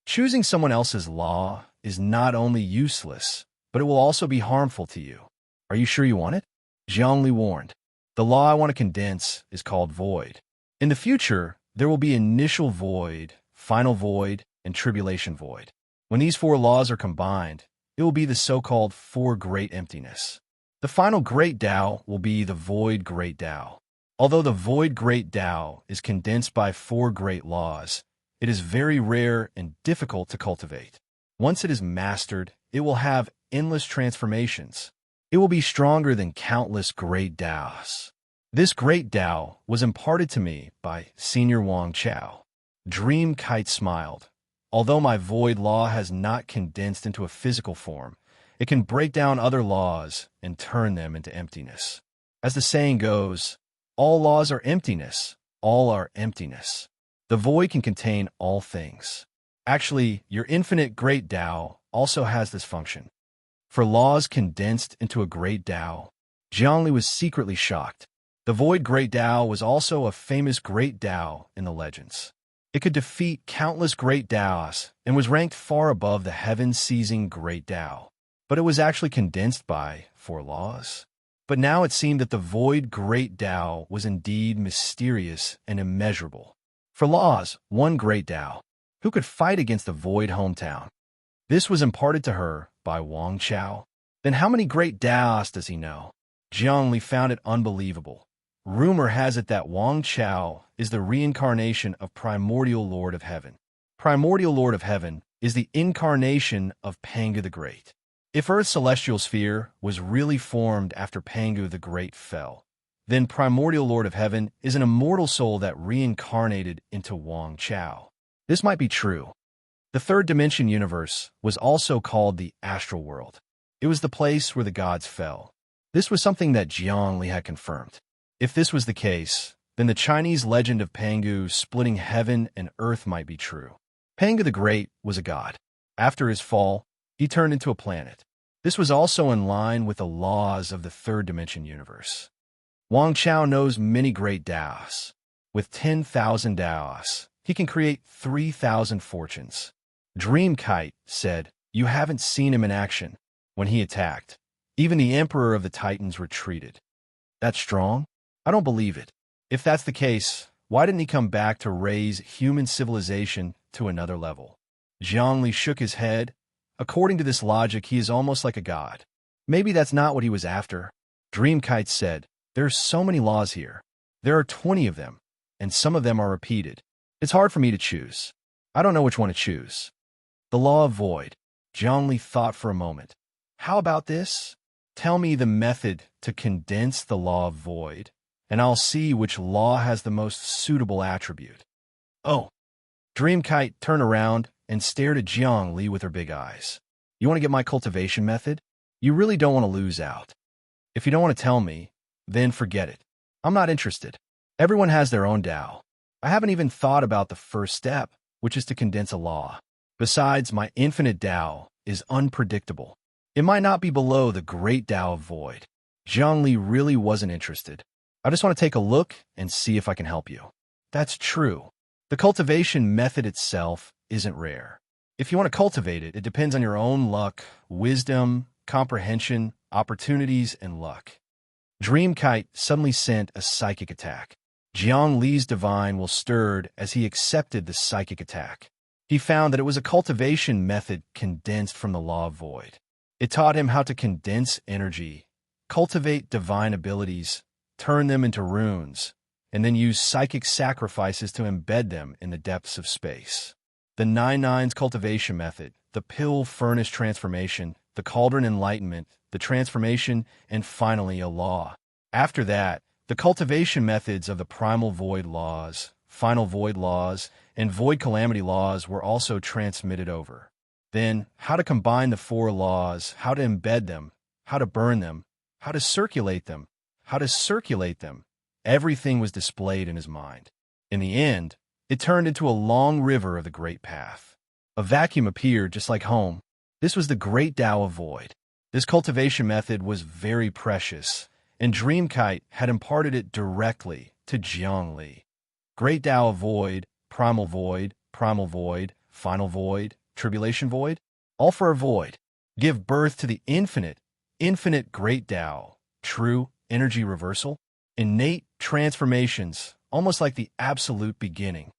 Choosing someone else's law is not only useless, but it will also be harmful to you. Are you sure you want it? Zhongli warned. The law I want to condense is called void. In the future, there will be initial void, final void, and tribulation void. When these 4 laws are combined, it will be the so-called 4 great emptiness. The final great Tao will be the void great Tao. Although the void great Tao is condensed by 4 great laws, it is very rare and difficult to cultivate. Once it is mastered, it will have endless transformations. It will be stronger than countless great Taos. This great Tao was imparted to me by Senior Wang Chao. Dream Kite smiled. Although my void law has not condensed into a physical form, it can break down other laws and turn them into emptiness. As the saying goes, all laws are emptiness, all are emptiness. The void can contain all things. Actually, your infinite great Tao also has this function. For laws condensed into a great Tao, Zhongli was secretly shocked. The void great Tao was also a famous great Tao in the legends. It could defeat countless great Taos and was ranked far above the heaven-seizing great Tao. But it was actually condensed by 4 laws. But now it seemed that the void great Tao was indeed mysterious and immeasurable. For laws, 1 great Tao, who could fight against the void hometown. This was imparted to her by Wang Chao. Then how many great Taos does he know? Zhongli found it unbelievable. Rumor has it that Wang Chao is the reincarnation of Primordial Lord of Heaven. Primordial Lord of Heaven is the incarnation of Pangu the Great. If Earth's celestial sphere was really formed after Pangu the Great fell, then Primordial Lord of Heaven is an immortal soul that reincarnated into Wang Chao. This might be true. The third dimension universe was also called the astral world. It was the place where the gods fell. This was something that Zhongli had confirmed. If this was the case, then the Chinese legend of Pangu splitting heaven and earth might be true. Pangu the Great was a god. After his fall, he turned into a planet. This was also in line with the laws of the third dimension universe. Wang Chao knows many great Taos. With 10,000 Taos, he can create 3,000 fortunes. Dream Kite said, "You haven't seen him in action." When he attacked, even the Emperor of the Titans retreated. That's strong? I don't believe it. If that's the case, why didn't he come back to raise human civilization to another level? Zhongli shook his head. According to this logic, he is almost like a god. Maybe that's not what he was after. Dreamkite said, "There's so many laws here. There are 20 of them, and some of them are repeated. It's hard for me to choose. I don't know which one to choose." The law of void. Zhongli thought for a moment. How about this? Tell me the method to condense the law of void, and I'll see which law has the most suitable attribute. Oh. Dreamkite turned around and stared at Zhongli with her big eyes. You want to get my cultivation method? You really don't want to lose out. If you don't want to tell me, then forget it. I'm not interested. Everyone has their own Tao. I haven't even thought about the first step, which is to condense a law. Besides, my infinite Tao is unpredictable. It might not be below the great Tao of void. Zhongli really wasn't interested. I just want to take a look and see if I can help you. That's true. The cultivation method itself isn't rare. If you want to cultivate it, it depends on your own luck, wisdom, comprehension, opportunities, and luck. Dreamkite suddenly sent a psychic attack. Jiang Li's divine will stirred as he accepted the psychic attack. He found that it was a cultivation method condensed from the law of void. It taught him how to condense energy, cultivate divine abilities, turn them into runes, and then use psychic sacrifices to embed them in the depths of space. The 9-9s cultivation method, the pill furnace transformation, the cauldron enlightenment, the transformation, and finally a law. After that, The cultivation methods of the primal void laws, final void laws, and void calamity laws were also transmitted over. Then, how to combine the four laws, how to embed them, how to burn them, how to circulate them, everything was displayed in his mind. In the end, it turned into a long river of the great path. A vacuum appeared just like home. This was the great Tao of void. This cultivation method was very precious, and Dreamkite had imparted it directly to Jiangli. Great Tao of void, final void, tribulation void, all for a void. Give birth to the infinite great Tao, true energy reversal, innate transformations, almost like the absolute beginning.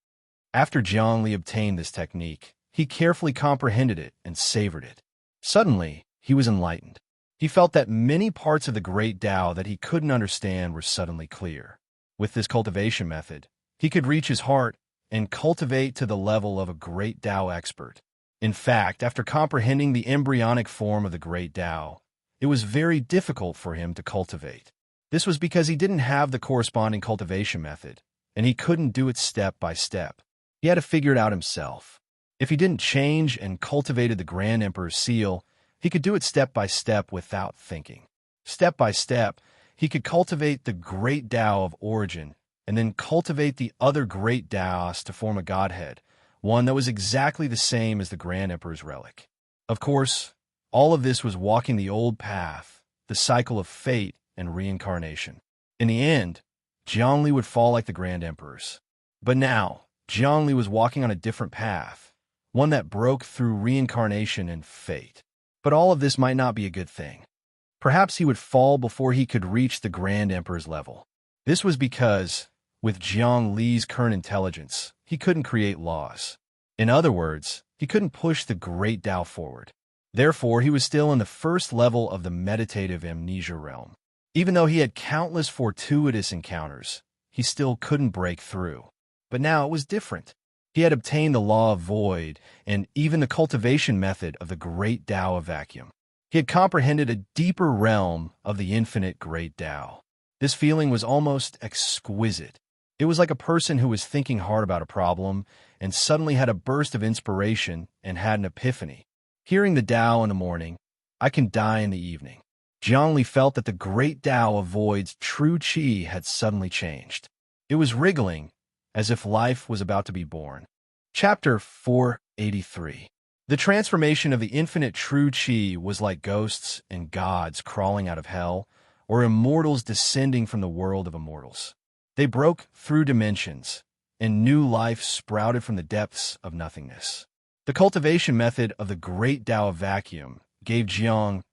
After Jiangli obtained this technique, he carefully comprehended it and savored it. Suddenly, he was enlightened. He felt that many parts of the great Tao that he couldn't understand were suddenly clear. With this cultivation method, he could reach his heart and cultivate to the level of a great Tao expert. In fact, after comprehending the embryonic form of the great Tao, it was very difficult for him to cultivate. This was because he didn't have the corresponding cultivation method, and he couldn't do it step by step. He had to figure it out himself. If he didn't change and cultivated the Grand Emperor's seal, he could do it step by step without thinking. Step by step, he could cultivate the great Tao of origin, and then cultivate the other great Taos to form a godhead, one that was exactly the same as the Grand Emperor's relic. Of course, all of this was walking the old path, the cycle of fate and reincarnation. In the end, Jiangli would fall like the Grand Emperors. But now, Jiangli was walking on a different path, one that broke through reincarnation and fate. But all of this might not be a good thing. Perhaps he would fall before he could reach the Grand Emperor's level. This was because, with Jiangli's current intelligence, he couldn't create laws. In other words, he couldn't push the great Tao forward. Therefore, he was still in the first level of the meditative amnesia realm. Even though he had countless fortuitous encounters, he still couldn't break through. But now it was different. He had obtained the law of void and even the cultivation method of the great Tao of vacuum. He had comprehended a deeper realm of the infinite great Tao. This feeling was almost exquisite. It was like a person who was thinking hard about a problem and suddenly had a burst of inspiration and had an epiphany. Hearing the Tao in the morning, I can die in the evening. Jiangli felt that the great Tao of void's true qi had suddenly changed. It was wriggling, as if life was about to be born. Chapter 483. The transformation of the infinite true qi was like ghosts and gods crawling out of hell, or immortals descending from the world of immortals. They broke through dimensions, and new life sprouted from the depths of nothingness. The cultivation method of the great Tao of vacuum gave Jiangli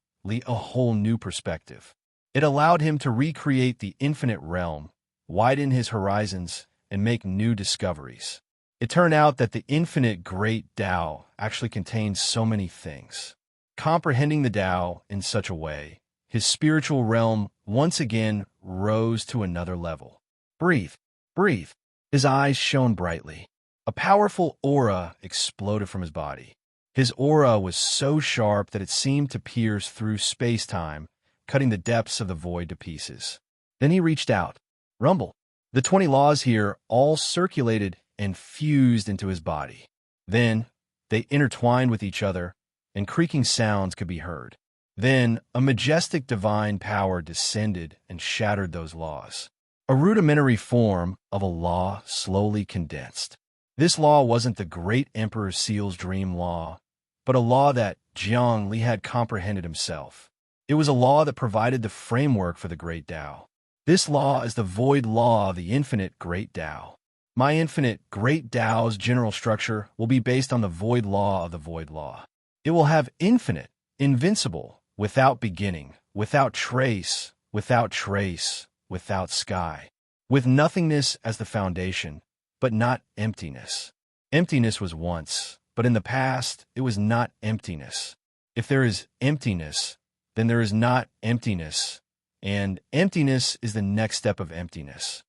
a whole new perspective. It allowed him to recreate the infinite realm, widen his horizons, and make new discoveries. It turned out that the infinite great Tao actually contains so many things. Comprehending the Tao in such a way, his spiritual realm once again rose to another level. Breathe, breathe. His eyes shone brightly. A powerful aura exploded from his body. His aura was so sharp that it seemed to pierce through space-time, cutting the depths of the void to pieces. Then he reached out. Rumble. The 20 laws here all circulated and fused into his body. Then, they intertwined with each other, and creaking sounds could be heard. Then, a majestic divine power descended and shattered those laws. A rudimentary form of a law slowly condensed. This law wasn't the great Emperor Seal's dream law, but a law that Jiangli had comprehended himself. It was a law that provided the framework for the great Tao. This law is the void law of the infinite great Tao. My infinite great Tao's general structure will be based on the void law of the void law. It will have infinite, invincible, without beginning, without trace, without sky, with nothingness as the foundation, but not emptiness. Emptiness was once, but in the past, it was not emptiness. If there is emptiness, then there is not emptiness, and emptiness is the next step of emptiness.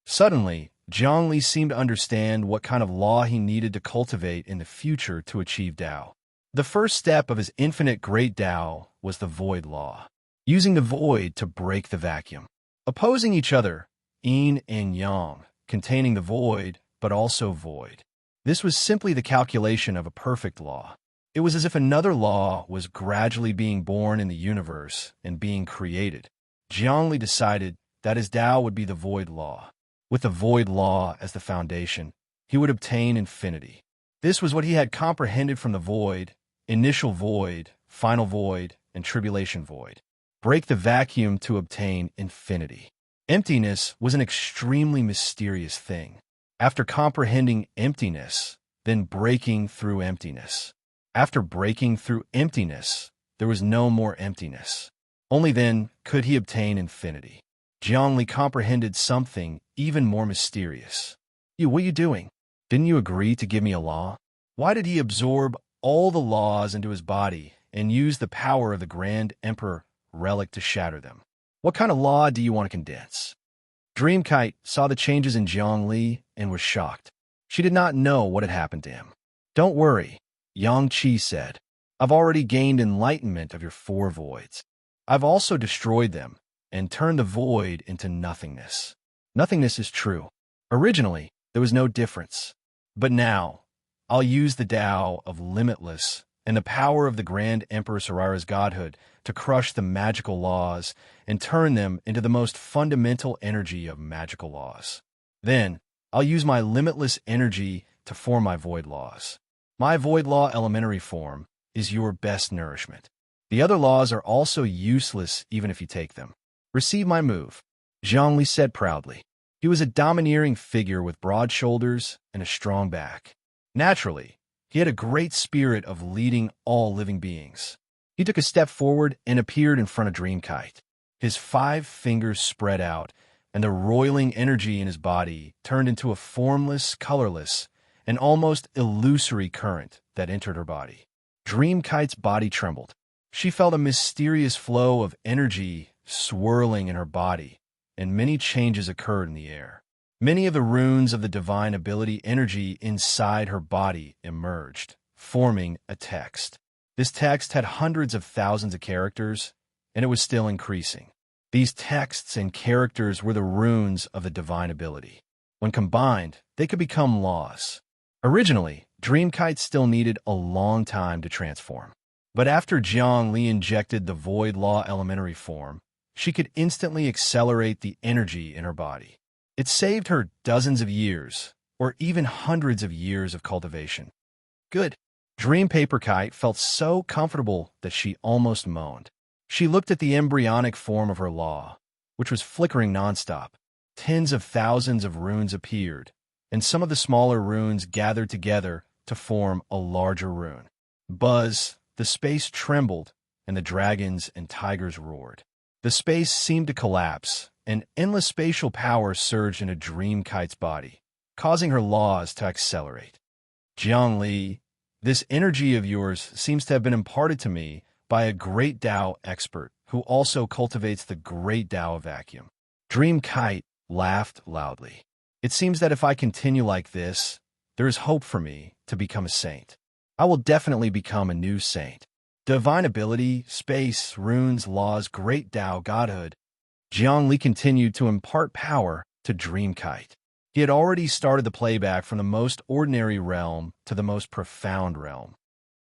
Suddenly, Jiangli seemed to understand what kind of law he needed to cultivate in the future to achieve Tao. The first step of his infinite great Tao was the void law, using the void to break the vacuum. Opposing each other, yin and yang, containing the void, but also void. This was simply the calculation of a perfect law. It was as if another law was gradually being born in the universe and being created. Zhongli decided that his Tao would be the void law. With the void law as the foundation, he would obtain infinity. This was what he had comprehended from the void, initial void, final void, and tribulation void. Break the vacuum to obtain infinity. Emptiness was an extremely mysterious thing. After comprehending emptiness, then breaking through emptiness. After breaking through emptiness, there was no more emptiness. Only then could he obtain infinity. Zhongli comprehended something even more mysterious. What are you doing? Didn't you agree to give me a law? Why did he absorb all the laws into his body and use the power of the Grand Emperor relic to shatter them? What kind of law do you want to condense? Dreamkite saw the changes in Zhongli and was shocked. She did not know what had happened to him. Don't worry, Yang Qi said. I've already gained enlightenment of your 4 voids. I've also destroyed them and turned the void into nothingness. Nothingness is true. Originally, there was no difference. But now, I'll use the Tao of limitless and the power of the Grand Emperor Sarara's godhood to crush the magical laws and turn them into the most fundamental energy of magical laws. Then, I'll use my limitless energy to form my void laws. My void law elementary form is your best nourishment. The other laws are also useless even if you take them. Receive my move, Zhongli said proudly. He was a domineering figure with broad shoulders and a strong back. Naturally, he had a great spirit of leading all living beings. He took a step forward and appeared in front of Dreamkite. His 5 fingers spread out, and the roiling energy in his body turned into a formless, colorless, and almost illusory current that entered her body. Dreamkite's body trembled. She felt a mysterious flow of energy swirling in her body, and many changes occurred in the air. Many of the runes of the divine ability energy inside her body emerged, forming a text. This text had hundreds of thousands of characters, and it was still increasing. These texts and characters were the runes of the divine ability. When combined, they could become laws. Originally, Dreamkite still needed a long time to transform. But after Jiang Li injected the Void Law elementary form, she could instantly accelerate the energy in her body. It saved her dozens of years, or even hundreds of years of cultivation. Good. Dream Paperkite felt so comfortable that she almost moaned. She looked at the embryonic form of her law, which was flickering nonstop. Tens of thousands of runes appeared, and some of the smaller runes gathered together to form a larger rune. Buzz, the space trembled, and the dragons and tigers roared. The space seemed to collapse, and endless spatial power surged into Dreamkite's body, causing her laws to accelerate. Jiang Li, this energy of yours seems to have been imparted to me by a great Tao expert who also cultivates the great Tao vacuum. Dreamkite laughed loudly. It seems that if I continue like this, there is hope for me to become a saint. I will definitely become a new saint. Divine ability, space, runes, laws, great Tao, godhood. Jiang Li continued to impart power to Dreamkite. He had already started the playback from the most ordinary realm to the most profound realm.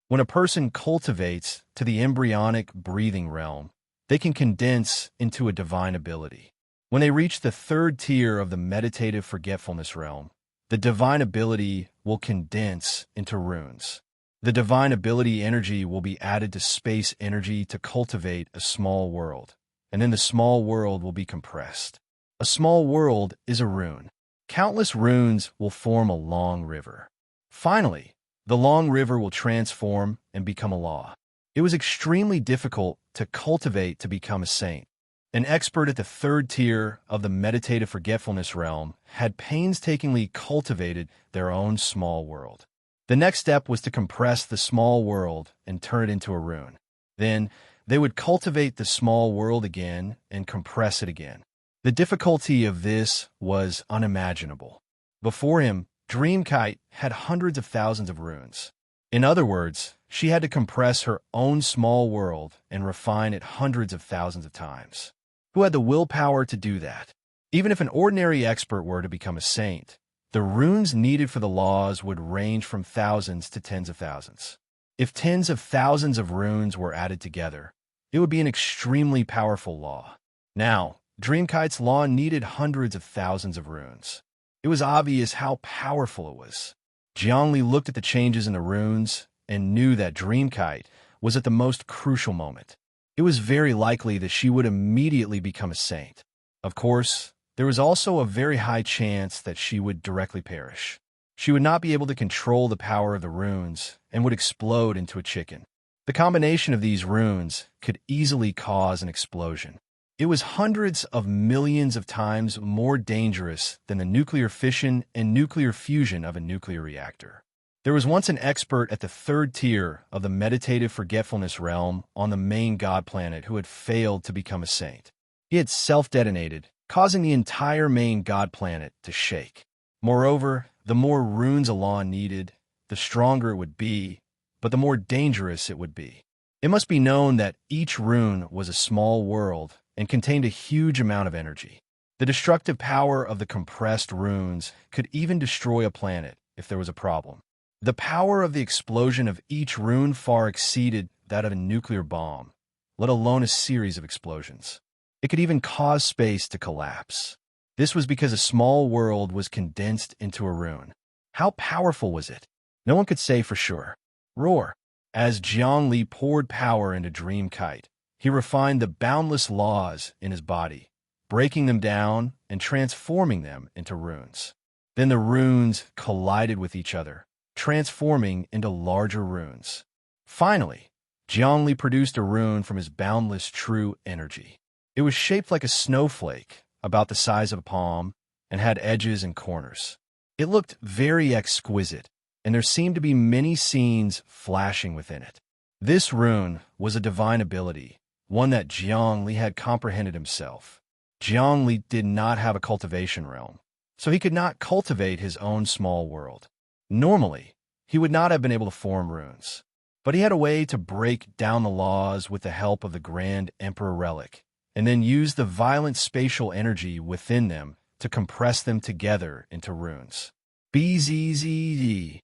When a person cultivates to the embryonic breathing realm, they can condense into a divine ability. When they reach the 3rd tier of the meditative forgetfulness realm, the divine ability will condense into runes. The divine ability energy will be added to space energy to cultivate a small world, and then the small world will be compressed. A small world is a rune. Countless runes will form a long river. Finally, the long river will transform and become a law. It was extremely difficult to cultivate to become a saint. An expert at the 3rd tier of the meditative forgetfulness realm had painstakingly cultivated their own small world. The next step was to compress the small world and turn it into a rune. Then, they would cultivate the small world again and compress it again. The difficulty of this was unimaginable. Before him, Dreamkite had hundreds of thousands of runes. In other words, she had to compress her own small world and refine it hundreds of thousands of times. Who had the willpower to do that? Even if an ordinary expert were to become a saint, the runes needed for the laws would range from thousands to tens of thousands. If tens of thousands of runes were added together, it would be an extremely powerful law. Now, Dreamkite's law needed hundreds of thousands of runes. It was obvious how powerful it was. Jiangli looked at the changes in the runes and knew that Dreamkite was at the most crucial moment. It was very likely that she would immediately become a saint. Of course, there was also a very high chance that she would directly perish. She would not be able to control the power of the runes and would explode into a chicken. The combination of these runes could easily cause an explosion. It was hundreds of millions of times more dangerous than the nuclear fission and nuclear fusion of a nuclear reactor. There was once an expert at the third tier of the meditative forgetfulness realm on the main god planet who had failed to become a saint. He had self-detonated, causing the entire main god planet to shake. Moreover, the more runes a law needed, the stronger it would be, but the more dangerous it would be. It must be known that each rune was a small world and contained a huge amount of energy. The destructive power of the compressed runes could even destroy a planet if there was a problem. The power of the explosion of each rune far exceeded that of a nuclear bomb, let alone a series of explosions. It could even cause space to collapse. This was because a small world was condensed into a rune. How powerful was it? No one could say for sure. Roar. As Jiangli poured power into Dreamkite, he refined the boundless laws in his body, breaking them down and transforming them into runes. Then the runes collided with each other, transforming into larger runes. Finally, Jiangli produced a rune from his boundless true energy. It was shaped like a snowflake, about the size of a palm, and had edges and corners. It looked very exquisite, and there seemed to be many scenes flashing within it. This rune was a divine ability, one that Jiangli had comprehended himself. Jiangli did not have a cultivation realm, so he could not cultivate his own small world. Normally, he would not have been able to form runes, but he had a way to break down the laws with the help of the Grand Emperor Relic, and then use the violent spatial energy within them to compress them together into runes. BZZZ.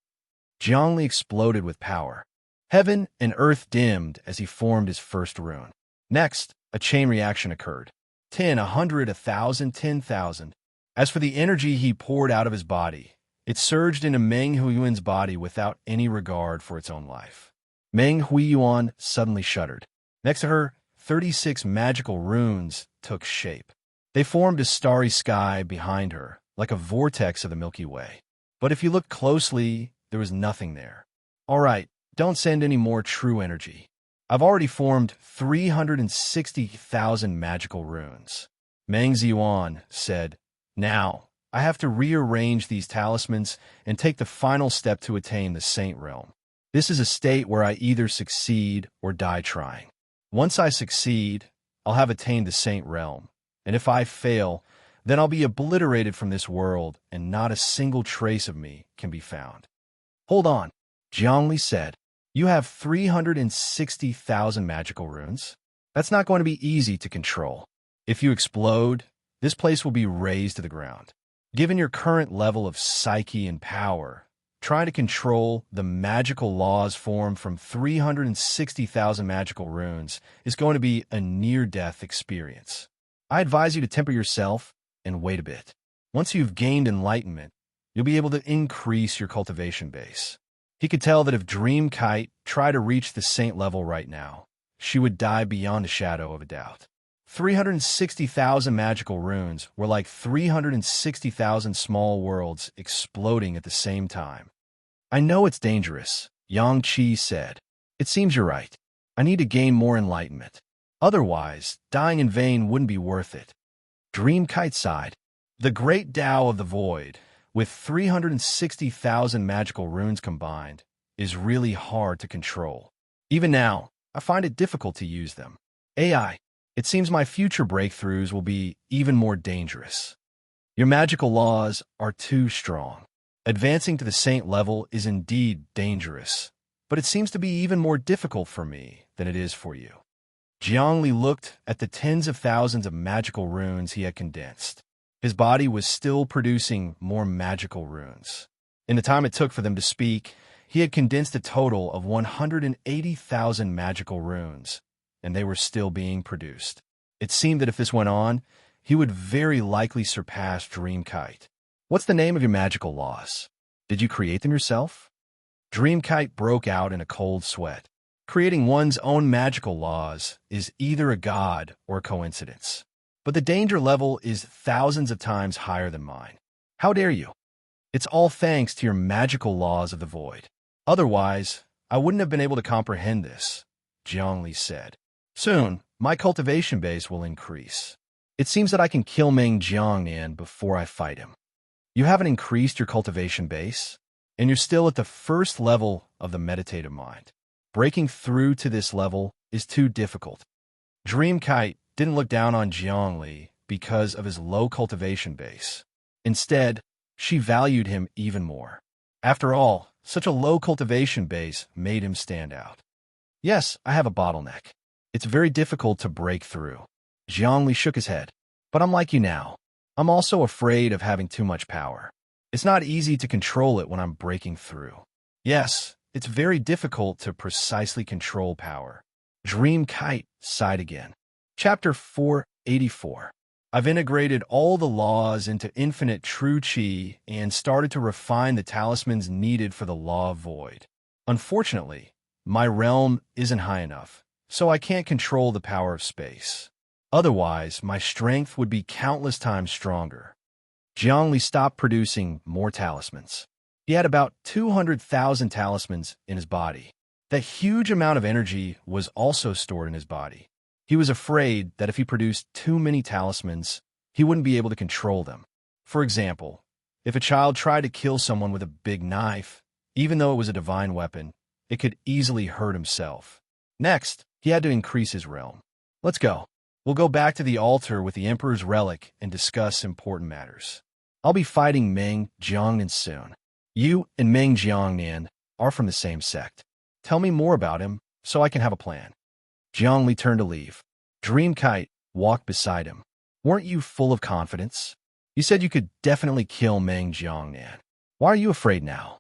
Jiangli exploded with power. Heaven and earth dimmed as he formed his first rune. Next, a chain reaction occurred. 10, 100, 1,000, 10,000. As for the energy he poured out of his body, it surged into Meng Huiyuan's body without any regard for its own life. Meng Huiyuan suddenly shuddered. Next to her, 36 magical runes took shape. They formed a starry sky behind her, like a vortex of the Milky Way. But if you looked closely, there was nothing there. All right, don't send any more true energy. I've already formed 360,000 magical runes. Meng Ziyuan said, Now, I have to rearrange these talismans and take the final step to attain the Saint Realm. This is a state where I either succeed or die trying. Once I succeed, I'll have attained the Saint Realm, and if I fail, then I'll be obliterated from this world and not a single trace of me can be found. Hold on, Jiangli said. You have 360,000 magical runes? That's not going to be easy to control. If you explode, this place will be razed to the ground. Given your current level of psyche and power, trying to control the magical laws formed from 360,000 magical runes is going to be a near-death experience. I advise you to temper yourself and wait a bit. Once you've gained enlightenment, you'll be able to increase your cultivation base. He could tell that if Dreamkite tried to reach the saint level right now, she would die beyond a shadow of a doubt. 360,000 magical runes were like 360,000 small worlds exploding at the same time. I know it's dangerous, Yang Qi said. It seems you're right. I need to gain more enlightenment. Otherwise, dying in vain wouldn't be worth it. Dreamkite sighed. The great Tao of the Void, with 360,000 magical runes combined, is really hard to control. Even now, I find it difficult to use them. AI, it seems my future breakthroughs will be even more dangerous. Your magical laws are too strong. Advancing to the saint level is indeed dangerous, but it seems to be even more difficult for me than it is for you. Jiangli looked at the tens of thousands of magical runes he had condensed. His body was still producing more magical runes. In the time it took for them to speak, he had condensed a total of 180,000 magical runes, and they were still being produced. It seemed that if this went on, he would very likely surpass Dreamkite. What's the name of your magical laws? Did you create them yourself? Dreamkite broke out in a cold sweat. Creating one's own magical laws is either a god or a coincidence. But the danger level is thousands of times higher than mine. How dare you? It's all thanks to your magical laws of the void. Otherwise, I wouldn't have been able to comprehend this, Zhongli said. Soon, my cultivation base will increase. It seems that I can kill Meng Jiangnian before I fight him. You haven't increased your cultivation base, and you're still at the first level of the meditative mind. Breaking through to this level is too difficult. Dreamkite didn't look down on Zhongli because of his low cultivation base. Instead, she valued him even more. After all, such a low cultivation base made him stand out. Yes, I have a bottleneck. It's very difficult to break through. Zhongli shook his head. But I'm like you now. I'm also afraid of having too much power. It's not easy to control it when I'm breaking through. Yes, it's very difficult to precisely control power. Dreamkite sighed again. Chapter 484. I've integrated all the laws into infinite true chi and started to refine the talismans needed for the law of void. Unfortunately, my realm isn't high enough, so I can't control the power of space. Otherwise, my strength would be countless times stronger. Zhongli stopped producing more talismans. He had about 200,000 talismans in his body. That huge amount of energy was also stored in his body. He was afraid that if he produced too many talismans, he wouldn't be able to control them. For example, if a child tried to kill someone with a big knife, even though it was a divine weapon, it could easily hurt himself. Next, he had to increase his realm. Let's go. We'll go back to the altar with the Emperor's relic and discuss important matters. I'll be fighting Meng Jiangnian soon. You and Meng Jiangnian are from the same sect. Tell me more about him so I can have a plan. Zhongli turned to leave. Dreamkite walked beside him. Weren't you full of confidence? You said you could definitely kill Meng Jiangnian. Why are you afraid now?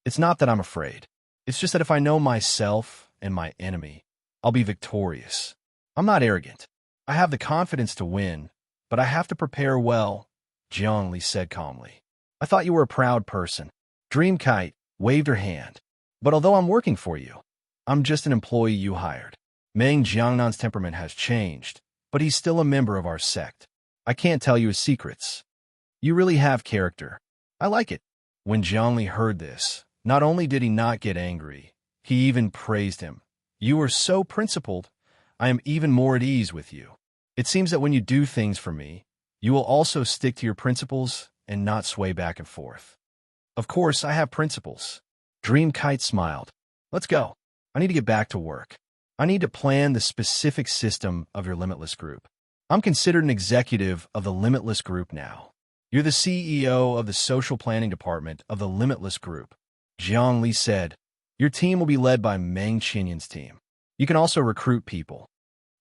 It's not that I'm afraid. It's just that if I know myself and my enemy, I'll be victorious. I'm not arrogant. I have the confidence to win, but I have to prepare well, Zhongli said calmly. I thought you were a proud person. Dreamkite waved her hand. But although I'm working for you, I'm just an employee you hired. Meng Jiangnian's temperament has changed, but he's still a member of our sect. I can't tell you his secrets. You really have character. I like it. When Zhongli heard this, not only did he not get angry, he even praised him. You are so principled. I am even more at ease with you. It seems that when you do things for me, you will also stick to your principles and not sway back and forth. Of course, I have principles. Dreamkite smiled. Let's go. I need to get back to work. I need to plan the specific system of your Limitless Group. I'm considered an executive of the Limitless Group now. You're the CEO of the Social Planning Department of the Limitless Group. Zhongli said, your team will be led by Meng Qinyan's team. You can also recruit people.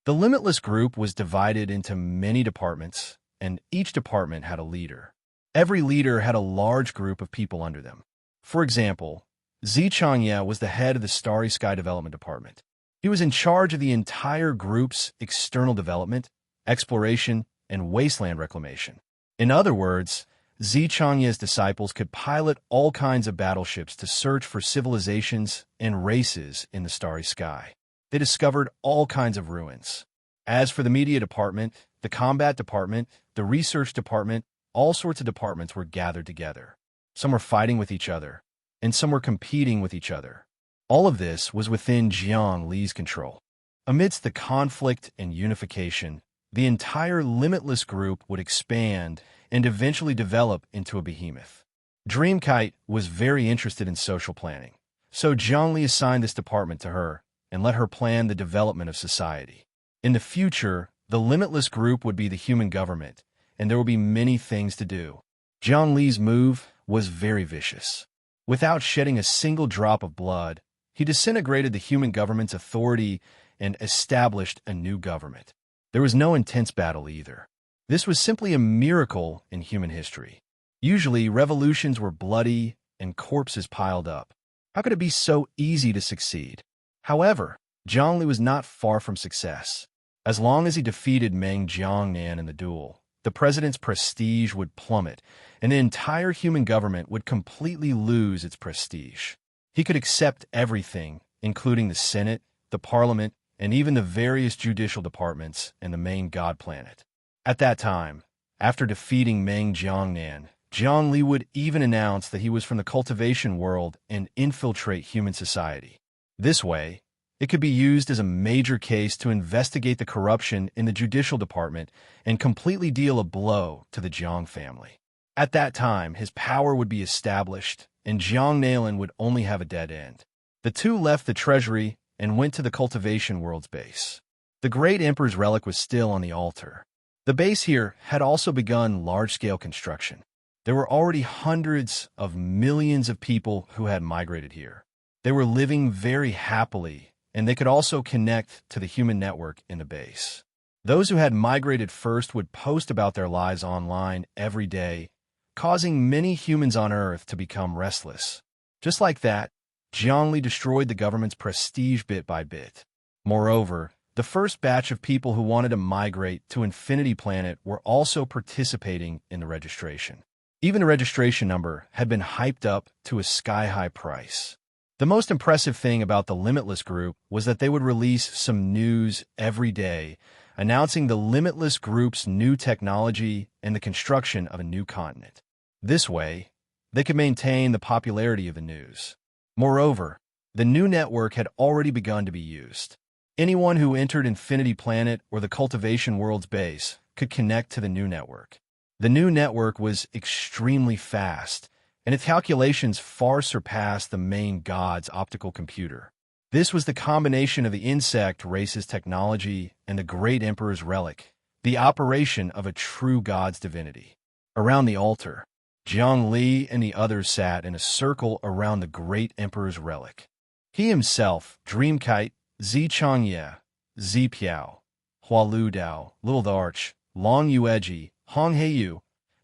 The Limitless Group was divided into many departments, and each department had a leader. Every leader had a large group of people under them. For example, Zi Changye was the head of the Starry Sky Development Department. He was in charge of the entire group's external development, exploration, and wasteland reclamation. In other words, Zi Changye's disciples could pilot all kinds of battleships to search for civilizations and races in the starry sky. They discovered all kinds of ruins. As for the media department, the combat department, the research department, all sorts of departments were gathered together. Some were fighting with each other, and some were competing with each other. All of this was within Jiang Li's control. Amidst the conflict and unification, the entire Limitless Group would expand and eventually develop into a behemoth. Dreamkite was very interested in social planning, so Jiang Li assigned this department to her and let her plan the development of society. In the future, the Limitless Group would be the human government, and there would be many things to do. Jiang Li's move was very vicious. Without shedding a single drop of blood, he disintegrated the human government's authority and established a new government. There was no intense battle either. This was simply a miracle in human history. Usually, revolutions were bloody and corpses piled up. How could it be so easy to succeed? However, Zhongli was not far from success. As long as he defeated Meng Jiangnan in the duel, the president's prestige would plummet, and the entire human government would completely lose its prestige. He could accept everything, including the Senate, the Parliament, and even the various judicial departments and the main god planet. At that time, after defeating Meng Jiangnan, Zhongli would even announce that he was from the cultivation world and infiltrate human society. This way, it could be used as a major case to investigate the corruption in the judicial department and completely deal a blow to the Jiang family. At that time, his power would be established, and Jiang Nalan would only have a dead end. The two left the treasury and went to the cultivation world's base. The great emperor's relic was still on the altar. The base here had also begun large-scale construction. There were already hundreds of millions of people who had migrated here. They were living very happily, and they could also connect to the human network in the base. Those who had migrated first would post about their lives online every day, causing many humans on Earth to become restless. Just like that, Zhongli destroyed the government's prestige bit by bit. Moreover, the first batch of people who wanted to migrate to Infinity Planet were also participating in the registration. Even the registration number had been hyped up to a sky-high price. The most impressive thing about the Limitless group was that they would release some news every day, announcing the Limitless group's new technology and the construction of a new continent. This way, they could maintain the popularity of the news. Moreover, the new network had already begun to be used. Anyone who entered Infinity Planet or the Cultivation World's base could connect to the new network. The new network was extremely fast, and its calculations far surpassed the main god's optical computer. This was the combination of the insect race's technology and the great emperor's relic, the operation of a true god's divinity. Around the altar, Zhang Li and the others sat in a circle around the great emperor's relic. He himself, Dreamkite, Zi Changye, Zi Piao, Hua Lu Dao, Little Arch, Long Yueji, Hong Heiyu,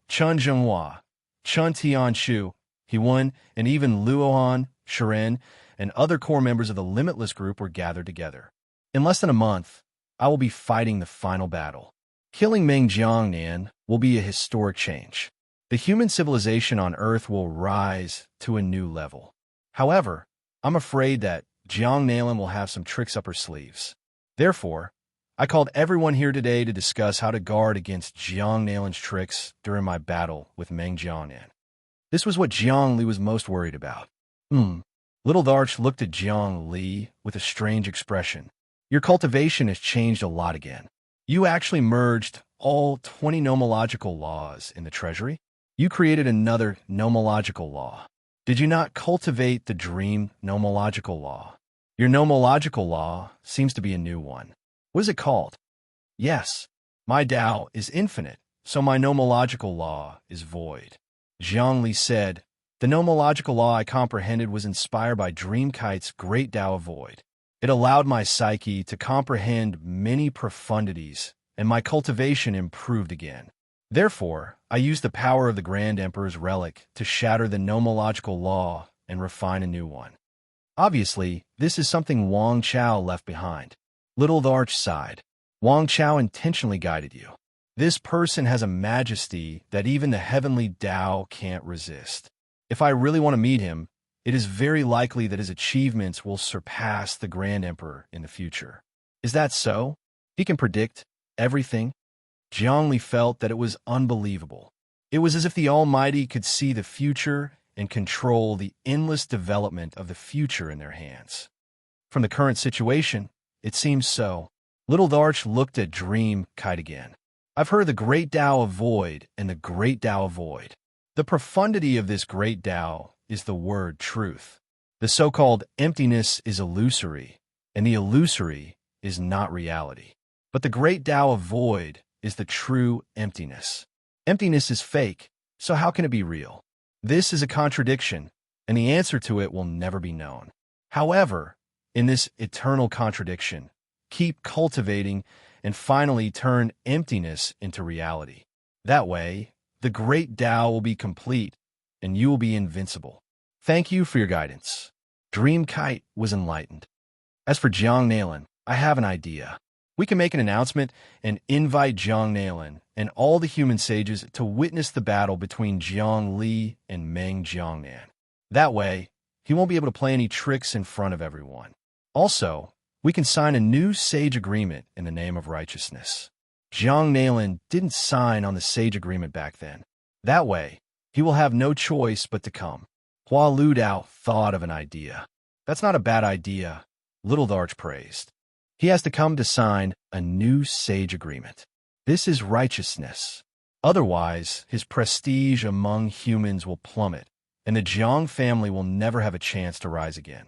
Chun Zhenghua, Chun Tianshu, Hewan, and even Luohan, Shiren, and other core members of the Limitless group were gathered together. In less than a month, I will be fighting the final battle. Killing Meng Jiangnan will be a historic change. The human civilization on Earth will rise to a new level. However, I'm afraid that Jiang Nalan will have some tricks up her sleeves. Therefore, I called everyone here today to discuss how to guard against Jiang Nalan's tricks during my battle with Meng Jiangnan. This was what Jiang Li was most worried about. Little Darch looked at Jiang Li with a strange expression. Your cultivation has changed a lot again. You actually merged all 20 nomological laws in the treasury. You created another nomological law. Did you not cultivate the dream nomological law? Your nomological law seems to be a new one. What is it called? Yes, my Tao is infinite, so my nomological law is void. Zhang Li said, the nomological law I comprehended was inspired by Dreamkite's great Tao of void. It allowed my psyche to comprehend many profundities, and my cultivation improved again. Therefore, I used the power of the Grand Emperor's relic to shatter the nomological law and refine a new one. Obviously, this is something Wang Chao left behind. Little Darch sighed. Wang Chao intentionally guided you. This person has a majesty that even the heavenly Tao can't resist. If I really want to meet him, it is very likely that his achievements will surpass the Grand Emperor in the future. Is that so? He can predict everything? Jiang Li felt that it was unbelievable. It was as if the Almighty could see the future and control the endless development of the future in their hands. From the current situation, it seems so. Little Darch looked at Dream Kite again. I've heard the great Tao of void and the great Tao of void. The profundity of this great Tao is the word truth. The so-called emptiness is illusory, and the illusory is not reality. But the great Tao of void is the true emptiness. Emptiness is fake, so how can it be real? This is a contradiction, and the answer to it will never be known. However, in this eternal contradiction, keep cultivating and finally turn emptiness into reality. That way, the great Tao will be complete, and you will be invincible. Thank you for your guidance. Dream Kite was enlightened. As for Jiang Nailin, I have an idea. We can make an announcement and invite Jiang Nailin and all the human sages to witness the battle between Jiang Li and Meng Jiangnan. That way, he won't be able to play any tricks in front of everyone. Also, we can sign a new sage agreement in the name of righteousness. Jiang Nailin didn't sign on the sage agreement back then. That way, he will have no choice but to come. Hua Ludao thought of an idea. That's not a bad idea, Little Darch praised. He has to come to sign a new sage agreement. This is righteousness. Otherwise, his prestige among humans will plummet, and the Jiang family will never have a chance to rise again.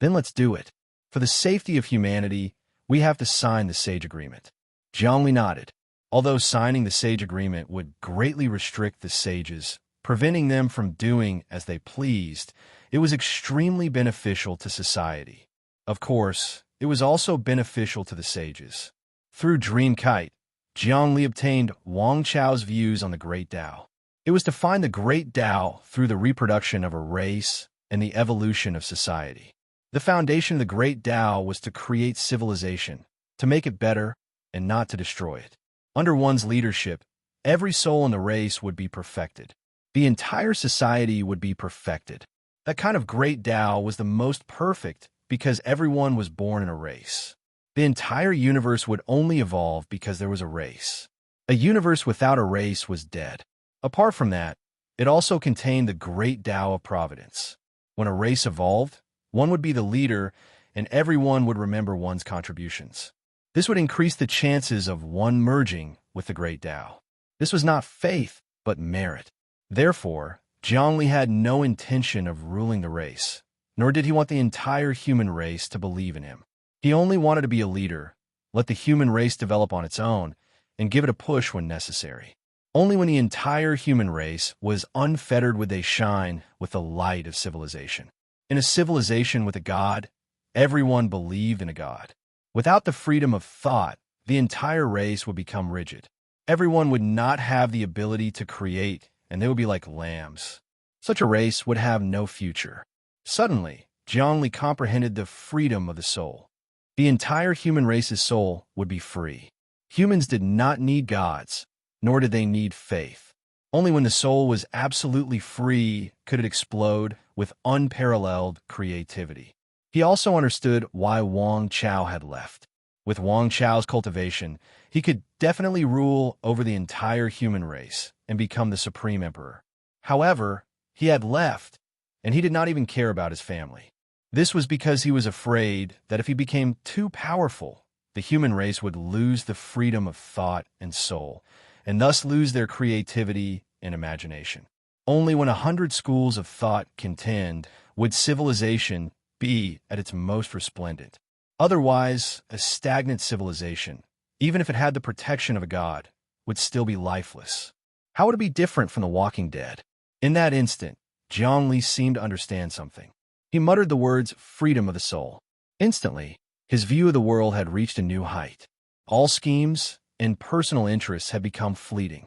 Then let's do it. For the safety of humanity, we have to sign the sage agreement. Jiang Li nodded. Although signing the sage agreement would greatly restrict the sages, preventing them from doing as they pleased, it was extremely beneficial to society. Of course, it was also beneficial to the sages. Through Dream Kite, Jiang Li obtained Wang Chao's views on the Great Tao. It was to find the Great Tao through the reproduction of a race and the evolution of society. The foundation of the Great Tao was to create civilization, to make it better, and not to destroy it. Under one's leadership, every soul in the race would be perfected. The entire society would be perfected. That kind of Great Tao was the most perfect because everyone was born in a race. The entire universe would only evolve because there was a race. A universe without a race was dead. Apart from that, it also contained the Great Tao of Providence. When a race evolved, one would be the leader, and everyone would remember one's contributions. This would increase the chances of one merging with the Great Tao. This was not faith, but merit. Therefore, Jiang Li had no intention of ruling the race, nor did he want the entire human race to believe in him. He only wanted to be a leader, let the human race develop on its own, and give it a push when necessary. Only when the entire human race was unfettered would they shine with the light of civilization. In a civilization with a god, everyone believed in a god. Without the freedom of thought, the entire race would become rigid. Everyone would not have the ability to create, and they would be like lambs. Such a race would have no future. Suddenly, Jiang Li comprehended the freedom of the soul. The entire human race's soul would be free. Humans did not need gods, nor did they need faith. Only when the soul was absolutely free could it explode with unparalleled creativity. He also understood why Wang Chao had left. With Wang Chao's cultivation, he could definitely rule over the entire human race and become the supreme emperor. However, he had left, and he did not even care about his family. This was because he was afraid that if he became too powerful, the human race would lose the freedom of thought and soul, and thus lose their creativity and imagination. Only when 100 schools of thought contend would civilization be at its most resplendent. Otherwise, a stagnant civilization, even if it had the protection of a god, would still be lifeless. How would it be different from the Walking Dead? In that instant, Jiang Li seemed to understand something. He muttered the words, freedom of the soul. Instantly, his view of the world had reached a new height. All schemes and personal interests had become fleeting.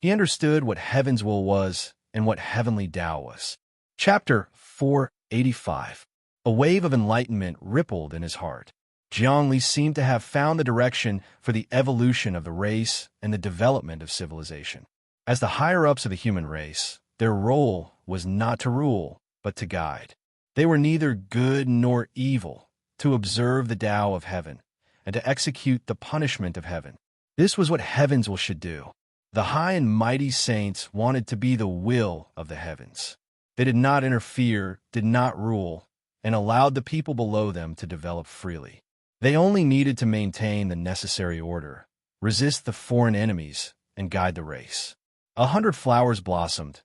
He understood what heaven's will was and what heavenly Tao was. Chapter 485. A wave of enlightenment rippled in his heart. Jiang Li seemed to have found the direction for the evolution of the race and the development of civilization. As the higher-ups of the human race, their role was not to rule, but to guide. They were neither good nor evil, to observe the Tao of heaven, and to execute the punishment of heaven. This was what heaven's will should do. The high and mighty saints wanted to be the will of the heavens. They did not interfere, did not rule, and allowed the people below them to develop freely. They only needed to maintain the necessary order, resist the foreign enemies, and guide the race. 100 flowers blossomed,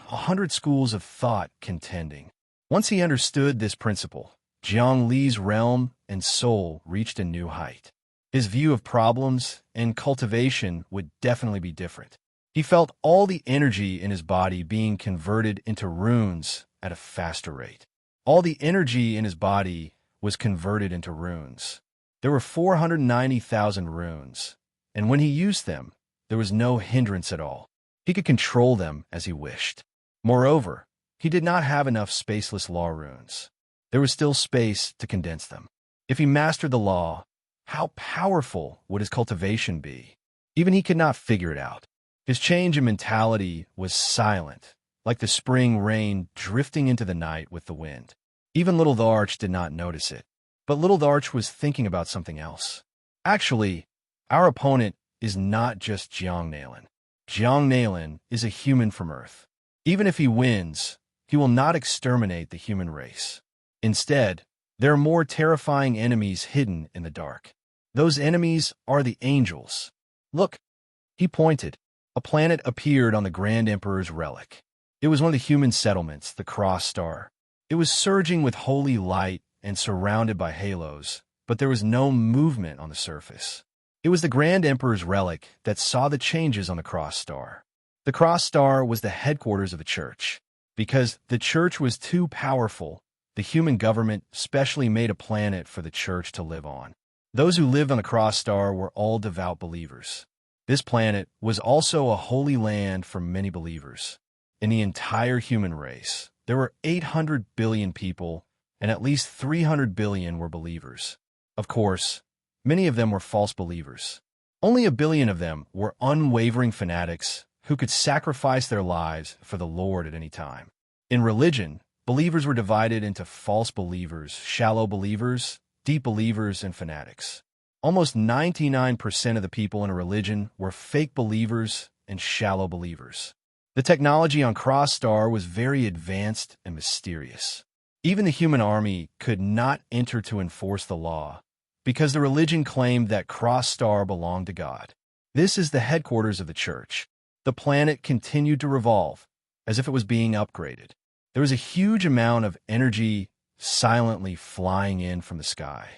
100 schools of thought contending. Once he understood this principle, Jiang Li's realm and soul reached a new height. His view of problems and cultivation would definitely be different. He felt all the energy in his body being converted into runes at a faster rate. All the energy in his body was converted into runes. There were 490,000 runes, and when he used them, there was no hindrance at all. He could control them as he wished. Moreover, he did not have enough spaceless law runes. There was still space to condense them. If he mastered the law, how powerful would his cultivation be? Even he could not figure it out. His change in mentality was silent, like the spring rain drifting into the night with the wind. Even Little Tharch did not notice it. But Little Tharch was thinking about something else. Actually, our opponent is not just Jiang Nalan is a human from Earth. Even if he wins, he will not exterminate the human race. Instead, there are more terrifying enemies hidden in the dark. Those enemies are the angels. Look, he pointed. A planet appeared on the Grand Emperor's relic. It was one of the human settlements, the Cross Star. It was surging with holy light and surrounded by halos, but there was no movement on the surface. It was the Grand Emperor's relic that saw the changes on the Cross Star. The Cross Star was the headquarters of the church. Because the church was too powerful, the human government specially made a planet for the church to live on. Those who lived on the Cross Star were all devout believers. This planet was also a holy land for many believers. In the entire human race, there were 800 billion people, and at least 300 billion were believers. Of course, many of them were false believers. Only 1 billion of them were unwavering fanatics who could sacrifice their lives for the Lord at any time. In religion, believers were divided into false believers, shallow believers, deep believers, and fanatics. Almost 99% of the people in a religion were fake believers and shallow believers. The technology on Cross Star was very advanced and mysterious. Even the human army could not enter to enforce the law, because the religion claimed that Cross Star belonged to God. This is the headquarters of the church. The planet continued to revolve, as if it was being upgraded. There was a huge amount of energy silently flying in from the sky.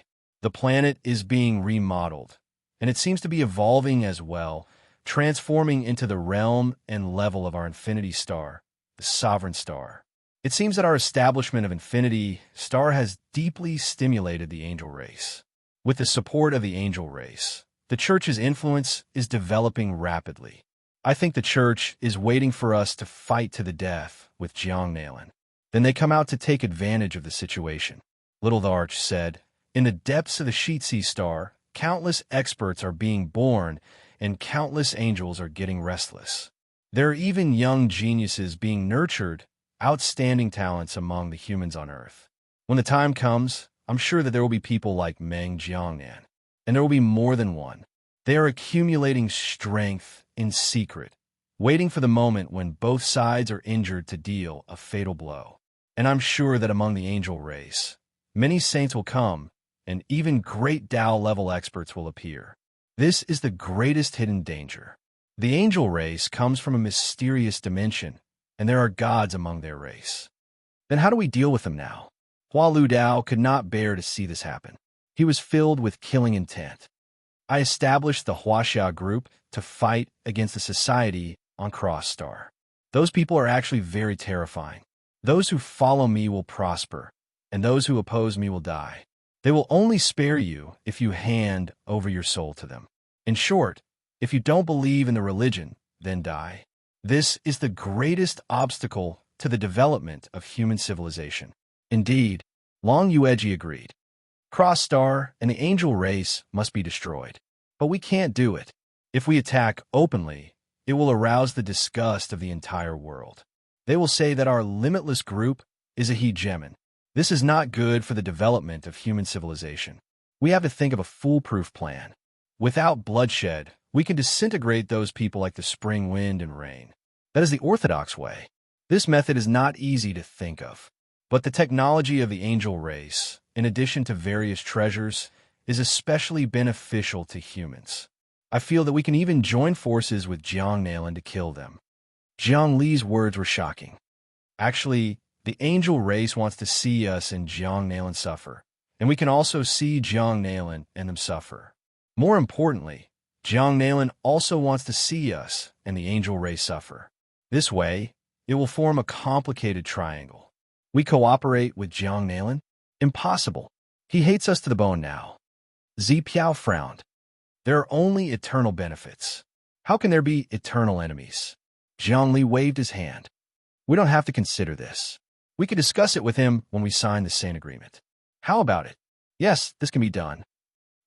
The planet is being remodeled, and it seems to be evolving as well, transforming into the realm and level of our infinity star, the sovereign star. It seems that our establishment of infinity star has deeply stimulated the angel race. With the support of the angel race, the church's influence is developing rapidly. I think the church is waiting for us to fight to the death with Jiang Nalan. Then they come out to take advantage of the situation. Little Tharch said, "In the depths of the Sheetsea star, countless experts are being born and countless angels are getting restless. There are even young geniuses being nurtured, outstanding talents among the humans on Earth. When the time comes, I'm sure that there will be people like Meng Jiangnan, and there will be more than one. They are accumulating strength in secret, waiting for the moment when both sides are injured to deal a fatal blow. And I'm sure that among the angel race, many saints will come, and even great Tao-level experts will appear. This is the greatest hidden danger. The angel race comes from a mysterious dimension, and there are gods among their race. Then how do we deal with them now?" Hua Lu Dao could not bear to see this happen. He was filled with killing intent. "I established the Huaxia group to fight against the society on Cross Star. Those people are actually very terrifying. Those who follow me will prosper, and those who oppose me will die. They will only spare you if you hand over your soul to them. In short, if you don't believe in the religion, then die. This is the greatest obstacle to the development of human civilization." Indeed, Long Yueji agreed. Cross Star and the angel race must be destroyed. But we can't do it. If we attack openly, it will arouse the disgust of the entire world. They will say that our limitless group is a hegemon. This is not good for the development of human civilization. We have to think of a foolproof plan. Without bloodshed, we can disintegrate those people like the spring wind and rain. That is the orthodox way. This method is not easy to think of. But the technology of the angel race, in addition to various treasures, is especially beneficial to humans. I feel that we can even join forces with Jiang Nalan to kill them." Jiang Li's words were shocking. Actually, the angel race wants to see us and Jiang Nalan suffer, and we can also see Jiang Nalan and them suffer. More importantly, Jiang Nalan also wants to see us and the angel race suffer. This way, it will form a complicated triangle. We cooperate with Jiang Nalan? Impossible. He hates us to the bone now. Zi Piao frowned. There are only eternal benefits. How can there be eternal enemies? Zhongli waved his hand. We don't have to consider this. We could discuss it with him when we sign the sane agreement. How about it? Yes, this can be done.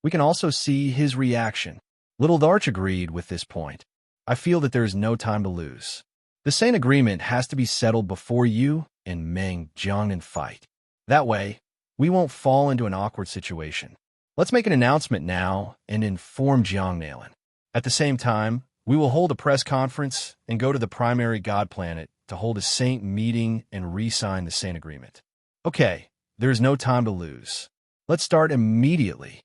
We can also see his reaction. Little Darch agreed with this point. I feel that there is no time to lose. The sane agreement has to be settled before you and Meng Jiangnan fight. That way, we won't fall into an awkward situation. Let's make an announcement now and inform Jiangnan. At the same time, we will hold a press conference and go to the primary god planet to hold a saint meeting and re-sign the sane agreement. Okay, there is no time to lose. Let's start immediately.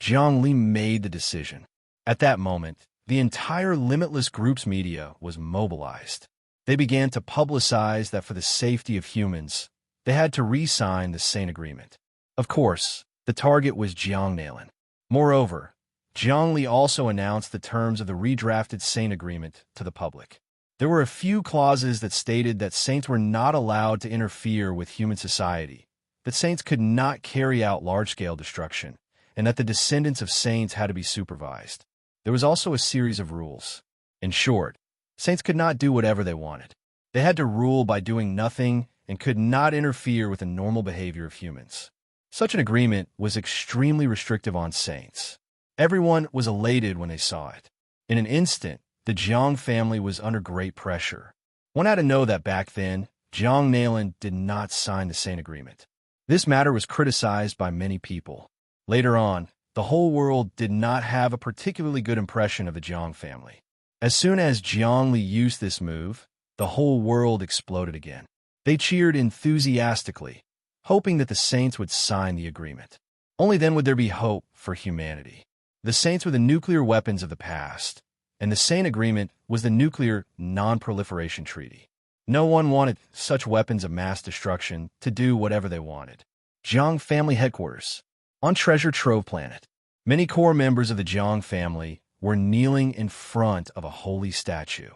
Zhang Li made the decision. At that moment, the entire Limitless Group's media was mobilized. They began to publicize that for the safety of humans, they had to re-sign the sane agreement. Of course, the target was Jiangnan. Moreover, Zhang Li also announced the terms of the redrafted sane agreement to the public. There were a few clauses that stated that saints were not allowed to interfere with human society, that saints could not carry out large-scale destruction, and that the descendants of saints had to be supervised. There was also a series of rules. In short, saints could not do whatever they wanted. They had to rule by doing nothing and could not interfere with the normal behavior of humans. Such an agreement was extremely restrictive on saints. Everyone was elated when they saw it. In an instant, the Jiang family was under great pressure. One had to know that back then, Jiangnan did not sign the sane agreement. This matter was criticized by many people. Later on, the whole world did not have a particularly good impression of the Jiang family. As soon as Zhang Li used this move, the whole world exploded again. They cheered enthusiastically, hoping that the saints would sign the agreement. Only then would there be hope for humanity. The saints were the nuclear weapons of the past, and the sane agreement was the nuclear non-proliferation treaty. No one wanted such weapons of mass destruction to do whatever they wanted. Jiang family headquarters. On Treasure Trove Planet, many core members of the Jiang family were kneeling in front of a holy statue.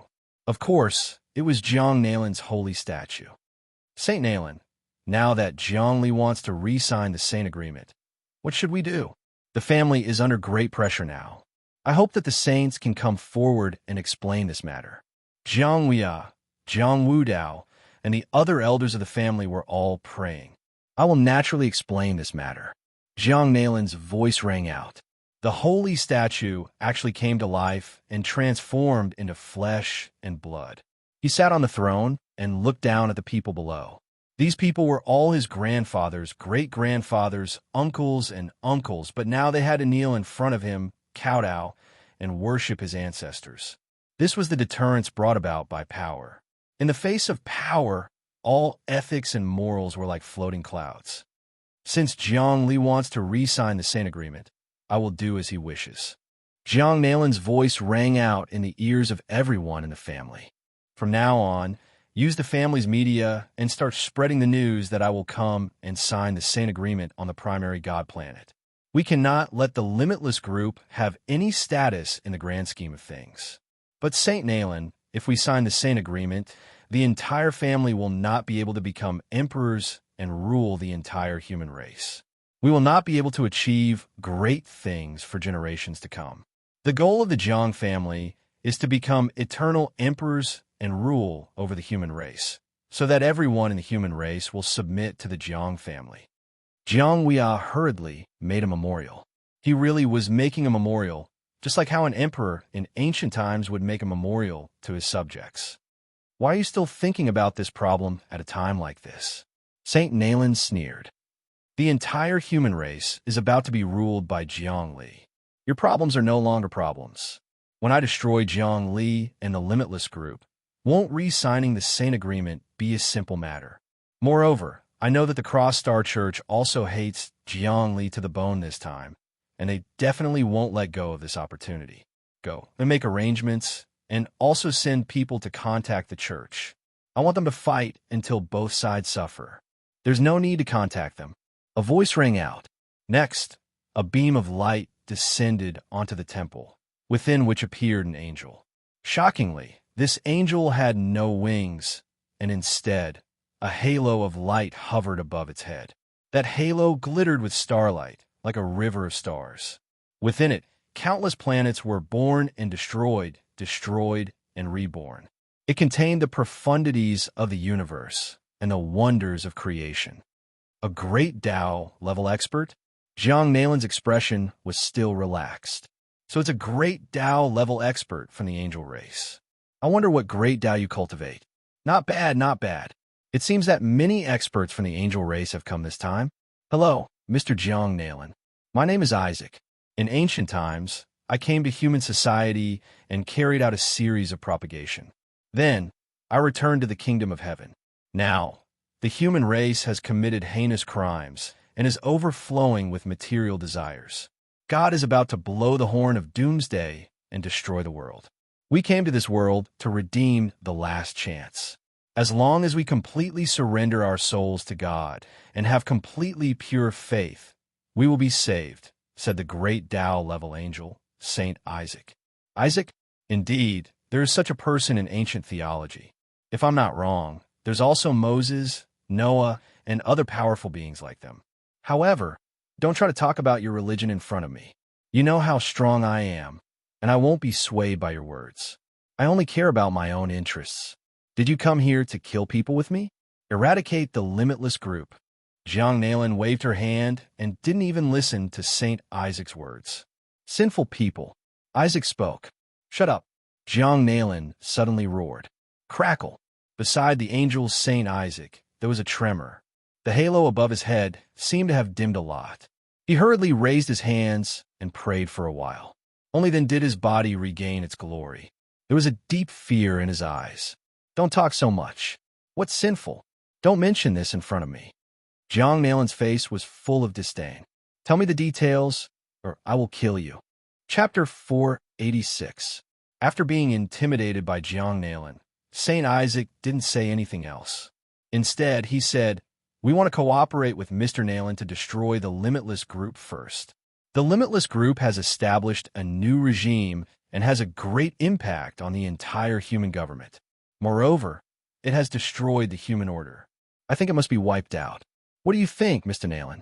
Of course, it was Jiang Nalin's holy statue. Saint Nalin, now that Zhang Li wants to re-sign the sane agreement, what should we do? The family is under great pressure now. I hope that the saints can come forward and explain this matter. Jiang Weia, Jiang Wudao, and the other elders of the family were all praying. I will naturally explain this matter. Jiang Nalin's voice rang out. The holy statue actually came to life and transformed into flesh and blood. He sat on the throne and looked down at the people below. These people were all his grandfathers, great-grandfathers, uncles, and uncles, but now they had to kneel in front of him, kowtow, and worship his ancestors. This was the deterrence brought about by power. In the face of power, all ethics and morals were like floating clouds. Since Jiang Li wants to re-sign the sane agreement, I will do as he wishes. Jiang Nalin's voice rang out in the ears of everyone in the family. From now on, use the family's media and start spreading the news that I will come and sign the sane agreement on the primary god planet. We cannot let the Limitless Group have any status in the grand scheme of things. But Saint Nalin, if we sign the sane agreement, the entire family will not be able to become emperors and rule the entire human race. We will not be able to achieve great things for generations to come. The goal of the Jiang family is to become eternal emperors and rule over the human race, so that everyone in the human race will submit to the Jiang family. Jiang Weia hurriedly made a memorial. He really was making a memorial, just like how an emperor in ancient times would make a memorial to his subjects. Why are you still thinking about this problem at a time like this? Saint Nalin sneered. The entire human race is about to be ruled by Jiang Li. Your problems are no longer problems. When I destroy Jiang Li and the Limitless Group, won't re-signing the sane agreement be a simple matter? Moreover, I know that the Cross-Star Church also hates Jiang Li to the bone this time, and they definitely won't let go of this opportunity. Go and make arrangements, and also send people to contact the church. I want them to fight until both sides suffer. There's no need to contact them. A voice rang out. Next, a beam of light descended onto the temple, within which appeared an angel. Shockingly, this angel had no wings, and instead, a halo of light hovered above its head. That halo glittered with starlight, like a river of stars. Within it, countless planets were born and destroyed, destroyed and reborn. It contained the profundities of the universe and the wonders of creation. A great Tao-level expert? Jiang Nalin's expression was still relaxed. So it's a great Tao-level expert from the angel race. I wonder what great Tao you cultivate. Not bad, not bad. It seems that many experts from the angel race have come this time. Hello, Mr. Jiang Nalin. My name is Isaac. In ancient times, I came to human society and carried out a series of propagation. Then, I returned to the kingdom of heaven. Now, the human race has committed heinous crimes and is overflowing with material desires. God is about to blow the horn of doomsday and destroy the world. We came to this world to redeem the last chance. As long as we completely surrender our souls to God and have completely pure faith, we will be saved, said the great Tao-level angel, Saint Isaac. Isaac? Indeed, there is such a person in ancient theology. If I'm not wrong, there's also Moses, Noah, and other powerful beings like them. However, don't try to talk about your religion in front of me. You know how strong I am, and I won't be swayed by your words. I only care about my own interests. Did you come here to kill people with me? Eradicate the limitless group. Jiang Nalin waved her hand and didn't even listen to Saint Isaac's words. Sinful people. Isaac spoke. Shut up. Jiang Nalin suddenly roared. Crackle. Beside the angel Saint Isaac, there was a tremor. The halo above his head seemed to have dimmed a lot. He hurriedly raised his hands and prayed for a while. Only then did his body regain its glory. There was a deep fear in his eyes. Don't talk so much. What's sinful? Don't mention this in front of me. Jiang Nalin's face was full of disdain. Tell me the details, or I will kill you. Chapter 486. After being intimidated by Jiang Nalin, Saint Isaac didn't say anything else. Instead, he said, we want to cooperate with Mr. Nalin to destroy the Limitless Group first. The Limitless Group has established a new regime and has a great impact on the entire human government. Moreover, it has destroyed the human order. I think it must be wiped out. What do you think, Mr. Nalin?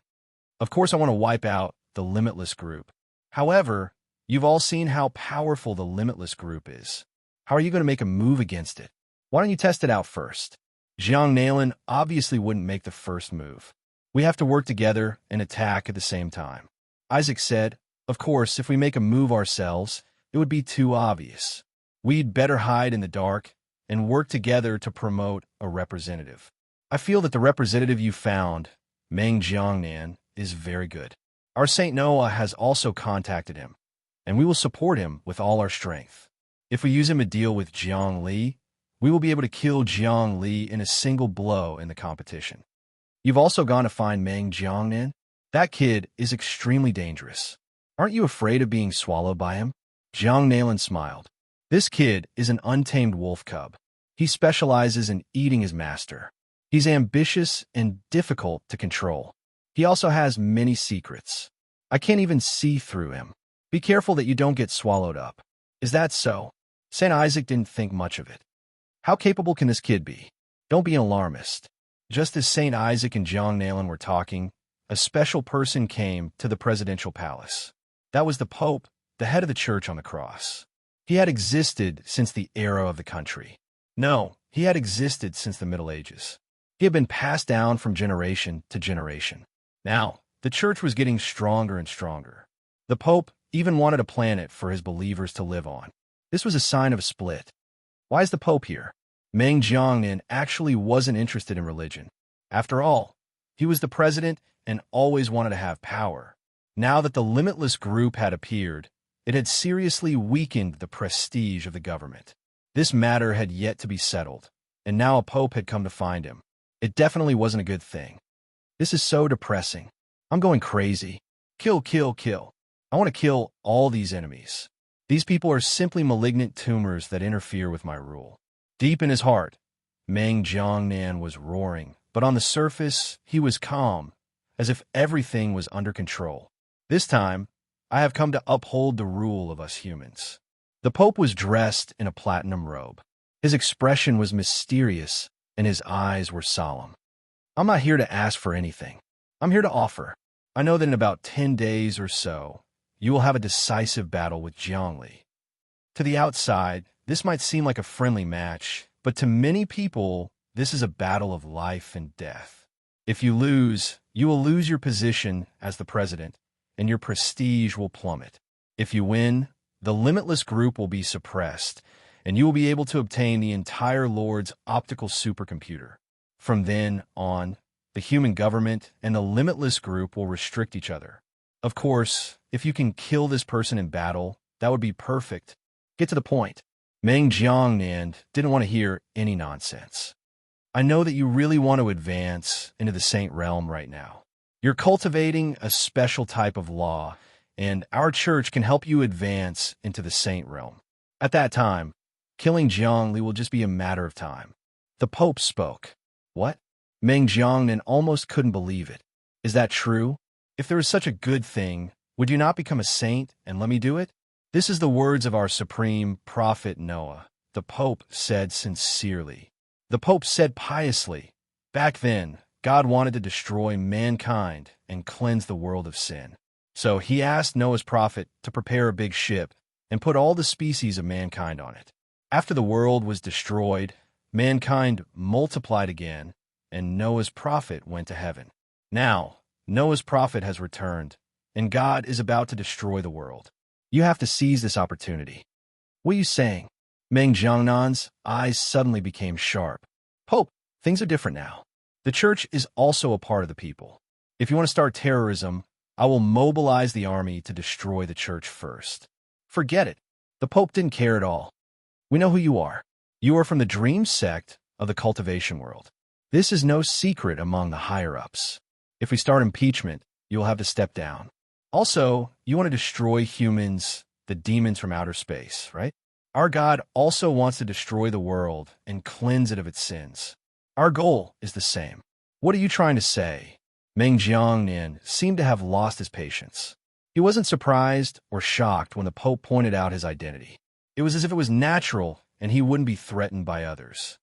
Of course I want to wipe out the Limitless Group. However, you've all seen how powerful the Limitless Group is. How are you going to make a move against it? Why don't you test it out first? Jiang Nalin obviously wouldn't make the first move. We have to work together and attack at the same time. Isaac said, of course, if we make a move ourselves, it would be too obvious. We'd better hide in the dark and work together to promote a representative. I feel that the representative you found, Meng Jiangnan, is very good. Our Saint Noah has also contacted him, and we will support him with all our strength. If we use him to deal with Jiang Li, we will be able to kill Jiang Li in a single blow in the competition. You've also gone to find Meng Jiangnan? That kid is extremely dangerous. Aren't you afraid of being swallowed by him? Jiang Nalin smiled. This kid is an untamed wolf cub. He specializes in eating his master. He's ambitious and difficult to control. He also has many secrets. I can't even see through him. Be careful that you don't get swallowed up. Is that so? Saint Isaac didn't think much of it. How capable can this kid be? Don't be an alarmist. Just as Saint Isaac and Jiang Nalin were talking, a special person came to the presidential palace. That was the Pope, the head of the church on the cross. He had existed since the era of the country. No, he had existed since the Middle Ages. He had been passed down from generation to generation. Now, the church was getting stronger and stronger. The Pope even wanted a planet for his believers to live on. This was a sign of a split. Why is the Pope here? Meng Jiangnan actually wasn't interested in religion. After all, he was the president and always wanted to have power. Now that the Limitless Group had appeared, it had seriously weakened the prestige of the government. This matter had yet to be settled, and now a Pope had come to find him. It definitely wasn't a good thing. This is so depressing. I'm going crazy. Kill, kill, kill. I want to kill all these enemies. These people are simply malignant tumors that interfere with my rule. Deep in his heart, Meng Jiangnan was roaring, but on the surface, he was calm, as if everything was under control. This time, I have come to uphold the rule of us humans. The Pope was dressed in a platinum robe. His expression was mysterious, and his eyes were solemn. I'm not here to ask for anything. I'm here to offer. I know that in about 10 days or so, you will have a decisive battle with Zhongli. To the outside, this might seem like a friendly match, but to many people, this is a battle of life and death. If you lose, you will lose your position as the president, and your prestige will plummet. If you win, the limitless group will be suppressed, and you will be able to obtain the entire Lord's optical supercomputer. From then on, the human government and the limitless group will restrict each other. Of course, if you can kill this person in battle, that would be perfect. Get to the point. Meng Jiangnan didn't want to hear any nonsense. I know that you really want to advance into the Saint Realm right now. You're cultivating a special type of law, and our church can help you advance into the Saint Realm. At that time, killing Zhongli will just be a matter of time. The Pope spoke. What? Meng Jiangnan almost couldn't believe it. Is that true? If there is such a good thing, would you not become a saint and let me do it? This is the words of our supreme prophet Noah, the Pope said sincerely. The Pope said piously, back then, God wanted to destroy mankind and cleanse the world of sin. So he asked Noah's prophet to prepare a big ship and put all the species of mankind on it. After the world was destroyed, mankind multiplied again, and Noah's prophet went to heaven. Now, Noah's prophet has returned, and God is about to destroy the world. You have to seize this opportunity. What are you saying? Meng Jiangnan's eyes suddenly became sharp. Pope, things are different now. The church is also a part of the people. If you want to start terrorism, I will mobilize the army to destroy the church first. Forget it. The Pope didn't care at all. We know who you are. You are from the dream sect of the cultivation world. This is no secret among the higher-ups. If we start impeachment, you will have to step down. Also, you want to destroy humans, the demons from outer space, right? Our God also wants to destroy the world and cleanse it of its sins. Our goal is the same. What are you trying to say? Meng Jiangnan seemed to have lost his patience. He wasn't surprised or shocked when the Pope pointed out his identity. It was as if it was natural and he wouldn't be threatened by others.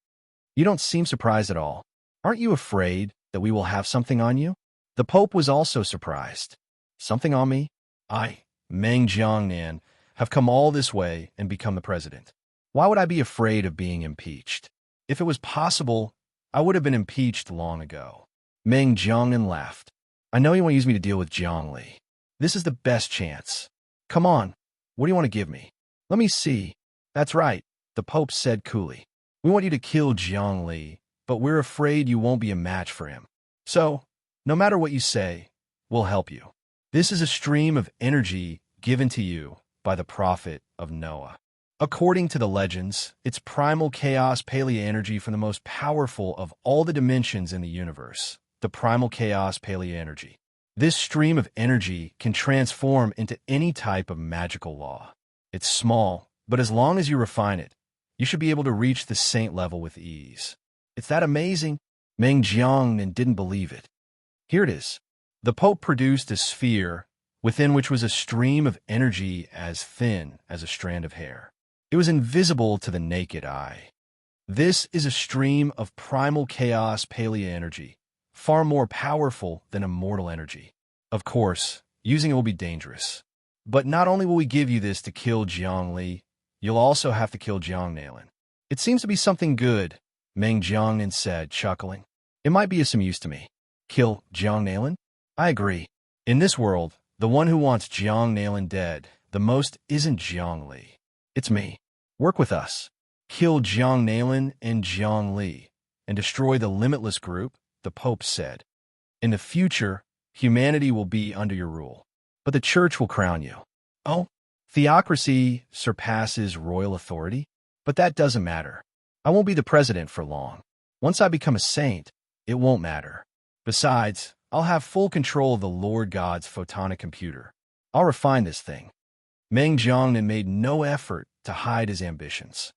You don't seem surprised at all. Aren't you afraid that we will have something on you? The Pope was also surprised. Something on me? I, Meng Jiangnan, have come all this way and become the president. Why would I be afraid of being impeached? If it was possible, I would have been impeached long ago. Meng Jiangnan laughed. I know you want to use me to deal with Zhongli. This is the best chance. Come on, what do you want to give me? Let me see. That's right, the Pope said coolly. We want you to kill Zhongli, but we're afraid you won't be a match for him. So, no matter what you say, we'll help you. This is a stream of energy given to you by the prophet of Noah. According to the legends, it's primal chaos paleo energy from the most powerful of all the dimensions in the universe, the primal chaos paleo energy. This stream of energy can transform into any type of magical law. It's small, but as long as you refine it, you should be able to reach the saint level with ease. It's that amazing? Meng Jiangnan didn't believe it. Here it is. The Pope produced a sphere within which was a stream of energy as thin as a strand of hair. It was invisible to the naked eye. This is a stream of primal chaos paleo energy, far more powerful than immortal energy. Of course, using it will be dangerous. But not only will we give you this to kill Zhongli, you'll also have to kill Jiangnan. It seems to be something good, Meng Jiangnan said, chuckling. It might be of some use to me. Kill Jiangnan? I agree. In this world, the one who wants Jiangnan dead the most isn't Zhongli. It's me. Work with us. Kill Jiangnan and Zhongli, and destroy the limitless group, the Pope said. In the future, humanity will be under your rule, but the church will crown you. Oh, theocracy surpasses royal authority? But that doesn't matter. I won't be the president for long. Once I become a saint, it won't matter. Besides, I'll have full control of the Lord God's photonic computer. I'll refine this thing. Meng Jiangnan made no effort to hide his ambitions.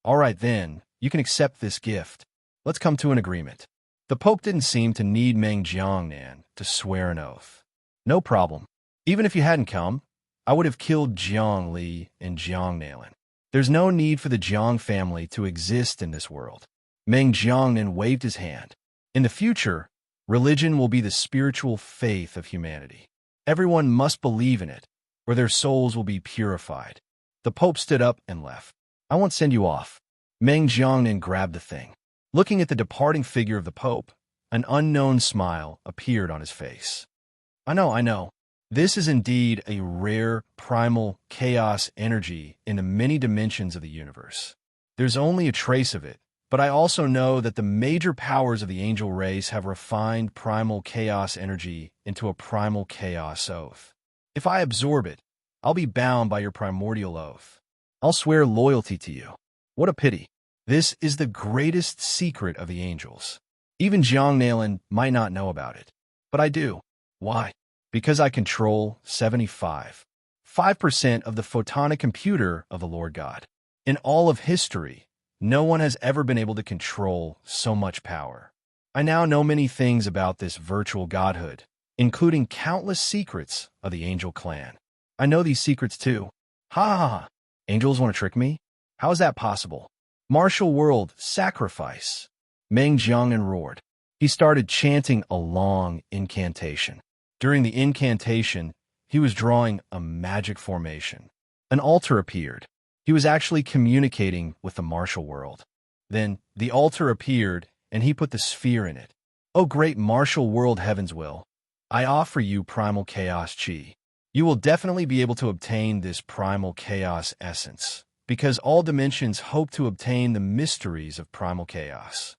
All right then, you can accept this gift. Let's come to an agreement. The Pope didn't seem to need Meng Jiangnan to swear an oath. No problem. Even if you hadn't come, I would have killed Zhongli and Jiangnan. There's no need for the Jiang family to exist in this world. Meng Jiangnan waved his hand. In the future, Religion will be the spiritual faith of humanity. Everyone must believe in it, or their souls will be purified. The Pope stood up and left. I won't send you off. Meng Jiangnan grabbed the thing. Looking at the departing figure of the Pope, an unknown smile appeared on his face. I know. This is indeed a rare, primal chaos energy in the many dimensions of the universe. There's only a trace of it, but I also know that the major powers of the angel race have refined primal chaos energy into a primal chaos oath. If I absorb it, I'll be bound by your primordial oath. I'll swear loyalty to you. What a pity. This is the greatest secret of the angels. Even Jiang Nalan might not know about it, but I do. Why? Because I control 5% of the photonic computer of the Lord God. In all of history, no one has ever been able to control so much power. I now know many things about this virtual godhood, including countless secrets of the angel clan. I know these secrets too. Ha! Angels want to trick me? How is that possible? Martial world, sacrifice. Meng Jiangnan roared. He started chanting a long incantation. During the incantation, he was drawing a magic formation. An altar appeared. He was actually communicating with the martial world. Then the altar appeared, and he put the sphere in it. O great martial world heavens will, I offer you primal chaos chi. You will definitely be able to obtain this primal chaos essence, because all dimensions hope to obtain the mysteries of primal chaos.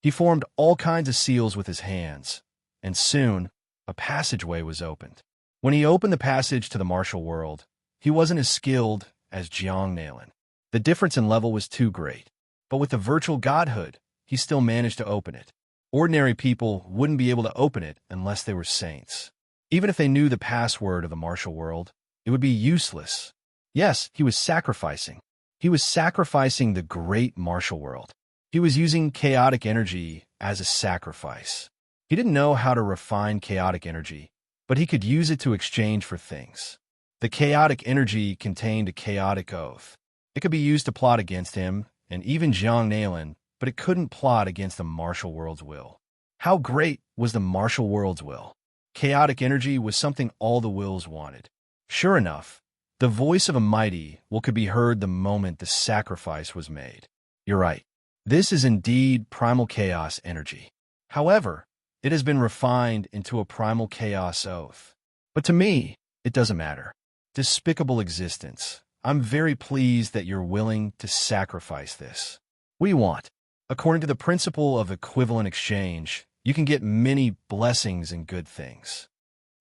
He formed all kinds of seals with his hands, and soon a passageway was opened. When he opened the passage to the martial world, he wasn't as skilled as Jiang Nalan. The difference in level was too great, but with the virtual godhood, he still managed to open it. Ordinary people wouldn't be able to open it unless they were saints. Even if they knew the password of the martial world, it would be useless. Yes, he was sacrificing. He was sacrificing the great martial world. He was using chaotic energy as a sacrifice. He didn't know how to refine chaotic energy, but he could use it to exchange for things. The chaotic energy contained a chaotic oath. It could be used to plot against him, and even Jiang Nalan, but it couldn't plot against the martial world's will. How great was the martial world's will? Chaotic energy was something all the wills wanted. Sure enough, the voice of a mighty will could be heard the moment the sacrifice was made. You're right. This is indeed primal chaos energy. However, it has been refined into a primal chaos oath. But to me, it doesn't matter. Despicable existence. I'm very pleased that you're willing to sacrifice this. What do you want? According to the principle of equivalent exchange, you can get many blessings and good things.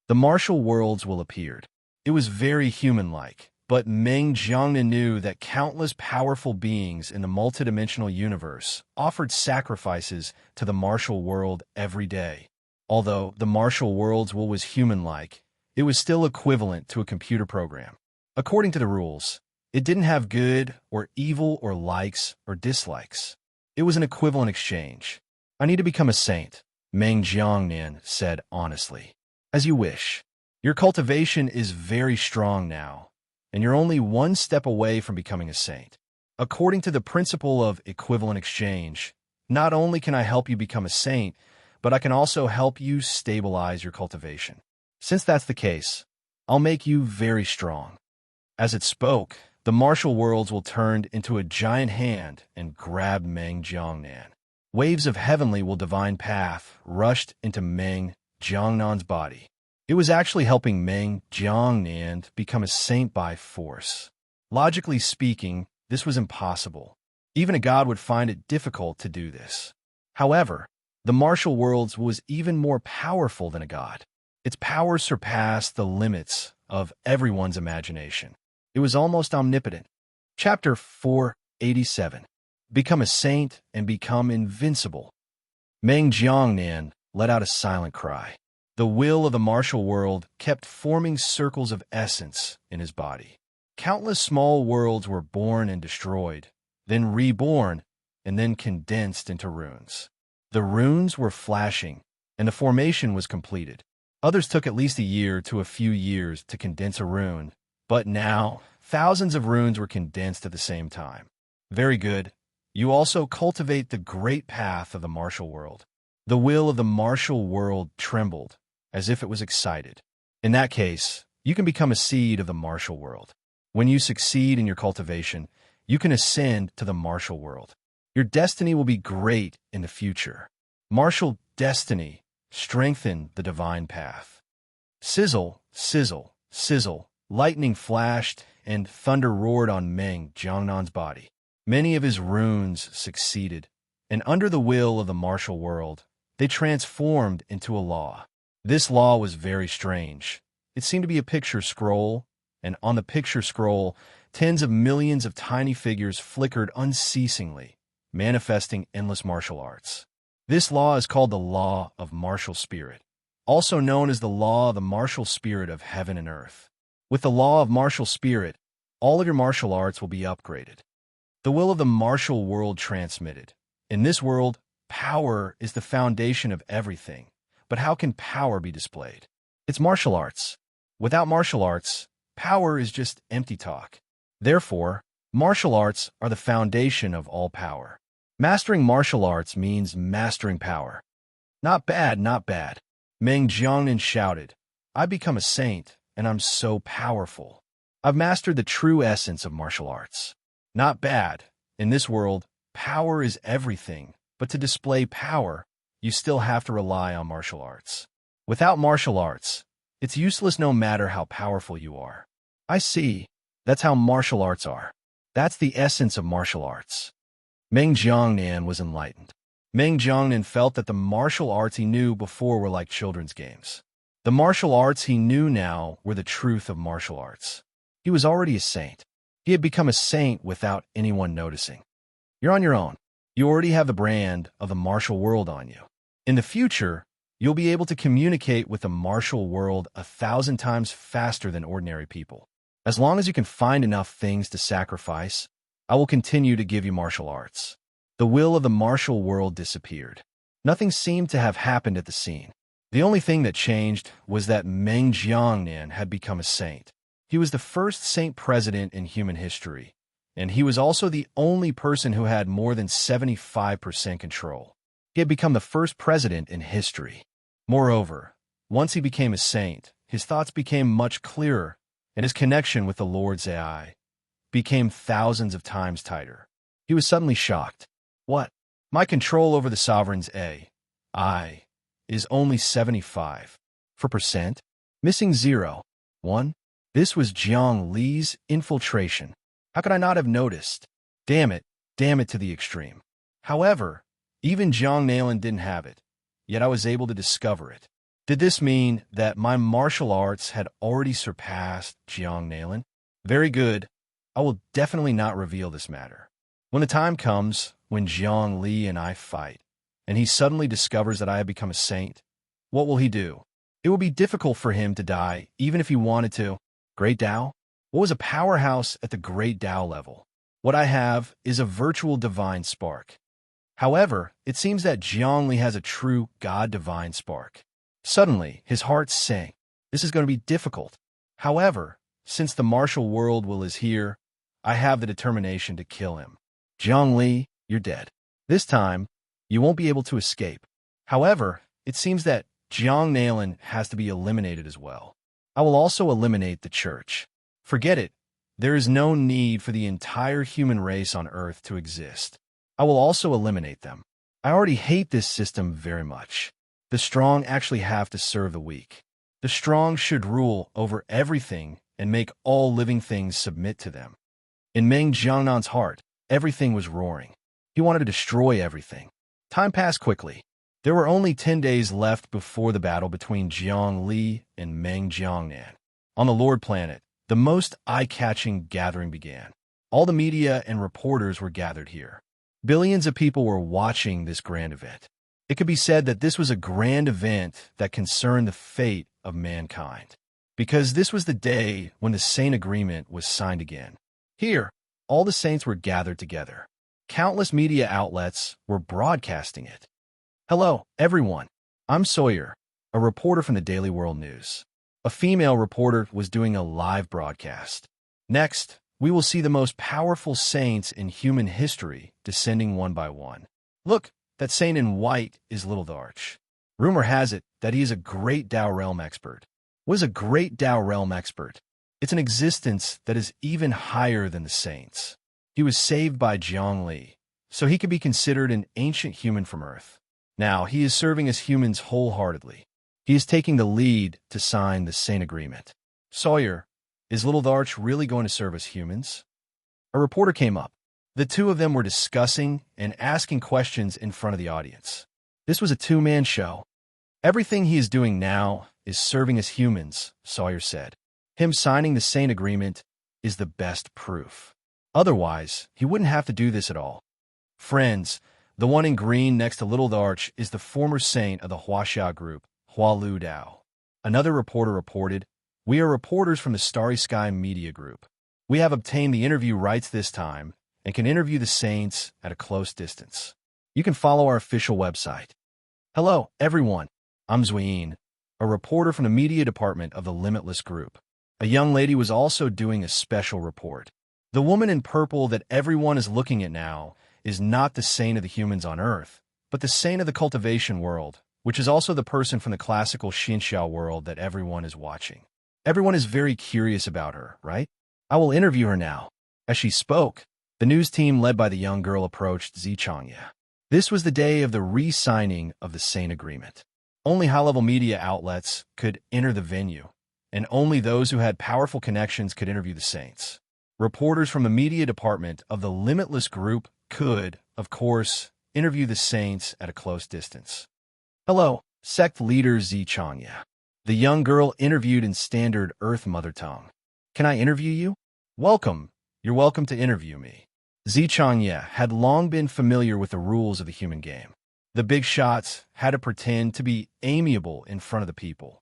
The martial worlds will appear. It was very human-like, but Meng Jiangnan knew that countless powerful beings in the multidimensional universe offered sacrifices to the martial world every day. Although the martial world's will was human-like, it was still equivalent to a computer program. According to the rules, it didn't have good or evil or likes or dislikes. It was an equivalent exchange. I need to become a saint, Meng Jiangnan said honestly. As you wish. Your cultivation is very strong now, and you're only one step away from becoming a saint. According to the principle of equivalent exchange, not only can I help you become a saint, but I can also help you stabilize your cultivation. Since that's the case, I'll make you very strong. As it spoke, the martial worlds will turn into a giant hand and grab Meng Jiangnan. Waves of heavenly will divine path rushed into Meng Jiangnan's body. It was actually helping Meng Jiangnan become a saint by force. Logically speaking, this was impossible. Even a god would find it difficult to do this. However, the martial worlds was even more powerful than a god. Its power surpassed the limits of everyone's imagination. It was almost omnipotent. Chapter 487. Become a saint and become invincible. Meng Jiangnan let out a silent cry. The will of the martial world kept forming circles of essence in his body. Countless small worlds were born and destroyed, then reborn, and then condensed into runes. The runes were flashing, and the formation was completed. Others took at least a year to a few years to condense a rune, but now thousands of runes were condensed at the same time. Very good. You also cultivate the great path of the martial world. The will of the martial world trembled, as if it was excited. In that case, you can become a seed of the martial world. When you succeed in your cultivation, you can ascend to the martial world. Your destiny will be great in the future. Martial destiny, strengthen the divine path. Sizzle, sizzle, sizzle, lightning flashed and thunder roared on Meng Jiangnan's body. Many of his runes succeeded, and under the will of the martial world, they transformed into a law. This law was very strange. It seemed to be a picture scroll, and on the picture scroll, tens of millions of tiny figures flickered unceasingly, manifesting endless martial arts. This law is called the law of martial spirit, also known as the law of the martial spirit of heaven and earth. With the law of martial spirit, all of your martial arts will be upgraded. The will of the martial world transmitted. In this world, power is the foundation of everything. But how can power be displayed? It's martial arts. Without martial arts, power is just empty talk. Therefore, martial arts are the foundation of all power. Mastering martial arts means mastering power. Not bad, not bad. Meng Jiangnan shouted, I've become a saint, and I'm so powerful. I've mastered the true essence of martial arts. Not bad. In this world, power is everything, but to display power, you still have to rely on martial arts. Without martial arts, it's useless no matter how powerful you are. I see. That's how martial arts are. That's the essence of martial arts. Meng Jiangnan was enlightened. Meng Jiangnan felt that the martial arts he knew before were like children's games. The martial arts he knew now were the truth of martial arts. He was already a saint. He had become a saint without anyone noticing. You're on your own. You already have the brand of the martial world on you. In the future, you'll be able to communicate with the martial world 1,000 times faster than ordinary people. As long as you can find enough things to sacrifice, I will continue to give you martial arts. The will of the martial world disappeared. Nothing seemed to have happened at the scene. The only thing that changed was that Meng Jiangnan had become a saint. He was the first saint president in human history, and he was also the only person who had more than 75% control. He had become the first president in history. Moreover, once he became a saint, his thoughts became much clearer, and his connection with the Lord's AI became thousands of times tighter. He was suddenly shocked. What? My control over the sovereign's AI is only 75%? Missing 0. 1. This was Jiang Li's infiltration. How could I not have noticed? Damn it to the extreme. However, even Jiang Nalan didn't have it, yet I was able to discover it. Did this mean that my martial arts had already surpassed Jiang Nalan? Very good. I will definitely not reveal this matter. When the time comes, when Jiang Li and I fight, and he suddenly discovers that I have become a saint, what will he do? It will be difficult for him to die, even if he wanted to. Great Tao? What was a powerhouse at the Great Tao level? What I have is a virtual divine spark. However, it seems that Jiang Li has a true God-divine spark. Suddenly, his heart sank. This is going to be difficult. However, since the martial world will is here, I have the determination to kill him. Jiang Li, you're dead. This time, you won't be able to escape. However, it seems that Jiang Nalan has to be eliminated as well. I will also eliminate the church. Forget it. There is no need for the entire human race on Earth to exist. I will also eliminate them. I already hate this system very much. The strong actually have to serve the weak. The strong should rule over everything and make all living things submit to them. In Meng Jiangnan's heart, everything was roaring. He wanted to destroy everything. Time passed quickly. There were only 10 days left before the battle between Jiang Li and Meng Jiangnan. On the Lord planet, the most eye-catching gathering began. All the media and reporters were gathered here. Billions of people were watching this grand event. It could be said that this was a grand event that concerned the fate of mankind, because this was the day when the Saint Agreement was signed again. Here, all the saints were gathered together. Countless media outlets were broadcasting it. Hello, everyone. I'm Sawyer, a reporter from the Daily World News. A female reporter was doing a live broadcast. Next, we will see the most powerful saints in human history descending one by one. Look, That saint in white is Little Darch. Rumor has it that he is a great Dao realm expert. What is a great Dao realm expert? It's an existence that is even higher than the saints. He was saved by Zhongli, so he could be considered an ancient human from Earth. Now, he is serving as humans wholeheartedly. He is taking the lead to sign the Saint Agreement. Sawyer, is Little Darch really going to serve as humans? A reporter came up. The two of them were discussing and asking questions in front of the audience. This was a two-man show. Everything he is doing now is serving as humans, Sawyer said. Him signing the Saint Agreement is the best proof. Otherwise, he wouldn't have to do this at all. Friends, the one in green next to Little Darch is the former saint of the Huaxia group, Hualu Dao. Another reporter reported, "We are reporters from the Starry Sky Media Group. We have obtained the interview rights this time and can interview the saints at a close distance. You can follow our official website." Hello, everyone. I'm Zuyin, a reporter from the media department of the Limitless Group. A young lady was also doing a special report. The woman in purple that everyone is looking at now is not the saint of the humans on Earth, but the saint of the cultivation world, which is also the person from the classical Xinxiao world that everyone is watching. Everyone is very curious about her, right? I will interview her now. As she spoke, the news team led by the young girl approached Zichangya. This was the day of the re-signing of the Saint Agreement. Only high-level media outlets could enter the venue, and only those who had powerful connections could interview the saints. Reporters from the media department of the Limitless Group could, of course, interview the saints at a close distance. Hello, sect leader Zichangya. The young girl interviewed in standard Earth mother tongue. Can I interview you? Welcome. You're welcome to interview me. Zichangya had long been familiar with the rules of the human game. The big shots had to pretend to be amiable in front of the people.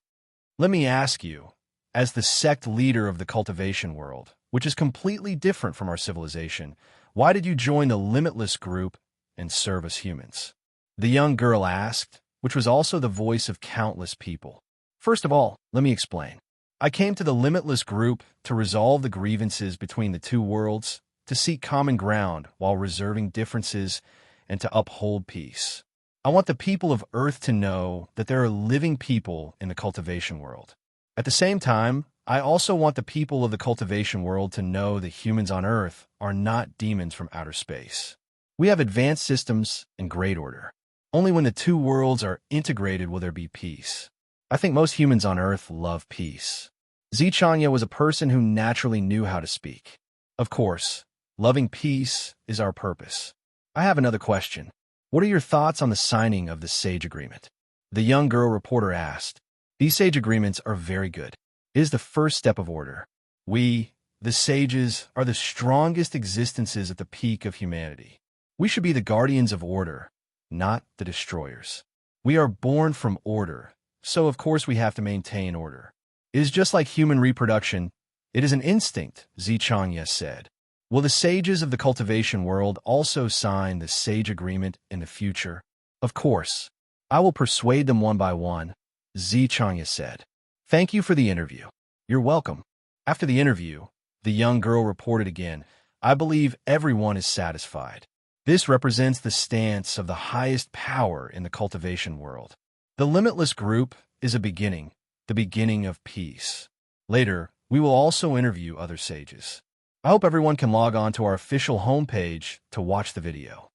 Let me ask you, as the sect leader of the cultivation world, which is completely different from our civilization, why did you join the Limitless Group and serve as humans? The young girl asked, which was also the voice of countless people. First of all, let me explain. I came to the Limitless Group to resolve the grievances between the two worlds, to seek common ground while reserving differences, and to uphold peace. I want the people of Earth to know that there are living people in the cultivation world. At the same time, I also want the people of the cultivation world to know that humans on Earth are not demons from outer space. We have advanced systems and great order. Only when the two worlds are integrated will there be peace. I think most humans on Earth love peace. Zichangya was a person who naturally knew how to speak. Of course, loving peace is our purpose. I have another question. What are your thoughts on the signing of the Sage Agreement? The young girl reporter asked. These Sage Agreements are very good. It is the first step of order. We, the sages, are the strongest existences at the peak of humanity. We should be the guardians of order, not the destroyers. We are born from order, so of course we have to maintain order. It is just like human reproduction. It is an instinct, Zichangya said. Will the sages of the cultivation world also sign the Sage Agreement in the future? Of course. I will persuade them one by one, Zichangya said. Thank you for the interview. You're welcome. After the interview, the young girl reported again, I believe everyone is satisfied. This represents the stance of the highest power in the cultivation world. The Limitless Group is a beginning, the beginning of peace. Later, we will also interview other sages. I hope everyone can log on to our official homepage to watch the video.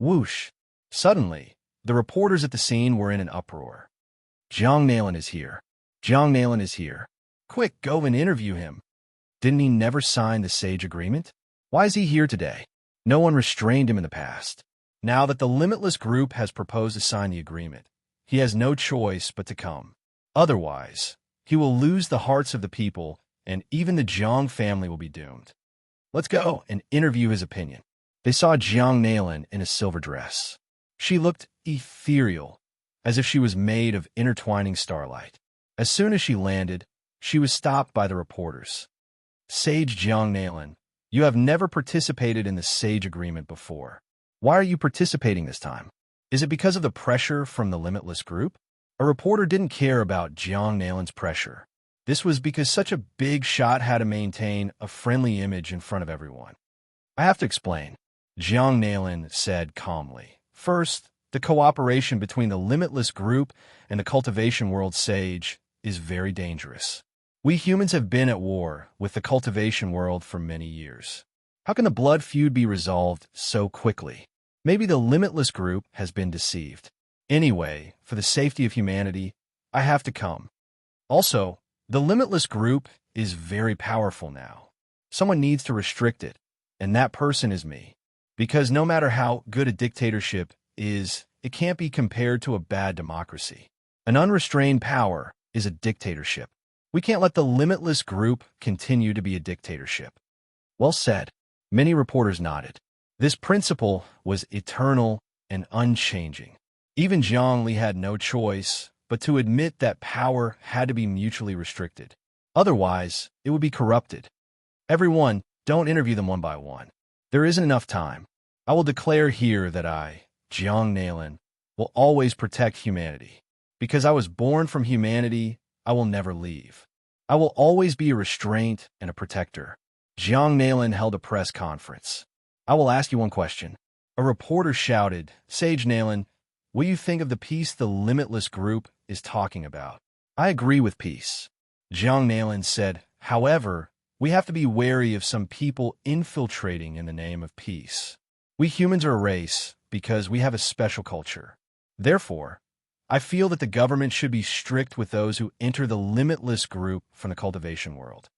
Whoosh! Suddenly, the reporters at the scene were in an uproar. Jiang Nalan is here. Jiang Nalan is here. Quick, go and interview him. Didn't he never sign the Sage Agreement? Why is he here today? No one restrained him in the past. Now that the Limitless Group has proposed to sign the agreement, he has no choice but to come. Otherwise, he will lose the hearts of the people, and even the Jiang family will be doomed. Let's go and interview his opinion. They saw Jiang Nalan in a silver dress. She looked ethereal, as if she was made of intertwining starlight. As soon as she landed, she was stopped by the reporters. Sage Jiang Nalan, you have never participated in the Sage Agreement before. Why are you participating this time? Is it because of the pressure from the Limitless Group? A reporter didn't care about Jiang Nalan's pressure. This was because such a big shot had to maintain a friendly image in front of everyone. I have to explain, Jiang Nalan said calmly. First, The cooperation between the limitless group and the cultivation world sage is very dangerous. We humans have been at war with the cultivation world for many years. How can the blood feud be resolved so quickly? Maybe the limitless group has been deceived. Anyway, for the safety of humanity, I have to come. Also, the limitless group is very powerful now. Someone needs to restrict it, and that person is me. Because no matter how good a dictatorship is, it can't be compared to a bad democracy. An unrestrained power is a dictatorship. We can't let the limitless group continue to be a dictatorship. Well said. Many reporters nodded. This principle was eternal and unchanging. Even Zhang Li had no choice but to admit that power had to be mutually restricted. Otherwise, it would be corrupted. Everyone, don't interview them one by one. There isn't enough time. I will declare here that I, Jiang Nailan, will always protect humanity. Because I was born from humanity, I will never leave. I will always be a restraint and a protector. Jiang Nailan held a press conference. I will ask you one question. A reporter shouted, Sage Nailan, what do you think of the peace the limitless group is talking about? I agree with peace. Jiang Nailan said, however, we have to be wary of some people infiltrating in the name of peace. We humans are a race because we have a special culture. Therefore, I feel that the government should be strict with those who enter the limitless group from the cultivation world.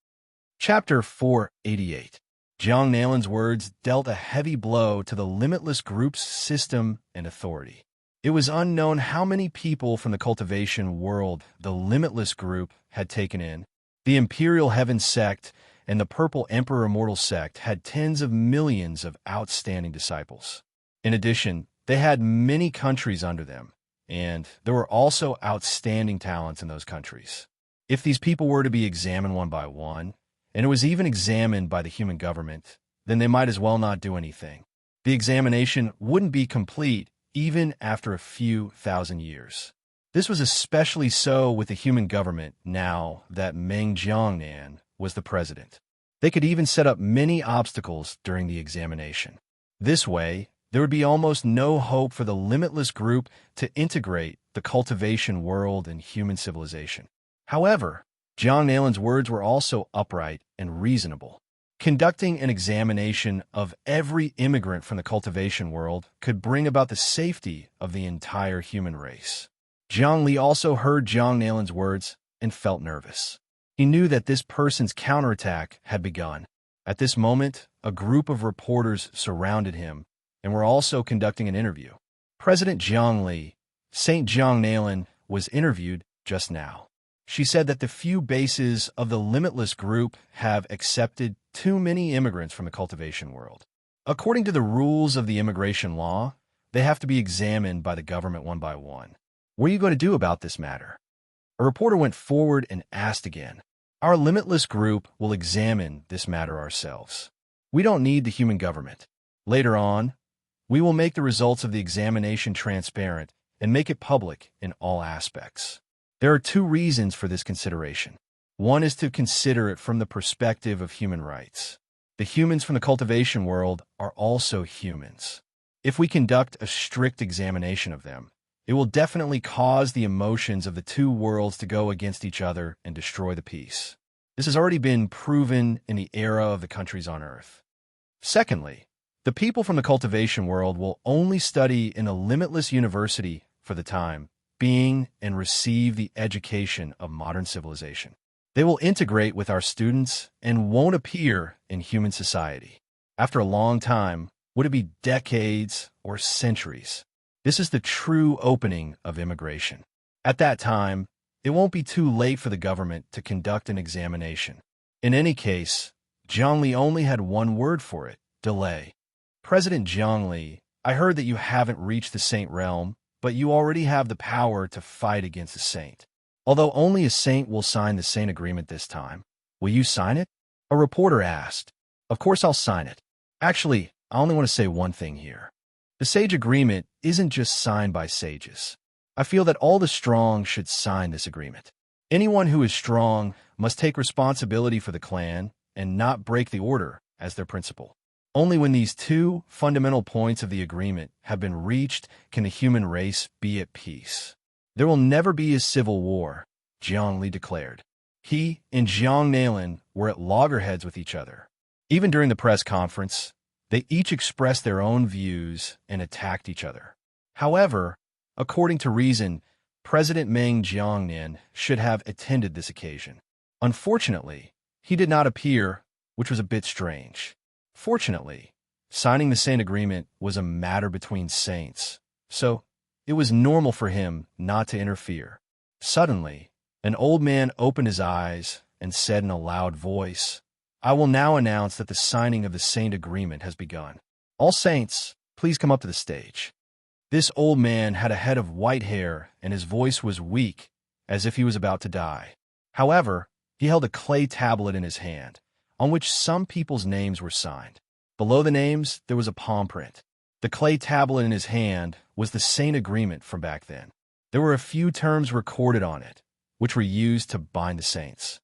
Chapter 488. Jiang Nailan's words dealt a heavy blow to the limitless group's system and authority. It was unknown how many people from the cultivation world the limitless group had taken in. The Imperial Heaven sect and the Purple Emperor Immortal sect had tens of millions of outstanding disciples. In addition, they had many countries under them, and there were also outstanding talents in those countries. If these people were to be examined one by one, and it was even examined by the human government, then they might as well not do anything. The examination wouldn't be complete even after a few thousand years. This was especially so with the human government now that Meng Jiangnan was the president. They could even set up many obstacles during the examination. This way, there would be almost no hope for the limitless group to integrate the cultivation world and human civilization. However, Jiang Nailan's words were also upright and reasonable. Conducting an examination of every immigrant from the cultivation world could bring about the safety of the entire human race. Zhang Li also heard Jiang Nailan's words and felt nervous. He knew that this person's counterattack had begun. At this moment, a group of reporters surrounded him and were also conducting an interview. President Zhang Li, Saint Jiang Nailan, was interviewed just now. She said that the few bases of the limitless group have accepted too many immigrants from the cultivation world. According to the rules of the immigration law, they have to be examined by the government one by one. What are you going to do about this matter? A reporter went forward and asked again. Our limitless group will examine this matter ourselves. We don't need the human government. Later on, we will make the results of the examination transparent and make it public in all aspects. There are two reasons for this consideration. One is to consider it from the perspective of human rights. The humans from the cultivation world are also humans. If we conduct a strict examination of them, it will definitely cause the emotions of the two worlds to go against each other and destroy the peace. This has already been proven in the era of the countries on Earth. Secondly, the people from the cultivation world will only study in a limitless university for the time being and receive the education of modern civilization. They will integrate with our students and won't appear in human society. After a long time, would it be decades or centuries? This is the true opening of immigration. At that time, it won't be too late for the government to conduct an examination. In any case, Zhang Li only had one word for it: delay. President Zhang Li, I heard that you haven't reached the saint realm, but you already have the power to fight against the saint. Although only a saint will sign the saint agreement this time. Will you sign it? A reporter asked. Of course I'll sign it. Actually, I only want to say one thing here. The sage agreement isn't just signed by sages. I feel that all the strong should sign this agreement. Anyone who is strong must take responsibility for the clan and not break the order as their principal. Only when these two fundamental points of the agreement have been reached can the human race be at peace. There will never be a civil war, Zhongli declared. He and Jiang Nailin were at loggerheads with each other. Even during the press conference, they each expressed their own views and attacked each other. However, according to reason, President Meng Jiangnan should have attended this occasion. Unfortunately, he did not appear, which was a bit strange. Fortunately, signing the Saint Agreement was a matter between saints, so it was normal for him not to interfere. Suddenly, an old man opened his eyes and said in a loud voice, "I will now announce that the signing of the Saint Agreement has begun. All saints, please come up to the stage." This old man had a head of white hair, and his voice was weak, as if he was about to die. However, he held a clay tablet in his hand, on which some people's names were signed. Below the names, there was a palm print. The clay tablet in his hand was the Saint Agreement from back then. There were a few terms recorded on it, which were used to bind the saints.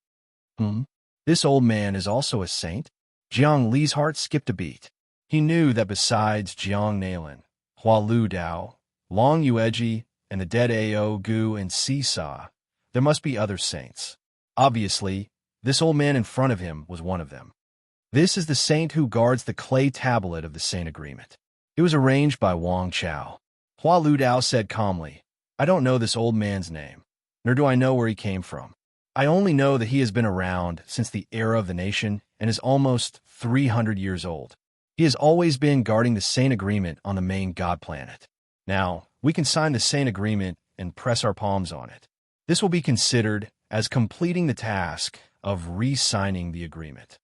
This old man is also a saint? Jiang Li's heart skipped a beat. He knew that besides Jiang Nailin, Hua Lu Dao, Long Yueji, and the dead Ao Gu and Seesaw, there must be other saints. Obviously, this old man in front of him was one of them. This is the saint who guards the clay tablet of the Saint Agreement. It was arranged by Wang Chao. Hua Lu Dao said calmly, "I don't know this old man's name, nor do I know where he came from. I only know that he has been around since the era of the nation and is almost 300 years old. He has always been guarding the Saint Agreement on the main God planet. Now, we can sign the Saint Agreement and press our palms on it. This will be considered as completing the task of re-signing the agreement."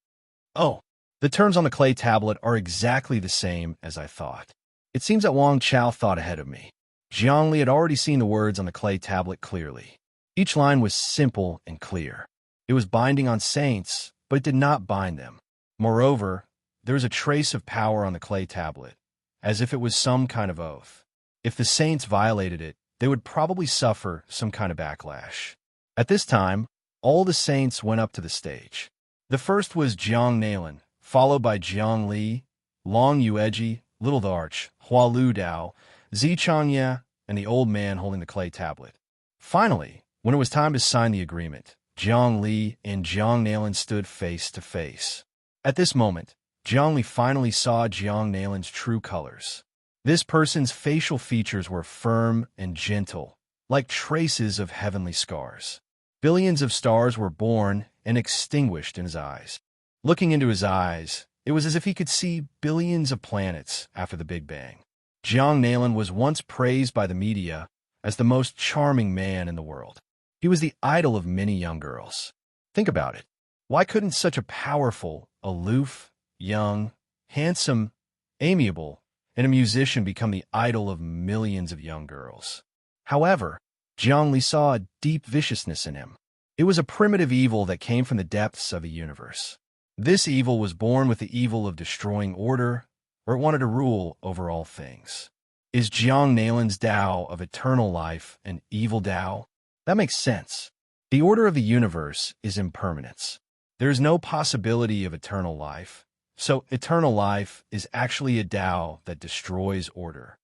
Oh, the terms on the clay tablet are exactly the same as I thought. It seems that Wang Chao thought ahead of me. Zhongli had already seen the words on the clay tablet clearly. Each line was simple and clear. It was binding on saints, but it did not bind them. Moreover, there was a trace of power on the clay tablet, as if it was some kind of oath. If the saints violated it, they would probably suffer some kind of backlash. At this time, all the saints went up to the stage. The first was Jiang Nailin, followed by Jiang Li, Long Yueji, Little Darch, Hua Lu Dao, Zi Changya, and the old man holding the clay tablet. Finally, when it was time to sign the agreement, Jiang Li and Jiang Nailin stood face to face. At this moment, Jiang Li finally saw Jiang Nailin's true colors. This person's facial features were firm and gentle, like traces of heavenly scars. Billions of stars were born and extinguished in his eyes. Looking into his eyes, it was as if he could see billions of planets after the Big Bang. Jiang Nailin was once praised by the media as the most charming man in the world. He was the idol of many young girls. Think about it. Why couldn't such a powerful, aloof, young, handsome, amiable, and a musician become the idol of millions of young girls? However, Jiang Li saw a deep viciousness in him. It was a primitive evil that came from the depths of the universe. This evil was born with the evil of destroying order, or it wanted to rule over all things. Is Jiang Nailin's Tao of eternal life an evil Tao? That makes sense. The order of the universe is impermanence. There is no possibility of eternal life, so eternal life is actually a Tao that destroys order.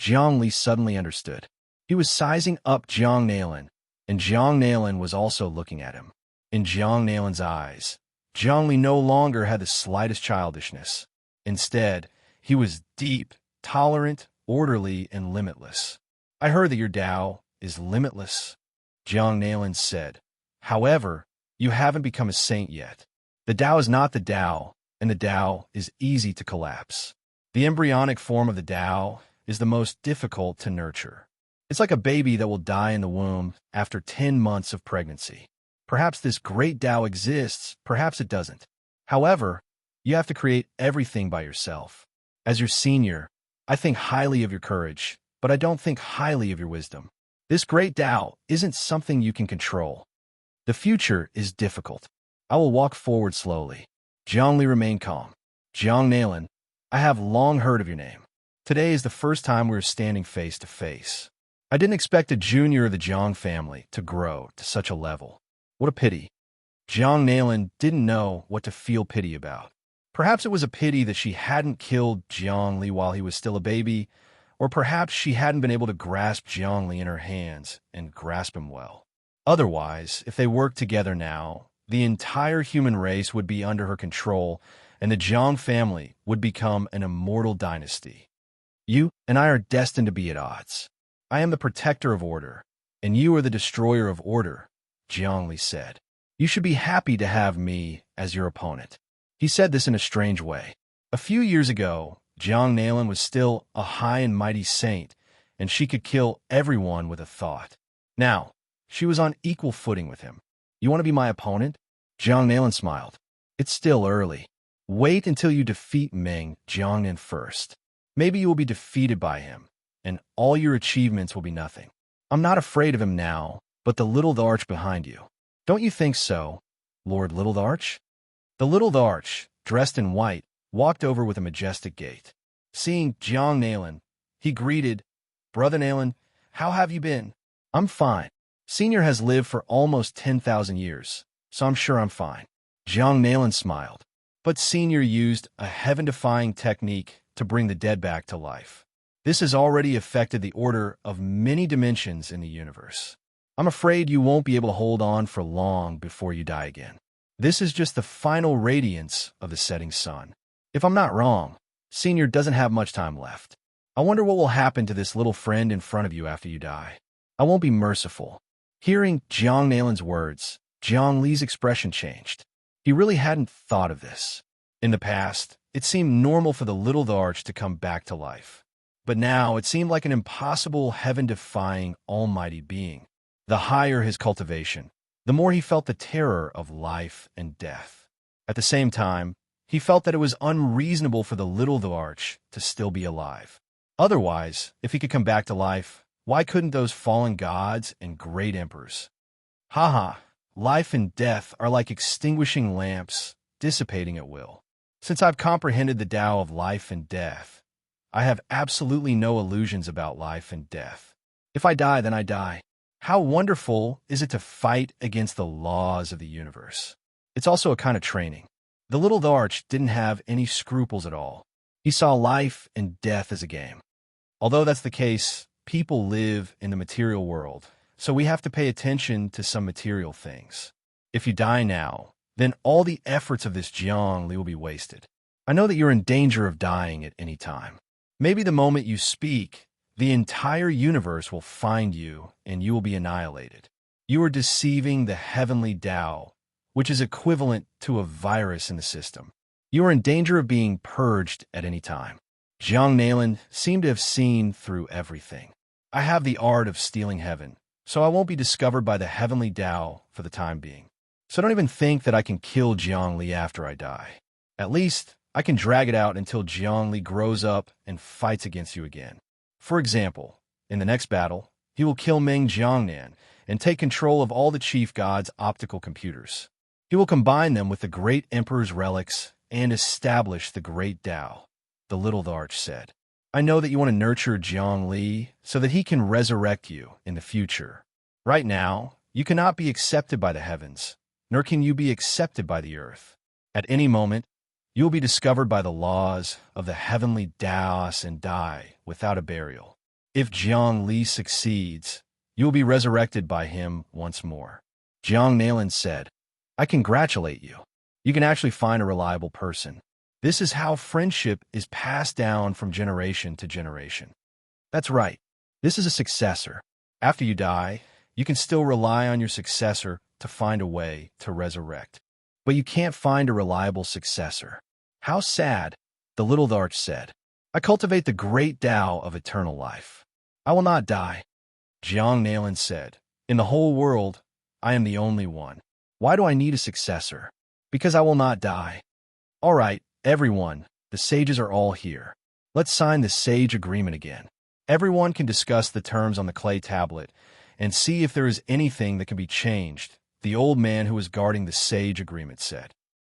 Jiang Li suddenly understood. He was sizing up Jiang Nailin, and Jiang Nailin was also looking at him. In Jiang Nailin's eyes, Jiang Li no longer had the slightest childishness. Instead, he was deep, tolerant, orderly, and limitless. "I heard that your Tao is limitless," Jiang Nailin said. "However, you haven't become a saint yet. The Tao is not the Tao, and the Tao is easy to collapse. The embryonic form of the Tao is the most difficult to nurture. It's like a baby that will die in the womb after 10 months of pregnancy. Perhaps this great Tao exists, perhaps it doesn't. However, you have to create everything by yourself. As your senior, I think highly of your courage, but I don't think highly of your wisdom. This great Tao isn't something you can control. The future is difficult. I will walk forward slowly." Jiang Li remained calm. "Jiang Nailin, I have long heard of your name. Today is the first time we are standing face to face. I didn't expect a junior of the Jiang family to grow to such a level. What a pity." Jiang Nailin didn't know what to feel pity about. Perhaps it was a pity that she hadn't killed Jiangli while he was still a baby, or perhaps she hadn't been able to grasp Jiangli in her hands and grasp him well. Otherwise, if they worked together now, the entire human race would be under her control, and the Jiang family would become an immortal dynasty. You and I are destined to be at odds. I am the protector of order, and you are the destroyer of order, Jiangli said. You should be happy to have me as your opponent. He said this in a strange way. A few years ago, Jiang Nalan was still a high and mighty saint, and she could kill everyone with a thought. Now, she was on equal footing with him. You want to be my opponent? Jiang Nalan smiled. It's still early. Wait until you defeat Meng Jiangnan first. Maybe you will be defeated by him, and all your achievements will be nothing. I'm not afraid of him now, but the little arch behind you. Don't you think so, Lord Little Arch? The Little Arch, dressed in white, walked over with a majestic gait. Seeing Jiang Nalan, he greeted, Brother Nalan, how have you been? I'm fine. Senior has lived for almost 10,000 years, so I'm sure I'm fine. Jiang Nalan smiled. But Senior used a heaven-defying technique to bring the dead back to life. This has already affected the order of many dimensions in the universe. I'm afraid you won't be able to hold on for long before you die again. This is just the final radiance of the setting sun. If I'm not wrong, Senior doesn't have much time left. I wonder what will happen to this little friend in front of you after you die. I won't be merciful. Hearing Jiang Nalan's words, Jiang Li's expression changed. He really hadn't thought of this. In the past, it seemed normal for the Little Arch to come back to life. But now it seemed like an impossible, heaven-defying, almighty being. The higher his cultivation, the more he felt the terror of life and death. At the same time, he felt that it was unreasonable for the Little Arch to still be alive. Otherwise, if he could come back to life, why couldn't those fallen gods and great emperors? Haha, life and death are like extinguishing lamps, dissipating at will. Since I've comprehended the Tao of life and death, I have absolutely no illusions about life and death. If I die, then I die. How wonderful is it to fight against the laws of the universe? It's also a kind of training. The Little Arch didn't have any scruples at all. He saw life and death as a game. Although that's the case, people live in the material world, so we have to pay attention to some material things. If you die now, then all the efforts of this Jiang Li will be wasted. I know that you're in danger of dying at any time. Maybe the moment you speak, the entire universe will find you and you will be annihilated. You are deceiving the heavenly Tao, which is equivalent to a virus in the system. You are in danger of being purged at any time. Jiang Nalan seemed to have seen through everything. I have the art of stealing heaven, so I won't be discovered by the heavenly Tao for the time being. So don't even think that I can kill Jiang Li after I die. At least, I can drag it out until Jiang Li grows up and fights against you again. For example, in the next battle, he will kill Meng Jiangnan and take control of all the chief gods' optical computers. He will combine them with the great emperor's relics and establish the great Tao, the Little Arch said. I know that you want to nurture Jiang Li so that he can resurrect you in the future. Right now, you cannot be accepted by the heavens, nor can you be accepted by the earth. At any moment, you will be discovered by the laws of the heavenly Taos and die without a burial. If Jiang Li succeeds, you will be resurrected by him once more. Jiang Nalan said, I congratulate you. You can actually find a reliable person. This is how friendship is passed down from generation to generation. That's right. This is a successor. After you die, you can still rely on your successor to find a way to resurrect. But you can't find a reliable successor. How sad, the Little Arch said. I cultivate the great Tao of eternal life. I will not die. Jiang Nalan said, in the whole world, I am the only one. Why do I need a successor? Because I will not die. All right, everyone, the sages are all here. Let's sign the sage agreement again. Everyone can discuss the terms on the clay tablet and see if there is anything that can be changed, the old man who was guarding the sage agreement said.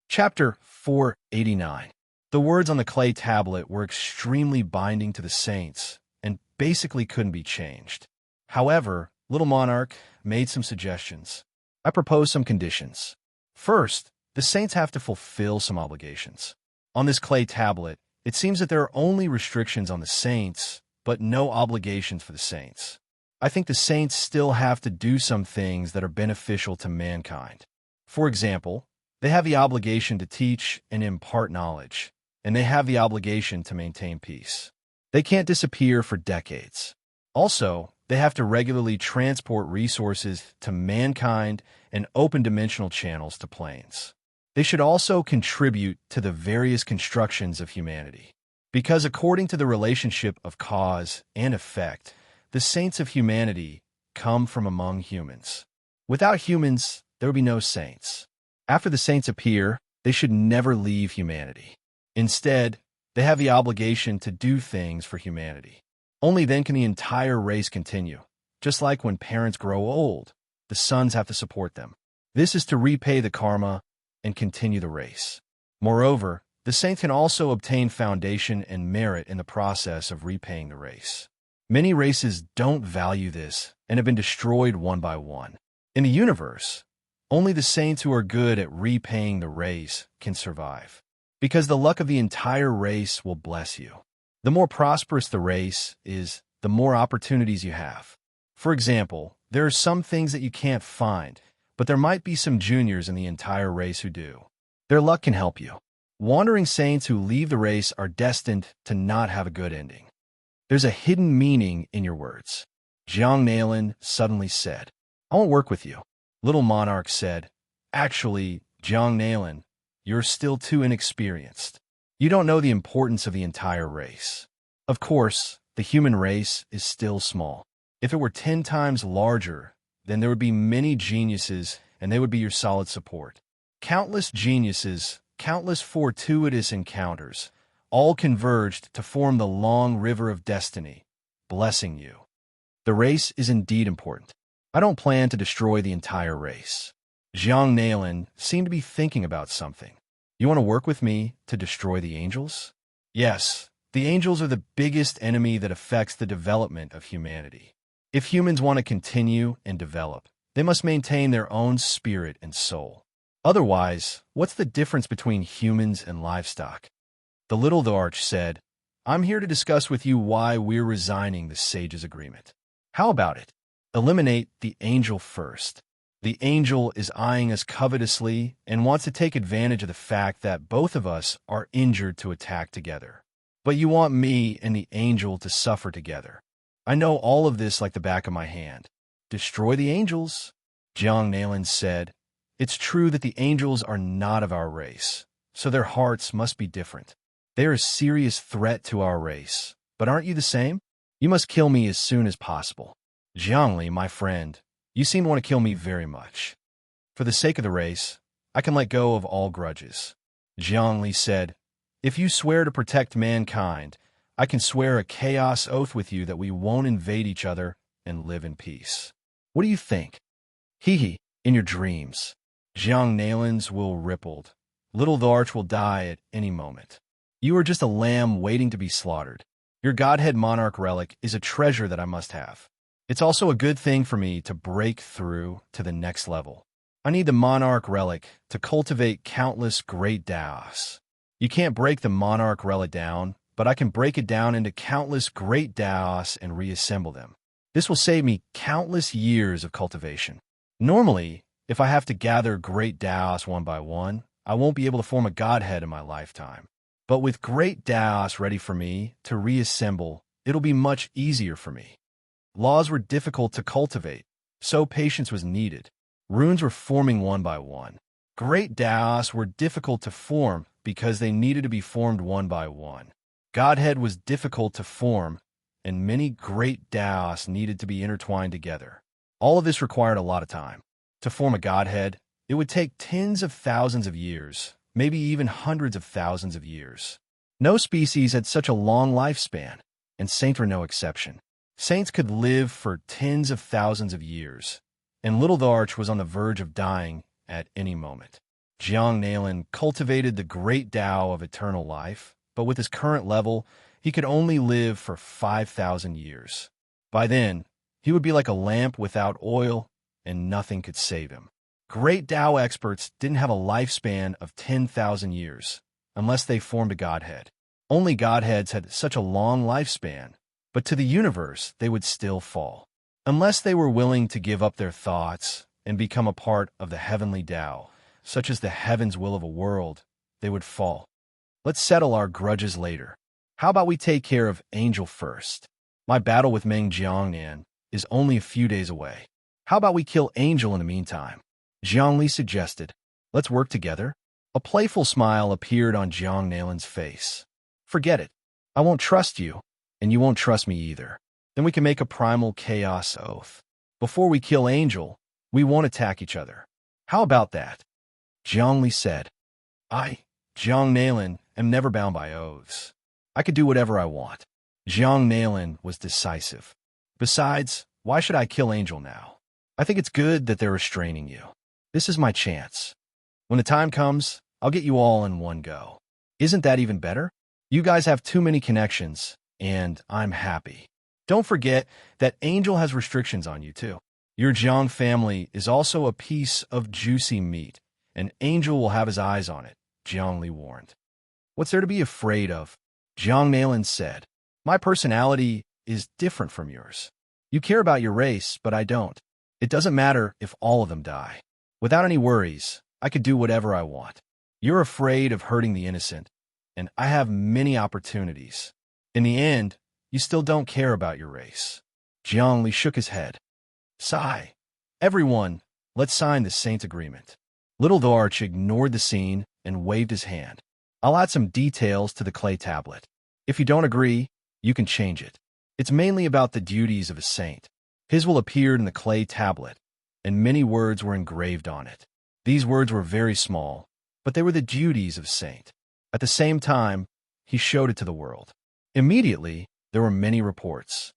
Chapter 489. The words on the clay tablet were extremely binding to the saints and basically couldn't be changed. However, Little Monarch made some suggestions. I propose some conditions. First, the saints have to fulfill some obligations. On this clay tablet, it seems that there are only restrictions on the saints, but no obligations for the saints. I think the saints still have to do some things that are beneficial to mankind. For example, they have the obligation to teach and impart knowledge, and they have the obligation to maintain peace. They can't disappear for decades. Also, they have to regularly transport resources to mankind and open dimensional channels to planes. They should also contribute to the various constructions of humanity. Because according to the relationship of cause and effect, the saints of humanity come from among humans. Without humans, there would be no saints. After the saints appear, they should never leave humanity. Instead, they have the obligation to do things for humanity. Only then can the entire race continue. Just like when parents grow old, the sons have to support them. This is to repay the karma and continue the race. Moreover, the saints can also obtain foundation and merit in the process of repaying the race. Many races don't value this and have been destroyed one by one. In the universe, only the saints who are good at repaying the race can survive, because the luck of the entire race will bless you. The more prosperous the race is, the more opportunities you have. For example, there are some things that you can't find, but there might be some juniors in the entire race who do. Their luck can help you. Wandering saints who leave the race are destined to not have a good ending. There's a hidden meaning in your words. Jiang Nailin suddenly said, I won't work with you. Little Monarch said, Actually, Jiang Nailin, you're still too inexperienced. You don't know the importance of the entire race. Of course, the human race is still small. If it were 10 times larger, then there would be many geniuses and they would be your solid support. Countless geniuses, countless fortuitous encounters, all converged to form the long river of destiny, blessing you. The race is indeed important. I don't plan to destroy the entire race. Jiang Nailin seemed to be thinking about something. You want to work with me to destroy the angels? Yes, the angels are the biggest enemy that affects the development of humanity. If humans want to continue and develop, they must maintain their own spirit and soul. Otherwise, what's the difference between humans and livestock? The little Dharch said, I'm here to discuss with you why we're resigning the sage's agreement. How about it? Eliminate the angel first. The angel is eyeing us covetously and wants to take advantage of the fact that both of us are injured to attack together. But you want me and the angel to suffer together. I know all of this like the back of my hand. Destroy the angels, Jiang Nailin said. It's true that the angels are not of our race, so their hearts must be different. They are a serious threat to our race. But aren't you the same? You must kill me as soon as possible. Jiangli, my friend, you seem to want to kill me very much. For the sake of the race, I can let go of all grudges. Jiangli said, If you swear to protect mankind, I can swear a chaos oath with you that we won't invade each other and live in peace. What do you think? Hee, in your dreams. Jiang Nailin's will rippled. Little Dharch will die at any moment. You are just a lamb waiting to be slaughtered. Your Godhead Monarch relic is a treasure that I must have. It's also a good thing for me to break through to the next level. I need the Monarch relic to cultivate countless great Daos. You can't break the Monarch relic down, but I can break it down into countless great Daos and reassemble them. This will save me countless years of cultivation. Normally, if I have to gather great Daos one by one, I won't be able to form a Godhead in my lifetime. But with great Daos ready for me to reassemble, it'll be much easier for me. Laws were difficult to cultivate, so patience was needed. Runes were forming one by one. Great Daos were difficult to form because they needed to be formed one by one. Godhead was difficult to form, and many great Daos needed to be intertwined together. All of this required a lot of time. To form a Godhead, it would take tens of thousands of years, maybe even hundreds of thousands of years. No species had such a long lifespan, and saints were no exception. Saints could live for tens of thousands of years, and Little Dharch was on the verge of dying at any moment. Jiang Nailin cultivated the great Tao of eternal life, but with his current level, he could only live for 5,000 years. By then, he would be like a lamp without oil, and nothing could save him. Great Tao experts didn't have a lifespan of 10,000 years. unless they formed a godhead. Only godheads had such a long lifespan, but to the universe they would still fall. Unless they were willing to give up their thoughts and become a part of the heavenly Tao, such as the heaven's will of a world, they would fall. Let's settle our grudges later. How about we take care of Angel first? My battle with Meng Jiangnan is only a few days away. How about we kill Angel in the meantime? Jiangli suggested. Let's work together. A playful smile appeared on Jiang Nalin's face. Forget it. I won't trust you, and you won't trust me either. Then we can make a primal chaos oath. Before we kill Angel, we won't attack each other. How about that? Jiangli said. I, Jiang Nalin, am never bound by oaths. I could do whatever I want. Jiang Nalin was decisive. Besides, why should I kill Angel now? I think it's good that they're restraining you. This is my chance. When the time comes, I'll get you all in one go. Isn't that even better? You guys have too many connections, and I'm happy. Don't forget that Angel has restrictions on you, too. Your Jiang family is also a piece of juicy meat, and Angel will have his eyes on it, Jiangli warned. What's there to be afraid of? Jiang Nalin said. My personality is different from yours. You care about your race, but I don't. It doesn't matter if all of them die. Without any worries, I could do whatever I want. You're afraid of hurting the innocent, and I have many opportunities. In the end, you still don't care about your race. Jiangli shook his head. Sigh. Everyone, let's sign the Saint's agreement. Little Dharch ignored the scene and waved his hand. I'll add some details to the clay tablet. If you don't agree, you can change it. It's mainly about the duties of a saint. His will appeared in the clay tablet, and many words were engraved on it. These words were very small, but they were the duties of a saint. At the same time, he showed it to the world. Immediately, there were many reports.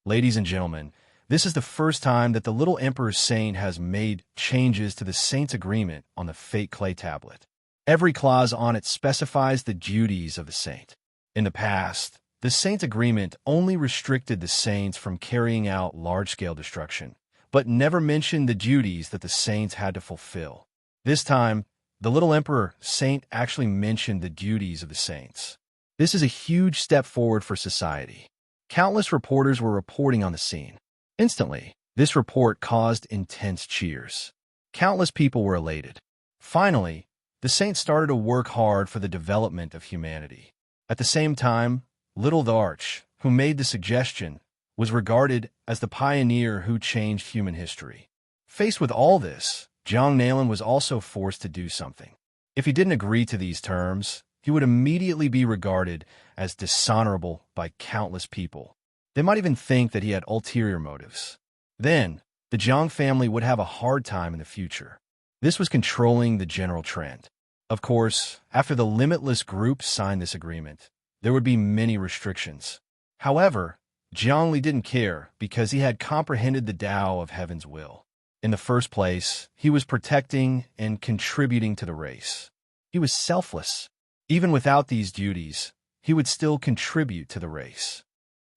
Ladies and gentlemen, this is the first time that the little Emperor's saint has made changes to the saint's agreement on the fake clay tablet. Every clause on it specifies the duties of the saint. In the past, the saint's agreement only restricted the saints from carrying out large-scale destruction, but never mentioned the duties that the saints had to fulfill. This time, the little Emperor saint actually mentioned the duties of the saints. This is a huge step forward for society. Countless reporters were reporting on the scene. Instantly, this report caused intense cheers. Countless people were elated. Finally, the saints started to work hard for the development of humanity. At the same time, Little Dharch, who made the suggestion, was regarded as the pioneer who changed human history. Faced with all this, Jiang Nalin was also forced to do something. If he didn't agree to these terms, he would immediately be regarded as dishonorable by countless people. They might even think that he had ulterior motives. Then, the Jiang family would have a hard time in the future. This was controlling the general trend. Of course, after the limitless group signed this agreement, there would be many restrictions. However, Jiangli didn't care because he had comprehended the Tao of Heaven's will. In the first place, he was protecting and contributing to the race. He was selfless. Even without these duties, he would still contribute to the race.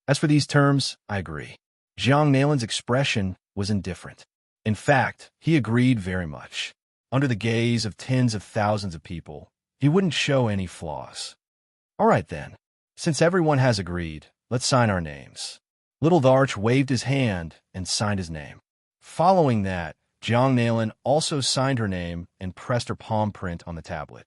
As for these terms, I agree. Jiang Nalin's expression was indifferent. In fact, he agreed very much. Under the gaze of tens of thousands of people, he wouldn't show any flaws. All right then, since everyone has agreed, let's sign our names. Little Dharch waved his hand and signed his name. Following that, Jiang Nalin also signed her name and pressed her palm print on the tablet.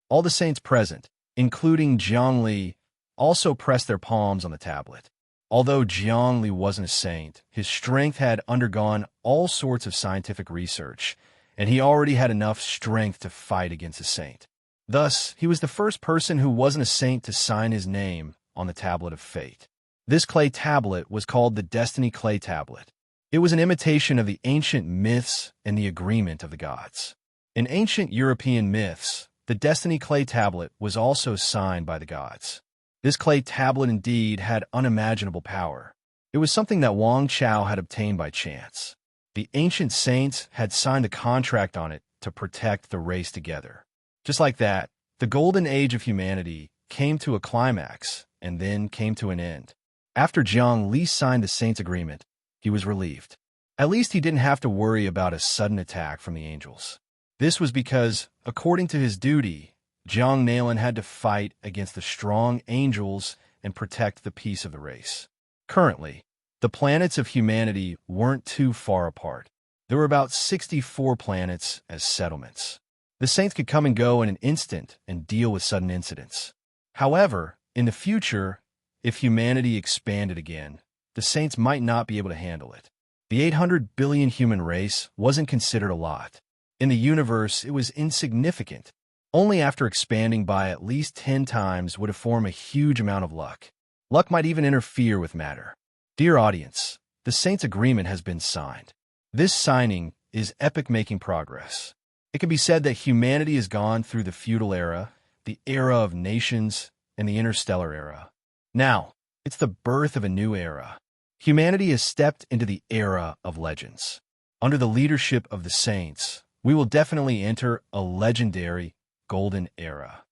All the saints present, including Jiangli, also pressed their palms on the tablet. Although Jiangli wasn't a saint, his strength had undergone all sorts of scientific research, and he already had enough strength to fight against a saint. Thus, he was the first person who wasn't a saint to sign his name on the tablet of fate. This clay tablet was called the Destiny Clay Tablet. It was an imitation of the ancient myths and the agreement of the gods. In ancient European myths, the Destiny Clay Tablet was also signed by the gods. This clay tablet indeed had unimaginable power. It was something that Wang Chao had obtained by chance. The ancient saints had signed a contract on it to protect the race together. Just like that, the golden age of humanity came to a climax and then came to an end. After Jiang Li signed the saints' agreement, he was relieved. At least he didn't have to worry about a sudden attack from the angels. This was because, according to his duty, Jiang Nalan had to fight against the strong angels and protect the peace of the race. Currently, the planets of humanity weren't too far apart. There were about 64 planets as settlements. The saints could come and go in an instant and deal with sudden incidents. However, in the future, if humanity expanded again, the saints might not be able to handle it. The 800 billion human race wasn't considered a lot. In the universe, it was insignificant. Only after expanding by at least 10 times would it form a huge amount of luck. Luck might even interfere with matter. Dear audience, the Saints' Agreement has been signed. This signing is epic, making progress. It can be said that humanity has gone through the feudal era, the era of nations, and the interstellar era. Now, it's the birth of a new era. Humanity has stepped into the era of legends. Under the leadership of the Saints, we will definitely enter a legendary golden era.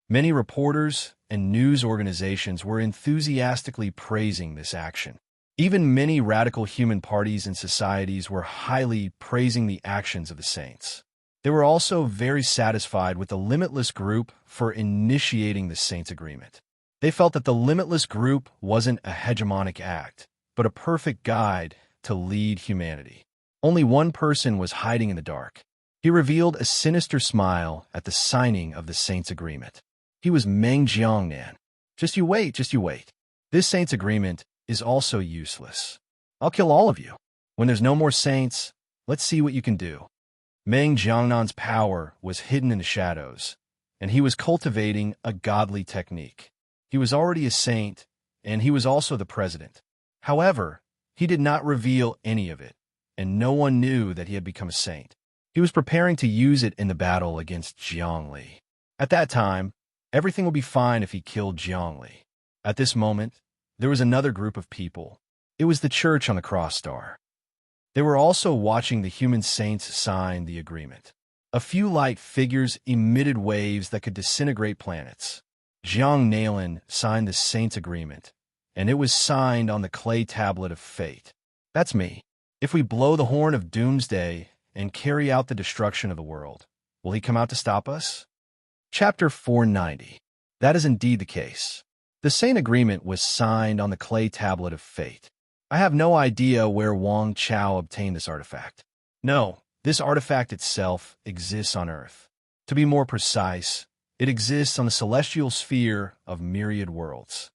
Many reporters and news organizations were enthusiastically praising this action. Even many radical human parties and societies were highly praising the actions of the Saints. They were also very satisfied with the Limitless Group for initiating the Saints' Agreement. They felt that the Limitless Group wasn't a hegemonic act, but a perfect guide to lead humanity. Only one person was hiding in the dark. He revealed a sinister smile at the signing of the Saints' Agreement. He was Meng Jiangnan. Just you wait. This Saints' Agreement is also useless. I'll kill all of you. When there's no more saints, let's see what you can do. Meng Jiangnan's power was hidden in the shadows, and he was cultivating a godly technique. He was already a saint, and he was also the president. However, he did not reveal any of it, and no one knew that he had become a saint. He was preparing to use it in the battle against Zhongli. At that time, everything would be fine if he killed Zhongli. At this moment, there was another group of people. It was the church on the cross star. They were also watching the human saints sign the agreement. A few light figures emitted waves that could disintegrate planets. Jiang Nalan signed the Saints' Agreement, and it was signed on the clay tablet of fate. That's me. If we blow the horn of doomsday and carry out the destruction of the world, will he come out to stop us? Chapter 490. That is indeed the case. The Saint Agreement was signed on the clay tablet of fate. I have no idea where Wang Chao obtained this artifact. No, this artifact itself exists on Earth. To be more precise, it exists on the celestial sphere of myriad worlds.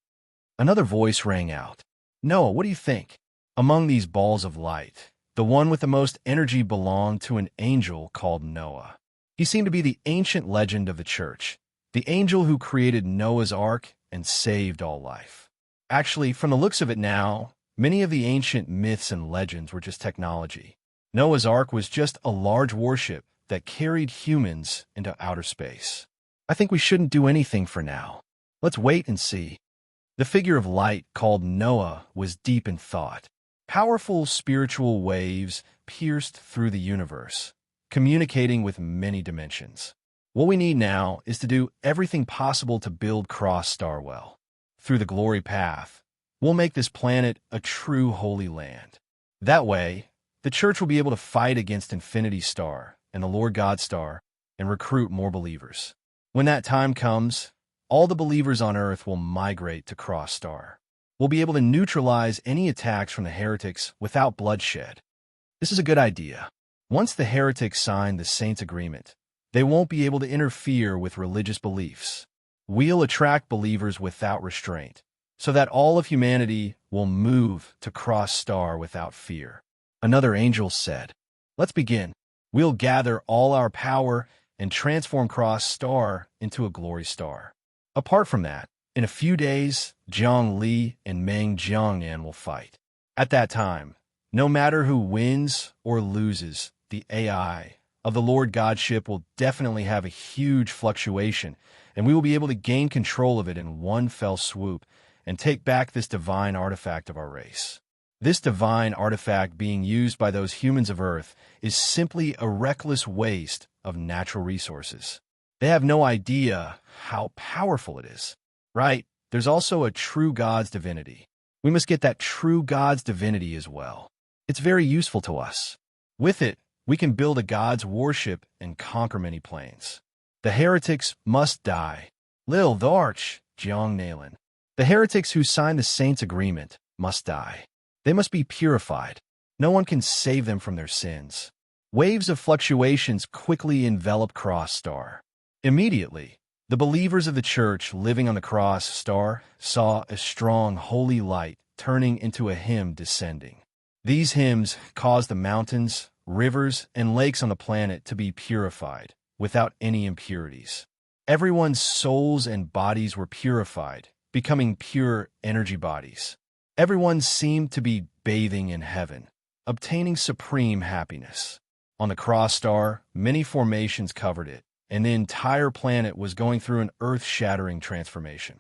Another voice rang out. Noah, what do you think? Among these balls of light, the one with the most energy belonged to an angel called Noah. He seemed to be the ancient legend of the church, the angel who created Noah's Ark and saved all life. Actually, from the looks of it now, many of the ancient myths and legends were just technology. Noah's Ark was just a large warship that carried humans into outer space. I think we shouldn't do anything for now. Let's wait and see. The figure of light called Noah was deep in thought. Powerful spiritual waves pierced through the universe, communicating with many dimensions. What we need now is to do everything possible to build Cross Star well. Through the glory path, we'll make this planet a true holy land. That way, the church will be able to fight against Infinity Star and the Lord God Star and recruit more believers. When that time comes, all the believers on Earth will migrate to Cross Star. We'll be able to neutralize any attacks from the heretics without bloodshed. This is a good idea. Once the heretics sign the Saints' Agreement, they won't be able to interfere with religious beliefs. We'll attract believers without restraint, so that all of humanity will move to Cross Star without fear. Another angel said, let's begin. We'll gather all our power and transform Cross Star into a glory star. Apart from that, in a few days, Zhang Li and Meng Jiangnan will fight. At that time, no matter who wins or loses, the AI of the Lord Godship will definitely have a huge fluctuation, and we will be able to gain control of it in one fell swoop and take back this divine artifact of our race. This divine artifact being used by those humans of Earth is simply a reckless waste of natural resources. They have no idea how powerful it is. Right, there's also a true God's divinity. We must get that true God's divinity as well. It's very useful to us. With it, we can build a God's warship and conquer many planes. The heretics must die. Lil the Arch, Jiang Nalin. The heretics who signed the Saints' agreement must die. They must be purified. No one can save them from their sins. Waves of fluctuations quickly enveloped Cross Star. Immediately, the believers of the church living on the Cross Star saw a strong holy light turning into a hymn descending. These hymns caused the mountains, rivers, and lakes on the planet to be purified without any impurities. Everyone's souls and bodies were purified, becoming pure energy bodies. Everyone seemed to be bathing in heaven, obtaining supreme happiness. On the Cross Star, many formations covered it, and the entire planet was going through an earth-shattering transformation.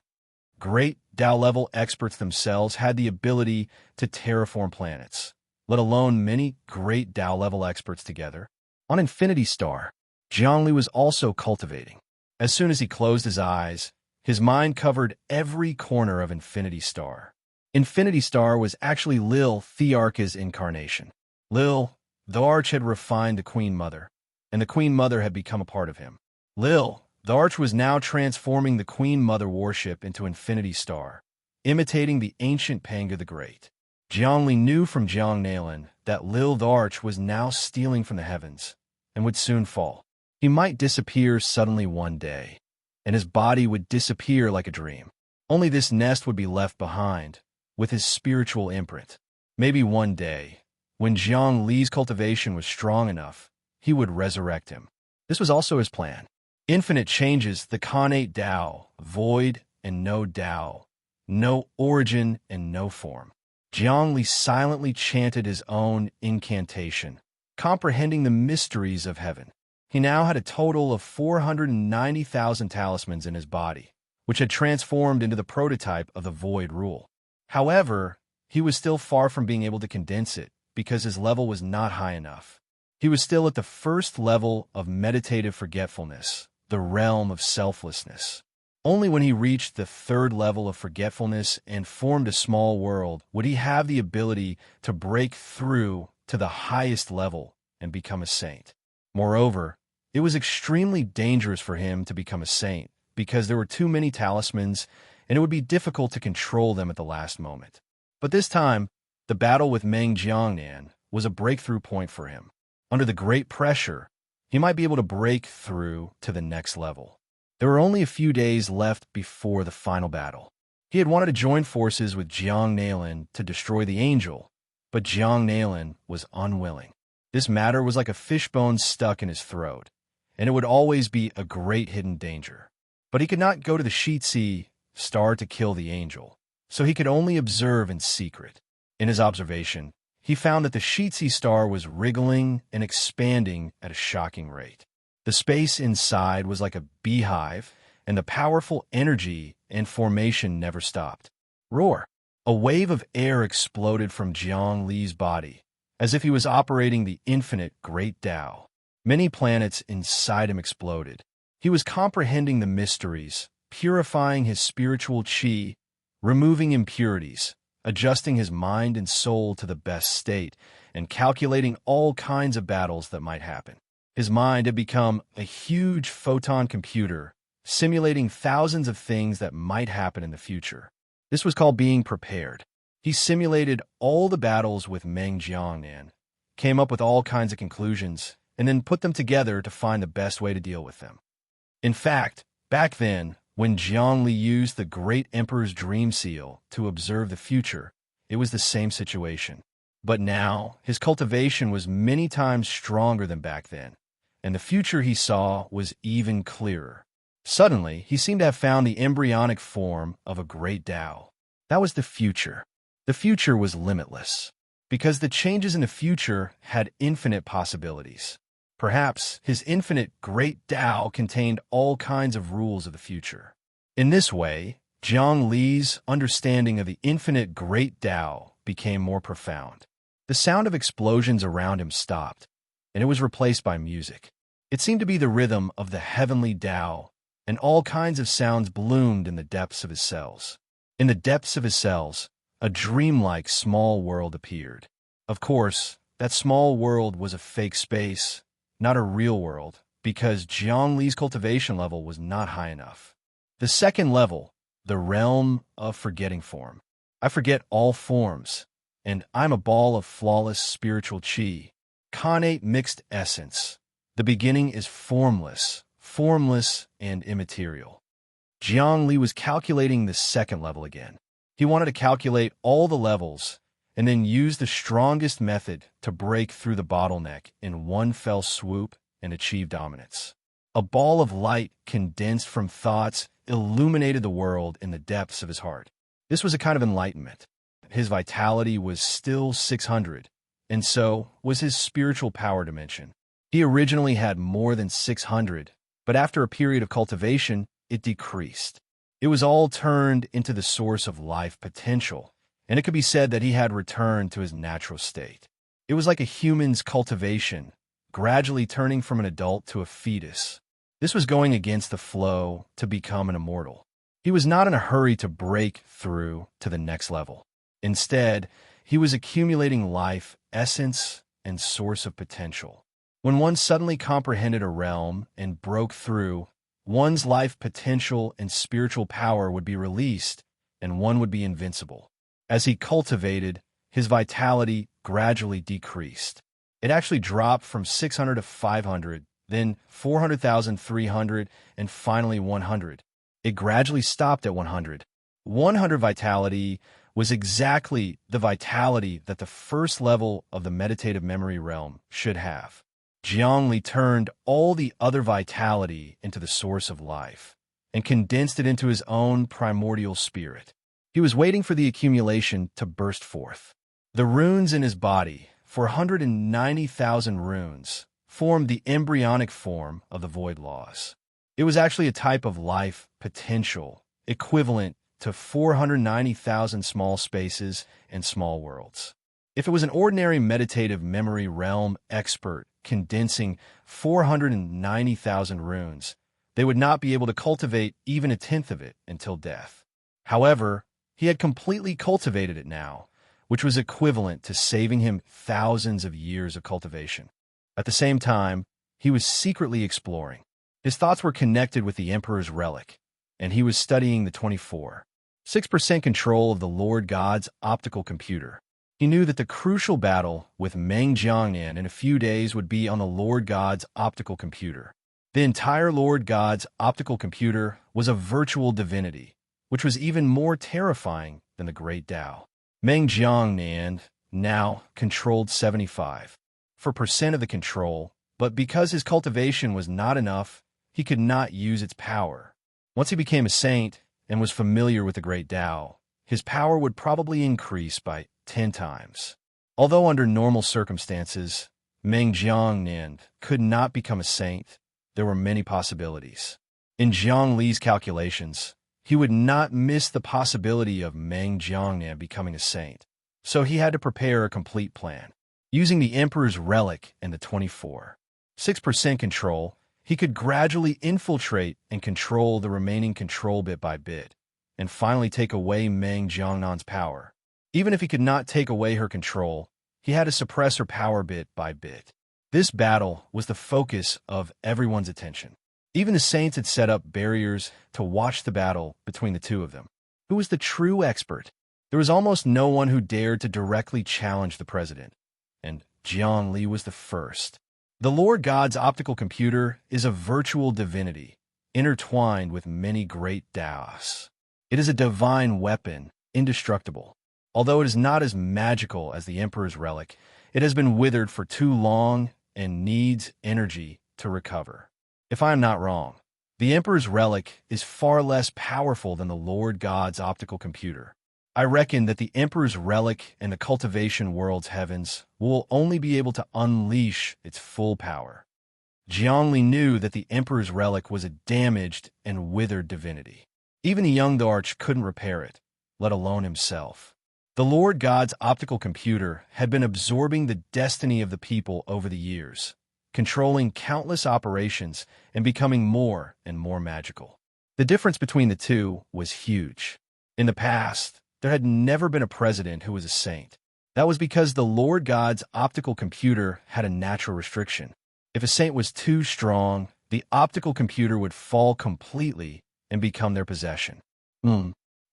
Great Tao-level experts themselves had the ability to terraform planets, let alone many great Tao-level experts together. On Infinity Star, Zhongli was also cultivating. As soon as he closed his eyes, his mind covered every corner of Infinity Star. Infinity Star was actually Lil Thearch's incarnation. Lil, the Arch, had refined the Queen Mother, and the Queen Mother had become a part of him. Lil, the Arch, was now transforming the Queen Mother worship into Infinity Star, imitating the ancient Panga the Great. Zhongli knew from Jiang Nalin that Lil the Arch was now stealing from the heavens and would soon fall. He might disappear suddenly one day, and his body would disappear like a dream. Only this nest would be left behind, with his spiritual imprint. Maybe one day, when Zhang Li's cultivation was strong enough, he would resurrect him. This was also his plan. Infinite changes, the connate Tao, void and no Tao, no origin and no form. Zhang Li silently chanted his own incantation, comprehending the mysteries of heaven. He now had a total of 490,000 talismans in his body, which had transformed into the prototype of the Void Rule. However, he was still far from being able to condense it because his level was not high enough. He was still at the first level of meditative forgetfulness, the realm of selflessness. Only when he reached the third level of forgetfulness and formed a small world would he have the ability to break through to the highest level and become a saint. Moreover, it was extremely dangerous for him to become a saint because there were too many talismans and it would be difficult to control them at the last moment. But this time, the battle with Meng Jiangnan was a breakthrough point for him. Under the great pressure, he might be able to break through to the next level. There were only a few days left before the final battle. He had wanted to join forces with Jiang Nalin to destroy the angel, but Jiang Nalin was unwilling. This matter was like a fishbone stuck in his throat, and it would always be a great hidden danger. But he could not go to the Shitsi Star to kill the angel, so he could only observe in secret. In his observation, he found that the Shitsi Star was wriggling and expanding at a shocking rate. The space inside was like a beehive, and the powerful energy and formation never stopped. Roar! A wave of air exploded from Jiang Li's body, as if he was operating the infinite great Tao. Many planets inside him exploded. He was comprehending the mysteries, purifying his spiritual qi, removing impurities, adjusting his mind and soul to the best state, and calculating all kinds of battles that might happen. His mind had become a huge photon computer, simulating thousands of things that might happen in the future. This was called being prepared. He simulated all the battles with Meng Jiangnan, came up with all kinds of conclusions, and then put them together to find the best way to deal with them. In fact, back then, when Jiang Li used the Great Emperor's Dream Seal to observe the future, it was the same situation. But now, his cultivation was many times stronger than back then, and the future he saw was even clearer. Suddenly, he seemed to have found the embryonic form of a great Tao. That was the future. The future was limitless, because the changes in the future had infinite possibilities. Perhaps his infinite great Tao contained all kinds of rules of the future. In this way, Jiang Li's understanding of the infinite great Tao became more profound. The sound of explosions around him stopped, and it was replaced by music. It seemed to be the rhythm of the heavenly Tao, and all kinds of sounds bloomed in the depths of his cells. In the depths of his cells, a dreamlike small world appeared. Of course, that small world was a fake space, not a real world, because Jiang Li's cultivation level was not high enough. The second level, the realm of forgetting form. I forget all forms, and I'm a ball of flawless spiritual chi. Connate mixed essence. The beginning is formless, and immaterial. Jiang Li was calculating the second level again. He wanted to calculate all the levels and then use the strongest method to break through the bottleneck in one fell swoop and achieve dominance. A ball of light condensed from thoughts illuminated the world in the depths of his heart. This was a kind of enlightenment. His vitality was still 600, and so was his spiritual power dimension. He originally had more than 600, but after a period of cultivation, it decreased. It was all turned into the source of life potential, and it could be said that he had returned to his natural state. It was like a human's cultivation, gradually turning from an adult to a fetus. This was going against the flow to become an immortal. He was not in a hurry to break through to the next level. Instead, he was accumulating life, essence, and source of potential. When one suddenly comprehended a realm and broke through, one's life potential and spiritual power would be released, and one would be invincible. As he cultivated, his vitality gradually decreased. It actually dropped from 600 to 500, then 400,300, and finally 100. It gradually stopped at 100. 100 vitality was exactly the vitality that the first level of the meditative memory realm should have. Jiang Li turned all the other vitality into the source of life and condensed it into his own primordial spirit. He was waiting for the accumulation to burst forth. The runes in his body, 490,000 runes, formed the embryonic form of the void laws. It was actually a type of life potential, equivalent to 490,000 small spaces and small worlds. If it was an ordinary meditative memory realm expert condensing 490,000 runes, they would not be able to cultivate even a tenth of it until death. However, he had completely cultivated it now, which was equivalent to saving him thousands of years of cultivation. At the same time, he was secretly exploring. His thoughts were connected with the Emperor's relic, and he was studying the 6% control of the Lord God's optical computer. He knew that the crucial battle with Meng Jiangnan in a few days would be on the Lord God's optical computer. The entire Lord God's optical computer was a virtual divinity, which was even more terrifying than the Great Tao. Meng Jiangnan now controlled 75% of the control, but because his cultivation was not enough, he could not use its power. Once he became a saint and was familiar with the Great Tao, his power would probably increase by 10 times. Although under normal circumstances, Meng Jiangnan could not become a saint, there were many possibilities. In Jiang Li's calculations, he would not miss the possibility of Meng Jiangnan becoming a saint, so he had to prepare a complete plan. Using the Emperor's relic and the 6% control, he could gradually infiltrate and control the remaining control bit by bit, and finally take away Meng Jiangnan's power. Even if he could not take away her control, he had to suppress her power bit by bit. This battle was the focus of everyone's attention. Even the saints had set up barriers to watch the battle between the two of them. Who was the true expert? There was almost no one who dared to directly challenge the president, and Jiang Li was the first. The Lord God's optical computer is a virtual divinity, intertwined with many great Taos. It is a divine weapon, indestructible. Although it is not as magical as the Emperor's relic, it has been withered for too long and needs energy to recover. If I am not wrong, the Emperor's relic is far less powerful than the Lord God's optical computer. I reckon that the Emperor's relic and the cultivation world's heavens will only be able to unleash its full power. Jiang Li knew that the Emperor's relic was a damaged and withered divinity. Even the young Darch couldn't repair it, let alone himself. The Lord God's optical computer had been absorbing the destiny of the people over the years, controlling countless operations and becoming more and more magical. The difference between the two was huge. In the past, there had never been a president who was a saint. That was because the Lord God's optical computer had a natural restriction. If a saint was too strong, the optical computer would fall completely and become their possession.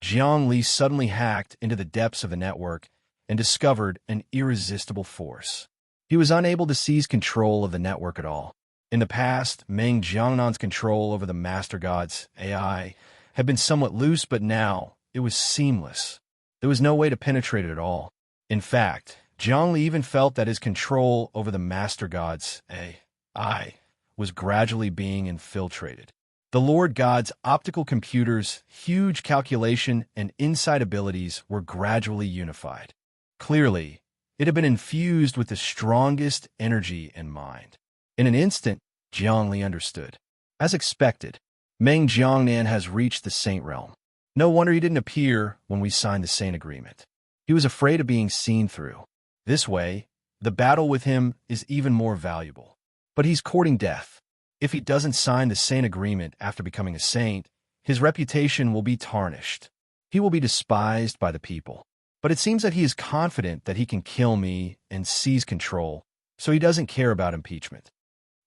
Jiang Li suddenly hacked into the depths of the network and discovered an irresistible force. He was unable to seize control of the network at all. In the past, Meng Jiangnan's control over the Master God's AI had been somewhat loose, but now it was seamless. There was no way to penetrate it at all. In fact, Jiang Li even felt that his control over the Master God's AI was gradually being infiltrated. The Lord God's optical computer's huge calculation and insight abilities were gradually unified. Clearly, it had been infused with the strongest energy and mind. In an instant, Jiang Li understood. As expected, Meng Jiangnan has reached the Saint Realm. No wonder he didn't appear when we signed the Saint Agreement. He was afraid of being seen through. This way, the battle with him is even more valuable. But he's courting death. If he doesn't sign the Saint Agreement after becoming a saint, his reputation will be tarnished. He will be despised by the people. But it seems that he is confident that he can kill me and seize control, so he doesn't care about impeachment.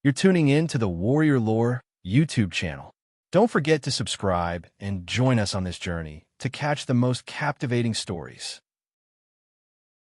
You're tuning in to the Warrior Lore YouTube channel. Don't forget to subscribe and join us on this journey to catch the most captivating stories.